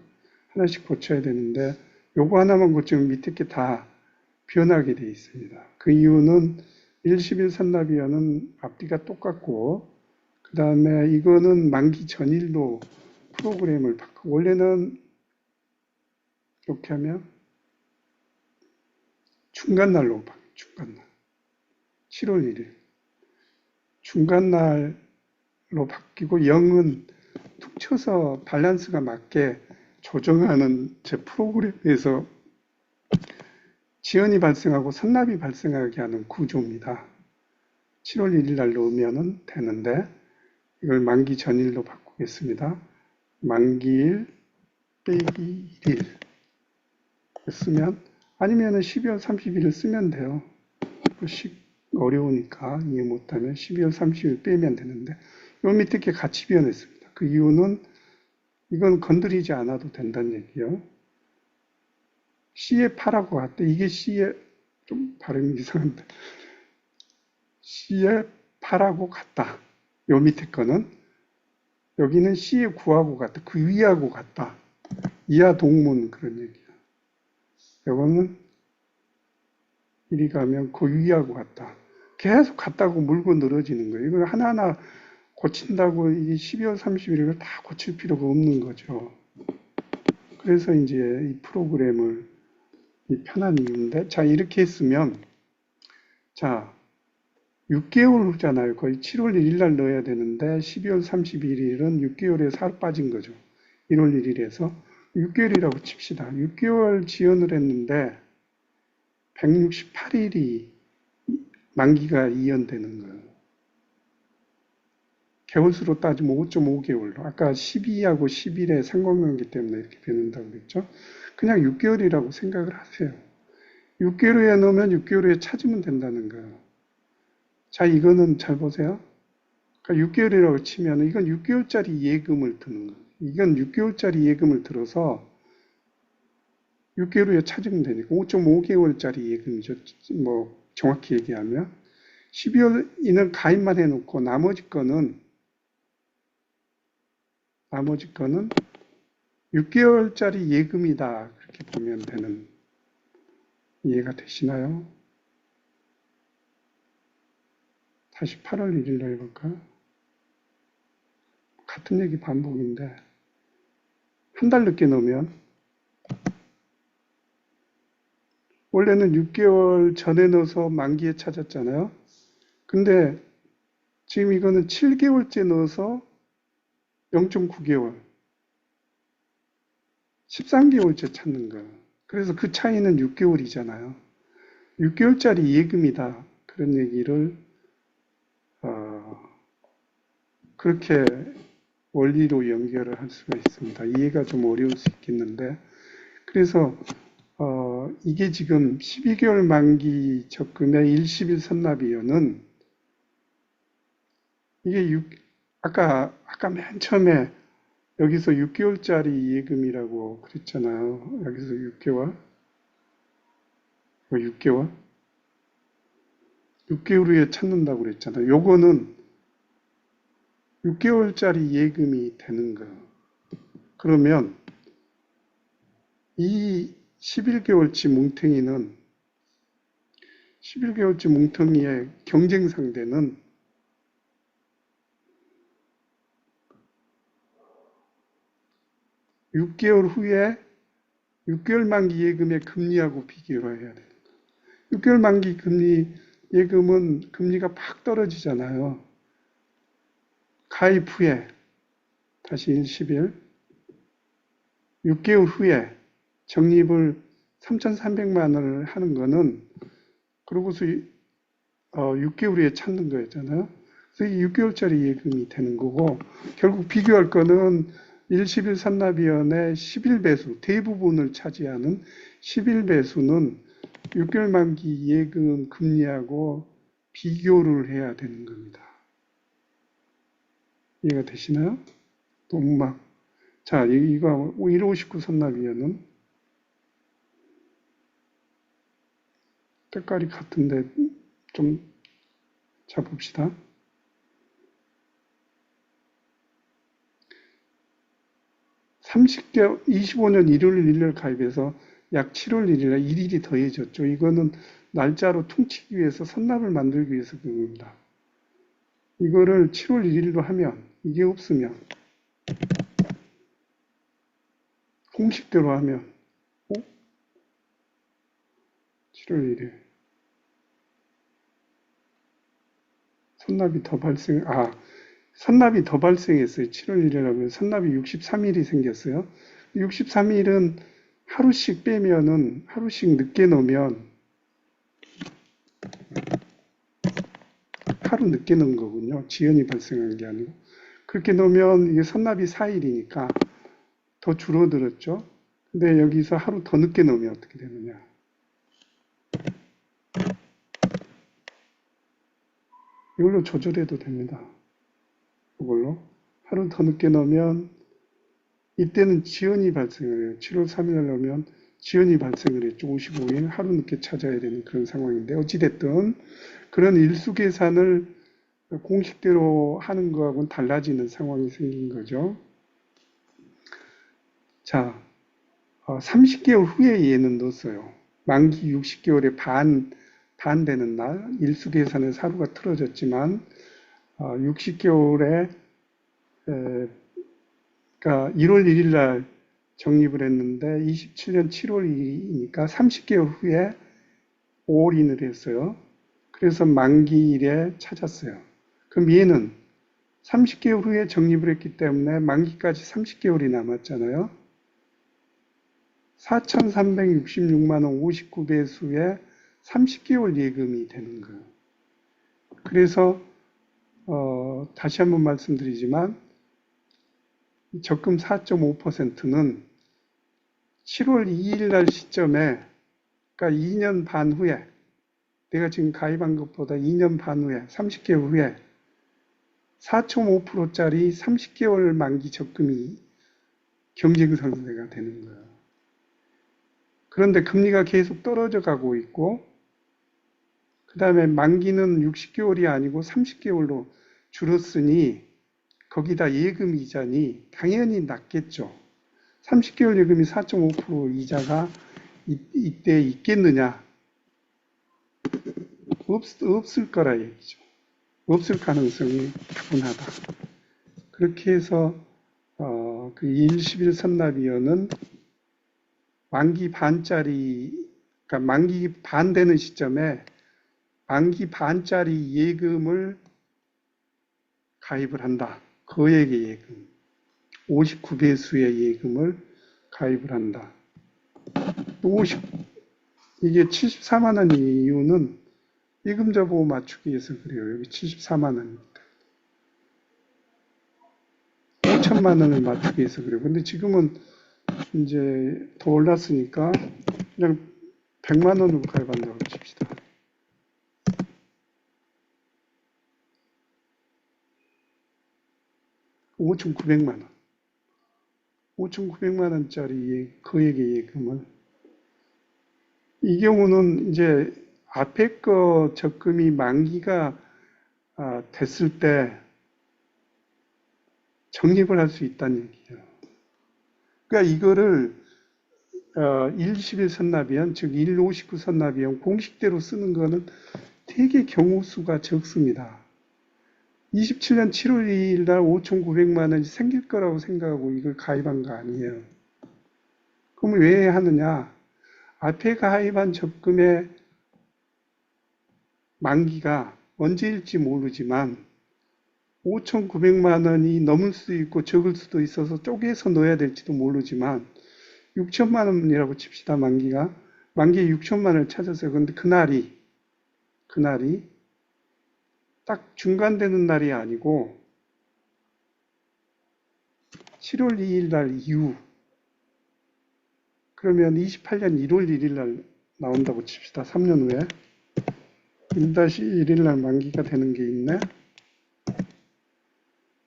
하나씩 고쳐야 되는데 요거 하나만 고치면 밑에 게 다 변하게 되어 있습니다. 그 이유는 111 선납위원은 앞뒤가 똑같고 그 다음에 이거는 만기 전일로 프로그램을 바꾸고 원래는 이렇게 하면 중간날로 바뀌어요. 중간날. 7월 1일. 중간날로 바뀌고 0은 툭 쳐서 밸런스가 맞게 조정하는 제 프로그램에서 지연이 발생하고 선납이 발생하게 하는 구조입니다. 7월 1일 날 넣으면 되는데 이걸 만기 전일로 바꾸겠습니다. 만기일 빼기 1일 쓰면 아니면 12월 30일을 쓰면 돼요. 어려우니까 이해 못하면 12월 30일 빼면 되는데 요 밑에 게 같이 변했습니다. 그 이유는 이건 건드리지 않아도 된다는 얘기예요. C에 8하고 같다. 이게 C에 좀 발음이 이상한데 C에 8하고 같다. 요 밑에 거는 여기는 C에 9하고 같다. 그 위하고 같다. 이하 동문 그런 얘기야. 이거는 이리 가면 그 위하고 같다. 계속 같다고 물고 늘어지는 거예요. 이걸 하나하나 고친다고 이 12월 30일을 다 고칠 필요가 없는 거죠. 그래서 이제 이 프로그램을 편한 이유인데, 자, 이렇게 했으면, 자, 6개월 후잖아요. 거의 7월 1일 날 넣어야 되는데, 12월 31일은 6개월에 살 빠진 거죠. 1월 1일에서. 6개월이라고 칩시다. 6개월 지연을 했는데, 168일이 만기가 이연되는 거예요. 개월수로 따지면 5.5개월로. 아까 12하고 11의 상관관계 때문에 이렇게 변한다고 그랬죠. 그냥 6개월이라고 생각을 하세요. 6개월 후에 넣으면 6개월 후에 찾으면 된다는 거예요. 자, 이거는 잘 보세요. 그러니까 6개월이라고 치면 이건 6개월짜리 예금을 드는 거예요. 이건 6개월짜리 예금을 들어서 6개월 후에 찾으면 되니까 5.5개월짜리 예금이죠. 뭐 정확히 얘기하면 12월 이는 가입만 해놓고 나머지 거는 나머지 거는 6개월짜리 예금이다. 그렇게 보면 되는, 이해가 되시나요? 다시 8월 1일로 해볼까? 같은 얘기 반복인데, 한 달 늦게 넣으면, 원래는 6개월 전에 넣어서 만기에 찾았잖아요. 근데 지금 이거는 7개월째 넣어서 0.9개월, 13개월째 찾는 거예요. 그래서 그 차이는 6개월이잖아요. 6개월짜리 예금이다. 그런 얘기를 그렇게 원리로 연결을 할 수가 있습니다. 이해가 좀 어려울 수 있겠는데, 그래서 이게 지금 12개월 만기 적금의 일시빌 선납이여는 이게 아까 맨 처음에 여기서 6개월짜리 예금이라고 그랬잖아요. 여기서 6개월, 6개월, 6개월 후에 찾는다고 그랬잖아요. 요거는 6개월짜리 예금이 되는 거예요. 그러면 이 11개월치 뭉텅이의 경쟁 상대는 6개월 후에 6개월 만기 예금의 금리하고 비교를 해야 돼요. 6개월 만기 금리 예금은 금리가 팍 떨어지잖아요. 가입 후에 다시 10일 6개월 후에 적립을 3,300만 원을 하는 거는 그러고서 6개월 후에 찾는 거였잖아요. 그래서 이 6개월짜리 예금이 되는 거고 결국 비교할 거는 11 산납위원회 11배수 대부분을 차지하는 11배수는 6개월 만기 예금 금리하고 비교를 해야 되는 겁니다. 이해가 되시나요? 너무 자, 이거 1559 선납위원은 색깔이 같은데 좀 잡읍시다. 30개월, 25년 1월 1일 가입해서 약 7월 1일에 1일이 더해졌죠. 이거는 날짜로 퉁치기 위해서 선납을 만들기 위해서 그런 겁니다. 이거를 7월 1일로 하면 이게 없으면 공식대로 하면 7월 1일 선납이 더 발생했어요. 7월 1일 하면 선납이 63일이 생겼어요. 63일은 하루씩 빼면은 하루씩 늦게 넣으면 하루 늦게 넣은 거군요. 지연이 발생한 게 아니고. 그렇게 넣으면 이게 선납이 4일이니까 더 줄어들었죠. 근데 여기서 하루 더 늦게 넣으면 어떻게 되느냐. 이걸로 조절해도 됩니다. 이걸로. 하루 더 늦게 넣으면 이때는 지연이 발생을 해요. 7월 3일 넣으면 지연이 발생을 했죠. 55일 하루 늦게 찾아야 되는 그런 상황인데 어찌됐든 그런 일수 계산을 공식대로 하는 거하고는 달라지는 상황이 생긴 거죠. 자, 30개월 후에 얘는 넣었어요. 만기 60개월에 반 되는 날 일수 계산에서 하루가 틀어졌지만 60개월에 그러니까 1월 1일 날 적립을 했는데 27년 7월 2일이니까 30개월 후에 5월인을 했어요. 그래서 만기일에 찾았어요. 그럼 얘는 30개월 후에 적립을 했기 때문에 만기까지 30개월이 남았잖아요. 4,366만 원 59배수의 30개월 예금이 되는 거예요. 그래서 다시 한번 말씀드리지만 적금 4.5%는 7월 2일 날 시점에 그러니까 2년 반 후에 내가 지금 가입한 것보다 2년 반 후에 30개월 후에 4.5%짜리 30개월 만기 적금이 경쟁 상대가 되는 거예요. 그런데 금리가 계속 떨어져 가고 있고 그 다음에 만기는 60개월이 아니고 30개월로 줄었으니 거기다 예금 이자니 당연히 낮겠죠. 30개월 예금이 4.5% 이자가 이때 있겠느냐? 없을 거라 얘기죠. 없을 가능성이 다분하다. 그렇게 해서 그 일시빌 선납위원은 만기 반짜리, 그러니까 만기 반 되는 시점에 만기 반짜리 예금을 가입을 한다. 거액의 예금, 59배수의 예금을 가입을 한다. 이게 74만 원 이유는 예금자 보호 맞추기 위해서 그래요. 여기 74만 원입니다. 5천만 원을 맞추기 위해서 그래요. 근데 지금은 이제 더 올랐으니까 그냥 100만 원으로 가입한다고 칩시다. 5,900만 원. 5,900만 원짜리 거액의 예금을. 이 경우는 이제 앞에 거 적금이 만기가 됐을 때 적립을 할 수 있다는 얘기예요. 그러니까 이거를 1/11 선납위원, 즉 1/59 선납위원 공식대로 쓰는 거는 되게 경우 수가 적습니다. 27년 7월 2일 날 5,900만 원이 생길 거라고 생각하고 이걸 가입한 거 아니에요. 그럼 왜 하느냐? 앞에 가입한 적금의 만기가 언제일지 모르지만 5,900만 원이 넘을 수도 있고 적을 수도 있어서 쪼개서 넣어야 될지도 모르지만 6천만 원이라고 칩시다. 만기가. 만기에 6천만 원을 찾았어요. 그런데 그날이 딱 중간되는 날이 아니고 7월 2일 날 이후, 그러면 28년 1월 1일 날 나온다고 칩시다. 3년 후에 1-1일 날 만기가 되는 게 있네.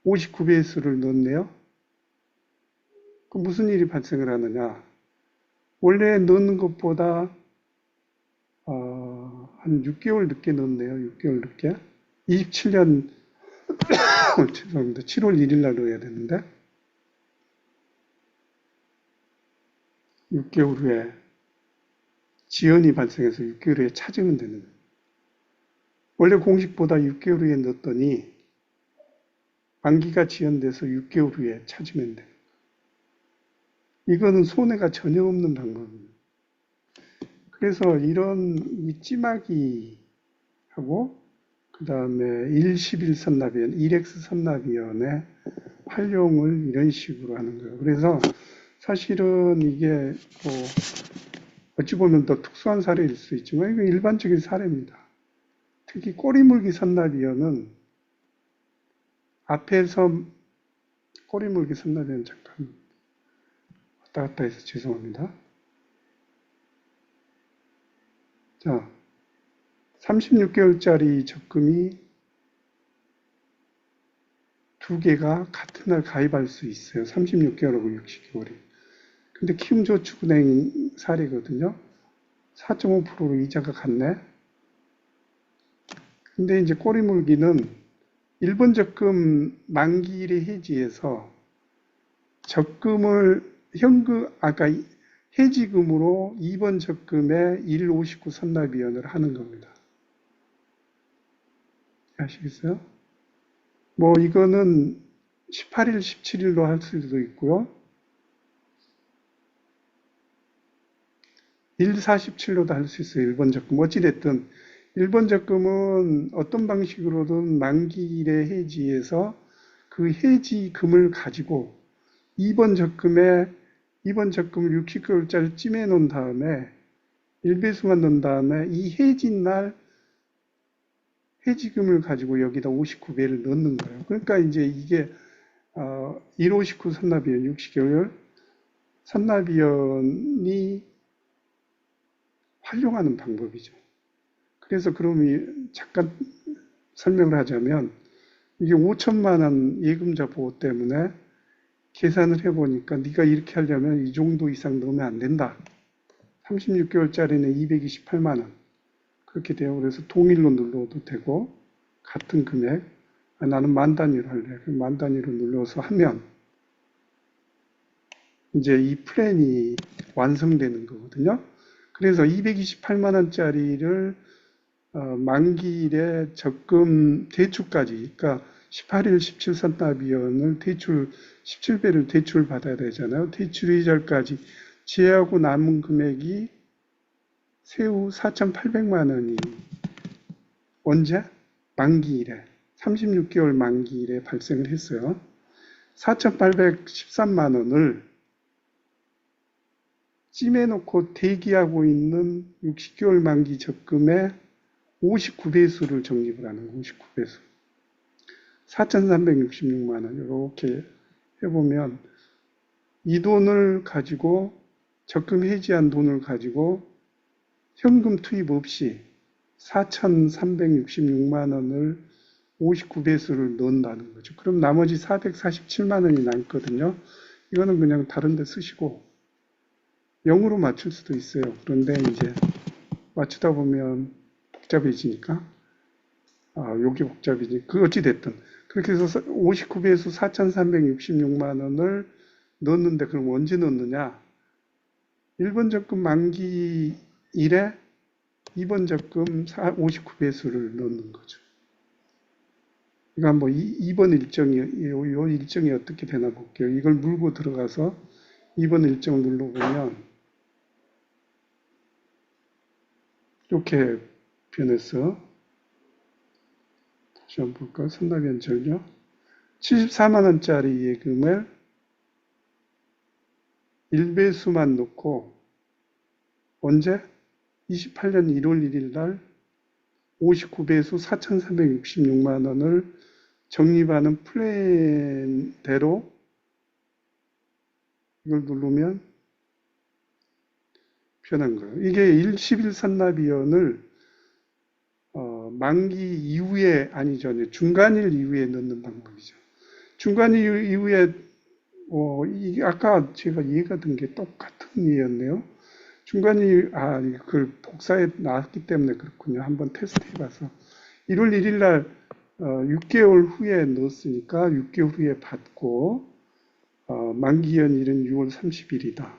59배의 수를 넣었네요. 그 무슨 일이 발생을 하느냐? 원래 넣는 것보다 한 6개월 늦게 넣었네요. 6개월 늦게. 27년 죄송합니다. 7월 1일 날 넣어야 되는데 6개월 후에 지연이 발생해서 6개월 후에 찾으면 되는 거예요. 원래 공식보다 6개월 후에 넣었더니 만기가 지연돼서 6개월 후에 찾으면 돼요. 이거는 손해가 전혀 없는 방법입니다. 그래서 이런 이 찜하기하고 그 다음에 1-11 선납위원, 1X 선납위원의 활용을 이런 식으로 하는 거예요. 그래서 사실은 이게 뭐 어찌 보면 더 특수한 사례일 수 있지만 이건 일반적인 사례입니다. 특히 꼬리물기 선납위원은 앞에서 꼬리물기 선납위원 잠깐 왔다 갔다 해서 죄송합니다. 자, 36개월짜리 적금이 두 개가 같은 날 가입할 수 있어요. 36개월하고 60개월이. 근데 키움저축은행 사례거든요. 4.5%로 이자가 같네. 근데 이제 꼬리물기는 1번 적금 만기일에 해지해서 적금을 아까 해지금으로 2번 적금에 1-59 선납위원을 하는 겁니다. 아시겠어요? 뭐 이거는 18일, 17일로 할 수도 있고요. 1-47로도 할 수 있어요. 1번 적금. 어찌됐든 1번 적금은 어떤 방식으로든 만기일에 해지해서 그 해지금을 가지고 2번 적금을 60개월짜리 찜해 놓은 다음에 1배수만 넣은 다음에 이 해진 날 해지금을 가지고 여기다 59배를 넣는 거예요. 그러니까 이제 이게 1-59 선납위원 60개월 선납위원이 활용하는 방법이죠. 그래서 그럼 잠깐 설명을 하자면 이게 5천만 원 예금자 보호 때문에 계산을 해보니까 네가 이렇게 하려면 이 정도 이상 넣으면 안 된다. 36개월짜리는 228만 원. 그렇게 돼요. 그래서 동일로 눌러도 되고 같은 금액 나는 만 단위로 할래. 만 단위로 눌러서 하면 이제 이 플랜이 완성되는 거거든요. 그래서 228만 원짜리를 만기일에 적금 대출까지, 그러니까 18일 17선 납이원을 대출 17배를 대출 받아야 되잖아요. 대출 이자까지 제하고 남은 금액이 세후 4,800만 원이 언제? 만기일에 36개월 만기일에 발생을 했어요. 4,813만 원을 찜해놓고 대기하고 있는 60개월 만기 적금의 59배수를 적립을 하는 거예요. 59배수. 4,366만 원 이렇게 해보면 이 돈을 가지고 적금 해지한 돈을 가지고 현금 투입 없이 4,366만 원을 59배수를 넣는다는 거죠. 그럼 나머지 447만 원이 남거든요. 이거는 그냥 다른 데 쓰시고 0으로 맞출 수도 있어요. 그런데 이제 맞추다 보면 복잡해지니까 여기 복잡이지. 그 어찌됐든 그렇게 해서 59배수 4,366만 원을 넣었는데 그럼 언제 넣느냐? 1번 적금 만기 일에 2번 적금 59배수를 넣는 거죠. 그러니까 뭐 2번 일정이 이 일정이 어떻게 되나 볼게요. 이걸 물고 들어가서 2번 일정 눌러보면 이렇게 변했어. 다시 한번 볼까요? 선납연철요. 74만 원짜리 예금을 1배수만 넣고 언제? 28년 1월 1일 날 59배수 4,366만 원을 적립하는 플랜대로 이걸 누르면 변한 거예요. 이게 11선납위원을 만기 이후에 아니죠. 중간일 이후에 넣는 방법이죠. 중간일 이후에 이게 아까 제가 이해가 든 게 똑같은 이해였네요. 중간일 그걸 복사해 놨기 때문에 그렇군요. 한번 테스트 해봐서 1월 1일 날 6개월 후에 넣었으니까 6개월 후에 받고 만기연일은 6월 30일이다.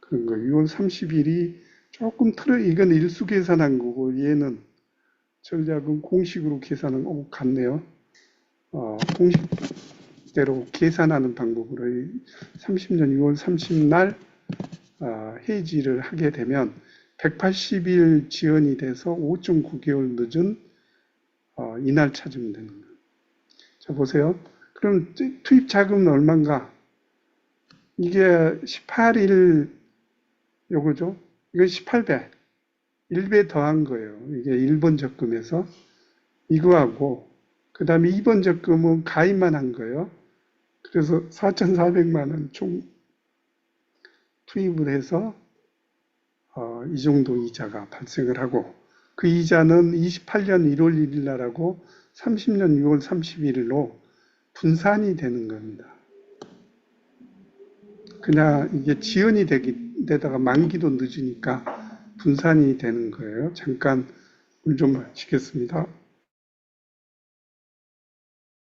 그런 거예요. 6월 30일이 조금 이건 일수 계산한 거고 얘는 전략은 공식으로 계산한 거 같네요. 공식대로 계산하는 방법으로 30년 6월 30날 해지를 하게 되면 180일 지연이 돼서 5.9개월 늦은 이날 찾으면 되는 거예요. 자 보세요. 그럼 투입 자금은 얼마인가? 이게 18일 요거죠. 이건 18배. 1배 더한 거예요. 이게 1번 적금에서 이거하고 그 다음에 2번 적금은 가입만 한 거예요. 그래서 4,400만 원 총 투입을 해서 이 정도 이자가 발생을 하고 그 이자는 28년 1월 1일 날하고 30년 6월 31일로 분산이 되는 겁니다. 그냥 이게 지연이 되다가 만기도 늦으니까 분산이 되는 거예요. 잠깐 물 좀 마시겠습니다.